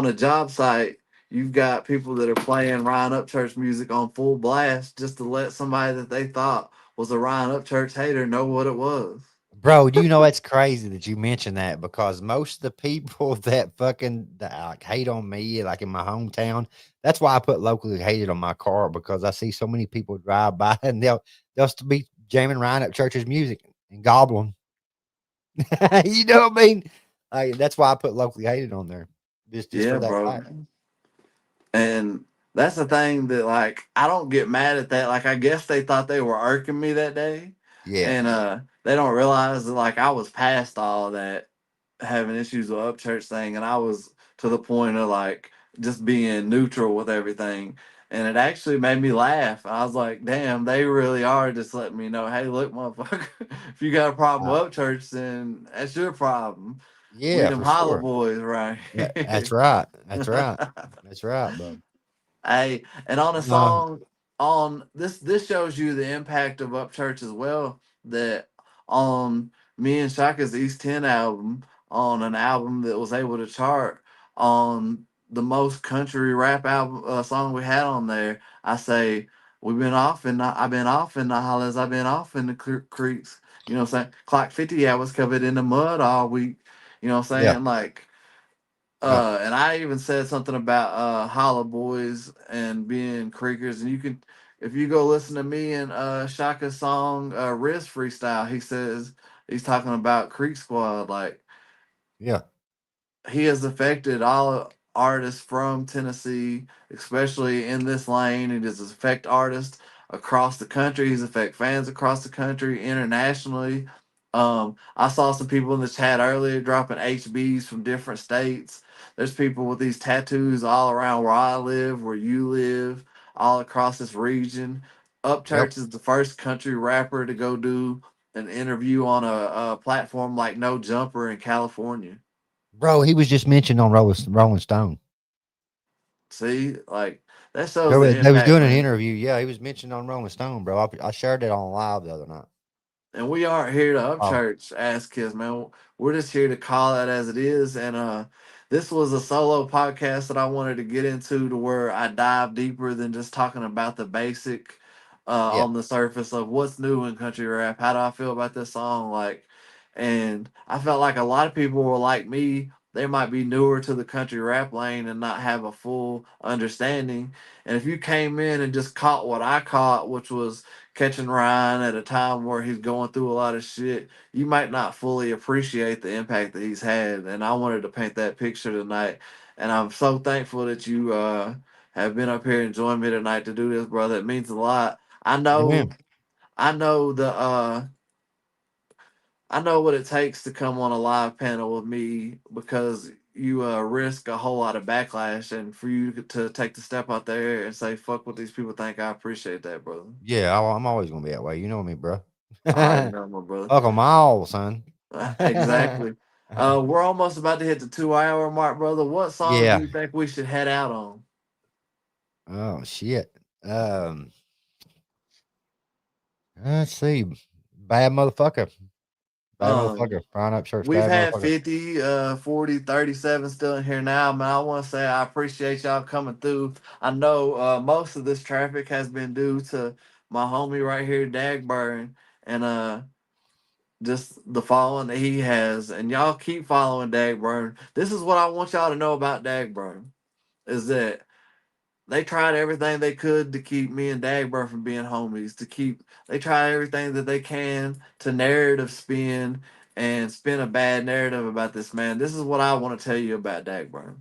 a job site, you've got people that are playing Ryan Upchurch music on full blast just to let somebody that they thought was a Ryan Upchurch hater know what it was. Bro, do you know it's crazy that you mentioned that because most of the people that like hate on me, like in my hometown, that's why I put locally hated on my car because I see so many people drive by and they'll still be jamming Ryan up church's music and gobbling. You know what I mean? That's why I put locally hated on there. Just for Yeah, that bro. fact. And that's the thing that like I don't get mad at that. Like I guess they thought they were irking me that day. Yeah. And they don't realize that like I was past all that having issues with Upchurch thing, and I was to the point of like just being neutral with everything. And it actually made me laugh. I was like, damn, they really are just letting me know, hey, look, motherfucker, if you got a problem Uh, with Upchurch, then that's your problem. We yeah, them for holla sure. boys, right? That's right. That's right. That's right, bro. Hey, and on a Uh, song on this shows you the impact of Upchurch as well. That on me and Shaka's East 10 album, on an album that was able to chart on the most country rap album song we had on there, I say we've been off and I've been off in the hollers, I've been off in the creeks. You know what I'm saying? Clock 50 hours covered in the mud all week. You know what I'm yeah. saying? Like Yeah. and I even said something about Holla Boys and being creekers. And you can, if you go listen to me and Shaka's song Riz Freestyle, he says he's talking about Creek Squad. Like Yeah. he has affected all artists from Tennessee, especially in this lane. He does affect artists across the country. He's affect fans across the country, internationally. I saw some people in the chat earlier dropping HBs from different states. There's people with these tattoos all around where I live, where you live, all across this region. Yep. Upchurch is the first country rapper to go do an interview on a platform like No Jumper in California. Bro, he was just mentioned on Rolling Stone. See, like that shows the They was impact, doing an man. interview. Yeah, he was mentioned on Rolling Stone, bro. I shared it on live the other night. And we aren't here to Oh, upchurch ass kids, man. We're just here to call it as it is. And this was a solo podcast that I wanted to get into to where I dive deeper than just talking about the basic yeah. on the surface of what's new in country rap. How do I feel about this song? Like, and I felt like a lot of people were like me. They might be newer to the country rap lane and not have a full understanding. And if you came in and just caught what I caught, which was catching Ryan at a time where he's going through a lot of shit, you might not fully appreciate the impact that he's had. And I wanted to paint that picture tonight. And I'm so thankful that you have been up here and joined me tonight to do this, brother. It means a lot. I know Amen. I know the I know what it takes to come on a live panel with me because risk a whole lot of backlash, and for you to take the step out there and say fuck what these people think, I appreciate that, brother. Yeah, I'm always gonna be that way. You know me, bro. I already know, my brother. Fuck 'em all, son. Exactly. We're almost about to hit the 2 hour mark, brother. What song do Yeah. you think we should head out on? Oh shit. Let's see. Bad motherfucker. Bad Um, motherfucker. Ryan Upchurch. we've Bad had motherfucker. 50, 40, 37 still in here now, man. I want to say I appreciate y'all coming through. I know most of this traffic has been due to my homie right here, Dagburn, and just the following that he has. And y'all keep following Dagburn. This is what I want y'all to know about Dagburn, is that they tried everything they could to keep me and Dagburn from being homies. They tried everything that they can to narrative spin and spin a bad narrative about this man. This is what I want to tell you about Dagburn.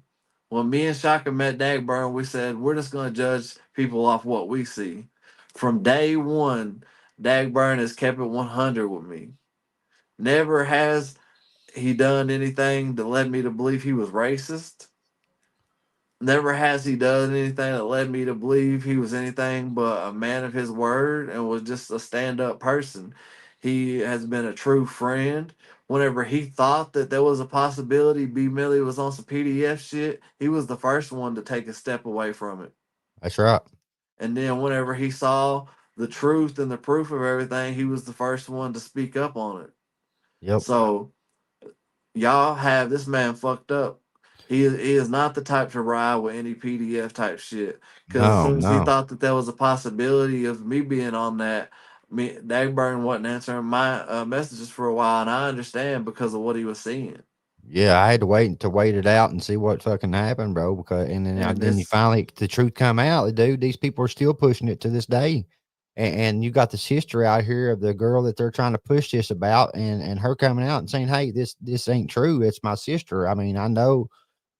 When me and Shaka met Dagburn, we said we're just going to judge people off what we see. From day one, Dagburn has kept it 100 with me. Never has he done anything that led me to believe he was racist. Never has he done anything that led me to believe he was anything but a man of his word and was just a stand up person. He has been a true friend. Whenever he thought that there was a possibility B Milli was on some PDF shit, he was the first one to take a step away from it. That's right. And then whenever he saw the truth and the proof of everything, he was the first one to speak up on it. Yep. So y'all have this man fucked up. He is not the type to ride with any PDF type shit. Because as soon as he No. thought that there was a possibility of me being on that, Dagburn wasn't answering my messages for a while, and I understand because of what he was seeing. Yeah, I had to wait it out and see what fucking happened, bro. Because And then you this, finally the truth come out, dude. These people are still pushing it to this day, and you got this history out here of the girl that they're trying to push this about, and her coming out and saying, "Hey, this ain't true. It's my sister." I mean, I know.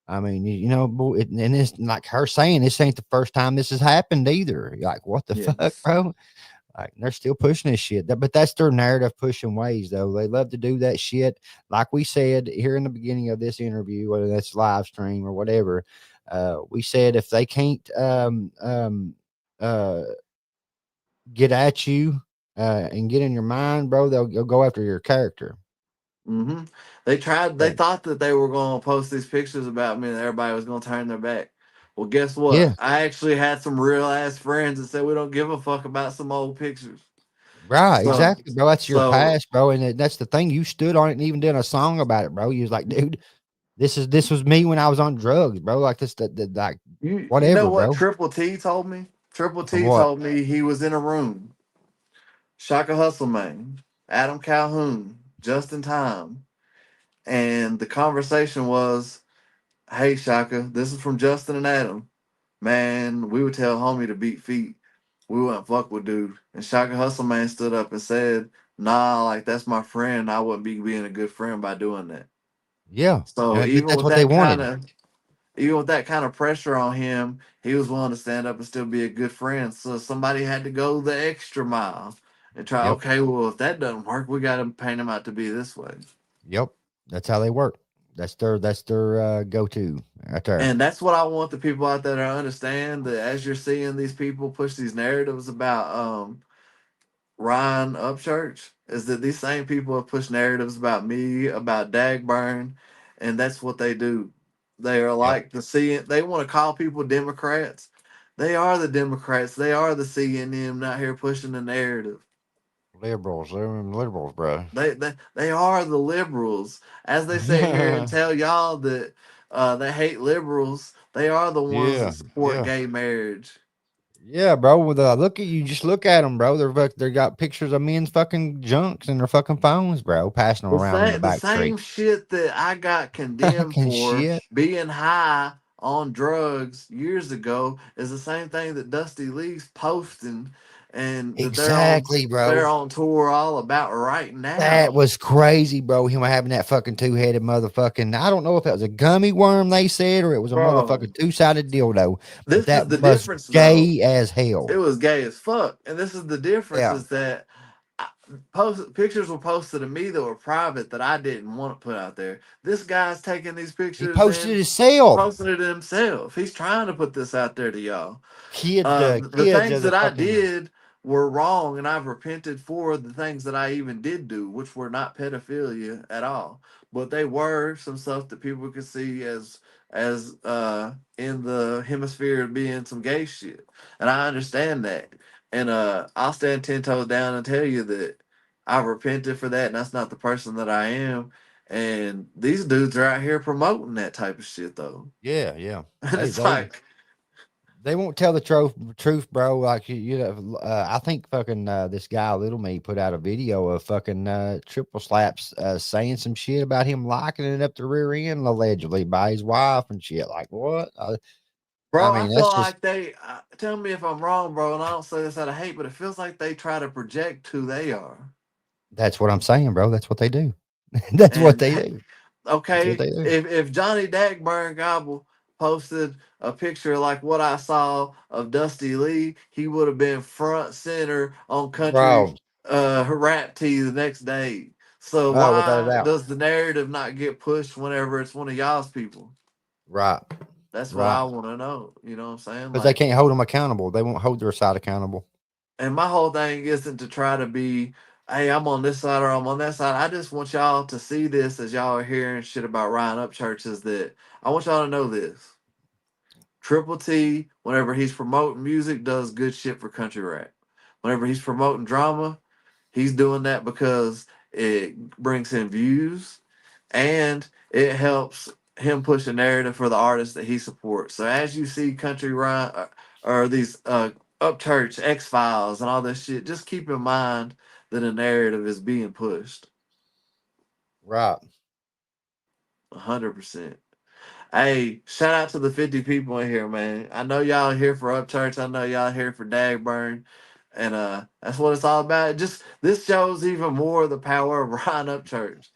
I mean, you know, and it's like her saying this ain't the first time this has happened either. You're like, what the fuck, yes. bro? Like, they're still pushing this shit. But that's their narrative pushing ways, though. They love to do that shit. Like we said here in the beginning of this interview, whether that's live stream or whatever, we said if they can't uh, get at you and get in your mind, bro, they'll go after your character. Mm-hmm. They So, thought that they were going to post these pictures about me and everybody was going to turn their back. Well, guess yeah. what? I actually had some real ass friends that said we don't give a fuck about some old pictures. Right, So, exactly, bro. That's your so past, bro, and that's the thing. You stood on it and even did a song about it, bro. You was like, dude, this was me when I was on drugs, bro. Like this, like you know whatever, what bro. Triple T told me? Triple Of T what? told me he was in a room. Shaka Hustle Man, Adam Calhoun, Justin Time, and the conversation was, "Hey Shaka, this is from Justin and Adam. Man, we would tell homie to beat feet. We wouldn't fuck with dude." And Shaka Hustle Man stood up and said, "Nah, like that's my friend. I wouldn't be being a good friend by doing that." Yeah, So but that's what they wanted. even with that kind of pressure on him, he was willing to stand up and still be a good friend. So somebody had to go the extra mile and try. Yep, Okay, well if that doesn't work, we got to paint him out to be this way. yep. That's how they work. That's their go to right there. And that's what I want the people out there to understand, that as you're seeing these people push these narratives about Ryan Upchurch, is that these same people have pushed narratives about me, about Dagburn, and that's what they do. They are Yep. like the CN. They want to call people Democrats. They are the Democrats. They are the CNN out here pushing the narrative. Liberals, they're them liberals, bro. They are the liberals. As they sit here and tell y'all that they hate liberals, they are the ones that Yeah, support yeah. gay marriage. Yeah, bro. With look at you, just look at them, bro. They got pictures of men's fucking junks in their fucking phones, bro, passing them around in the The back same streets. shit that I got condemned Fucking for shit. being high on drugs years ago is the same thing that Dusty Lee's posting, and that Exactly, they're bro. on tour all about right That now. was crazy, bro. Him having that fucking two-headed motherfucking. I don't know if it was a gummy worm they said or it was a Bro, motherfucking two-sided dildo, but this that is the was difference though. gay as It hell. was gay as fuck. And this is the difference, Yeah. is that pictures were posted to me that were private that I didn't want to put out there. This guy's taking these pictures. He posted and himself. Posted it himself. He's trying to put this out there to y'all. Kids, The kids things are the that I fucking. did were wrong, and I've repented for the things that I even did do, which were not pedophilia at all, but they were some stuff that people could see as in the hemisphere of being some gay shit, and I understand that, and I'll stand 10 toes down and tell you that I've repented for that, and that's not the person that I am. And these dudes are out here promoting that type of shit, though. Yeah, yeah. And it's like, they won't tell the truth, bro. Like you know, I think fucking this guy Little Me put out a video of fucking triple slaps saying some shit about him locking it up the rear end allegedly by his wife and shit. Like what? bro, I mean, I that's feel just like they tell me if I'm wrong, bro, and I don't say this out of hate, but it feels like they try to project who they are. that's what I'm saying, bro. That's what they do. That's what they do. Okay, That's what they do. if Johnny Dagburn Gobble posted a picture like what I saw of Dusty Lee, he would have been front center on country rap T the next day. So without a why doubt. does the narrative not get pushed whenever it's one of y'all's people? Right. That's what I want to know. You know what I'm saying? Because they can't hold them accountable. They won't hold their side accountable. And my whole thing isn't to try to be, hey, I'm on this side or I'm on that side. I just want y'all to see this as y'all are hearing shit about Ryan Upchurch, is that I want y'all to know this. Triple T, whenever he's promoting music, does good shit for country rap. Whenever he's promoting drama, he's doing that because it brings him views and it helps him push a narrative for the artists that he supports. So as you see country Ryan or these Upchurch, X-Files, and all this shit, just keep in mind that a narrative is being pushed. Right. 100%. Hey, shout out to the 50 people in here, man. I know y'all here for Upchurch. I know y'all here for Dagburn. And that's what it's all about. Just this shows even more the power of Ryan Upchurch.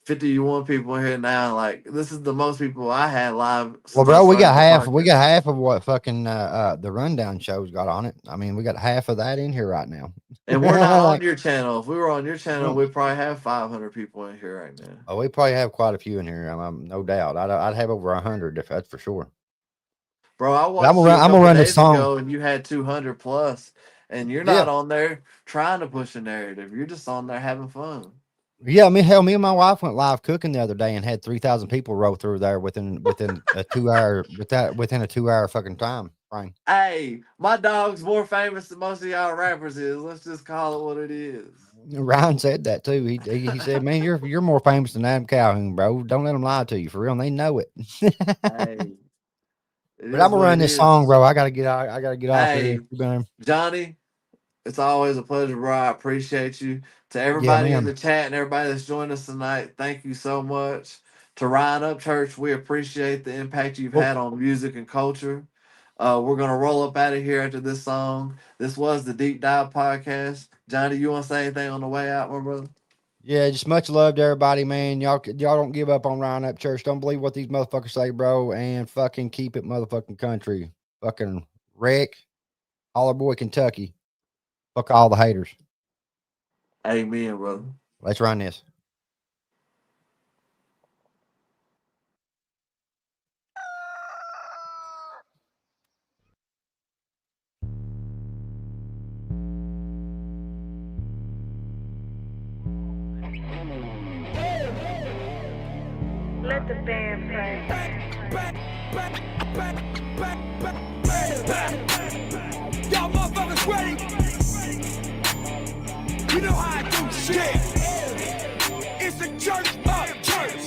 51 people in here now. Like, this is the most people I had live. Well, bro, we got half of what fucking the rundown shows got on it. I mean, we got half of that in here right now. And we're not on your channel. If we were on your channel, we'd probably have 500 people in here right now. Oh, we probably have quite a few in here. No doubt. I'd have over 100 if that's for sure. Bro, I watched I'm gonna run this song ago and you had 200 plus, and you're not on there trying to push a narrative. You're just on there having fun. Yeah, I mean, hell, me and my wife went live cooking the other day and had 3,000 people roll through there within a 2 hour within a 2 hour fucking time frame. Hey, my dog's more famous than most of y'all rappers is. Let's just call it what it is. Ryan said that too. He said, "Man, you're more famous than Adam Calhoun, bro. Don't let them lie to you for real. And they know it." Hey, but I'm gonna run this song, bro. I gotta get out. I gotta get off here. Johnny, it's always a pleasure, bro. I appreciate you. To everybody in the chat and everybody that's joined us tonight, thank you so much. To Ryan Upchurch, we appreciate the impact you've had on music and culture. We're gonna roll up out of here after this song. This was the Deep Dive Podcast. Johnny, you want to say anything on the way out, my brother? Yeah, just much love to everybody, man. Y'all don't give up on Ryan Upchurch. Don't believe what these motherfuckers say, bro. And fucking keep it motherfucking country. Fucking Rick, Holler Boy, Kentucky. Fuck all the haters. Amen, brother. Let's run this. Let the band play. Y'all motherfuckers ready? You know how I do shit. It's the church of church.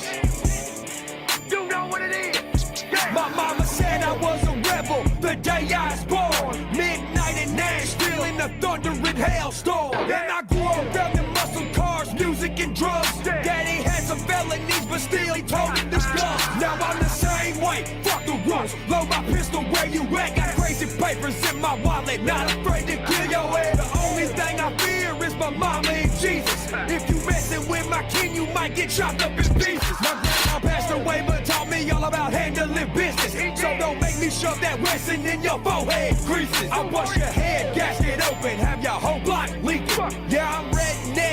You know what it is. My mama said I was a rebel the day I was born. Midnight in Nashville in a thundering hailstorm. And I grew up around the muscle cars, music and drugs. Daddy had some felonies, but still he told me to stop. Now I'm the same way. Fuck the rules. Load my pistol where you at. Got crazy papers in my wallet. Not afraid to kill your head. The only thing I fear is my mama and Jesus. If you messing with my king, you might get chopped up in pieces. My grandma passed away, but taught me all about handling business. So don't make me shove that Wesson in your forehead creases. I bust your head, gasket open, have your whole block leaking. Yeah, I'm redneck.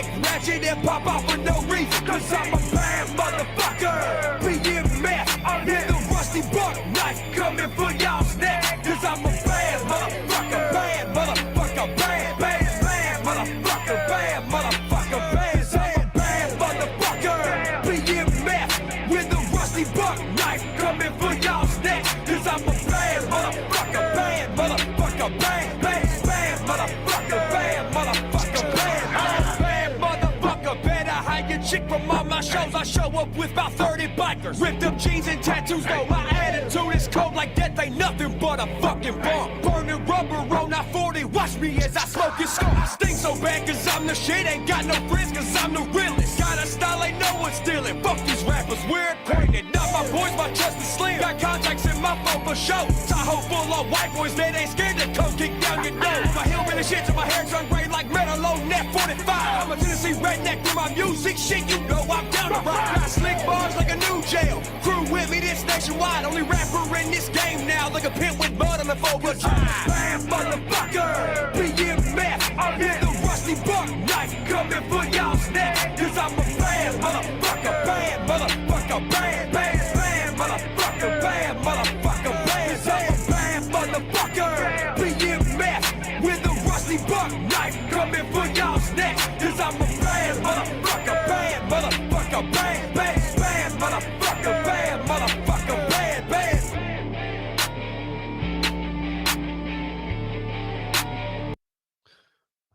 pop out for no reason, cause I'm a bad motherfucker. BMF, I'm in the rusty buck knife, coming for y'all snack, cause I'm a bad motherfucker, bad motherfucker, bad motherfucker, bad motherfucker, bad, I'm a bad motherfucker. BMF, with the rusty buck knife, coming for y'all snack, cause I'm a bad motherfucker, bad motherfucker, bad motherfucker, bad motherfucker, bad motherfucker. Better hide your chick from all my shows. I show up with about 30 bikers, ripped up jeans and tattoos. Though my attitude is cold like death ain't nothing but a fucking bomb. Burning rubber on I 40. Watch me as I smoke and scope. Stink so bad cause I'm the shit. Ain't got no friends cause I'm the realest. Got a style ain't no one stealing. Fuck these rappers, we're acquainted. Not my boys, my trust is slim. Got contacts in my phone for show. Tahoe full of white boys that ain't scared to come kick down your door. My hillbilly shit till my hair turn gray like metal on net 45. I'm a Tennessee redneck through my music shit. You know I'm down to rock. Got slick bars like a new jail. Crew with me, this nationwide. Only rapper in this game now. Like a pimp with mud on the forward drive. Bad motherfucker. BMF. I'm in the rusty buck knife. Coming for y'all snack. Cause I'm a bad motherfucker. Bad motherfucker. Bad motherfucker. Bad motherfucker. Bad. I'm a bad motherfucker. BMF. With the rusty buck knife. Coming for y'all snack. Cause I'm a bad motherfucker. Bad motherfucker. Bad motherfucker. Bad motherfucker. Bad.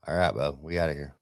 All right, bub, we out of here.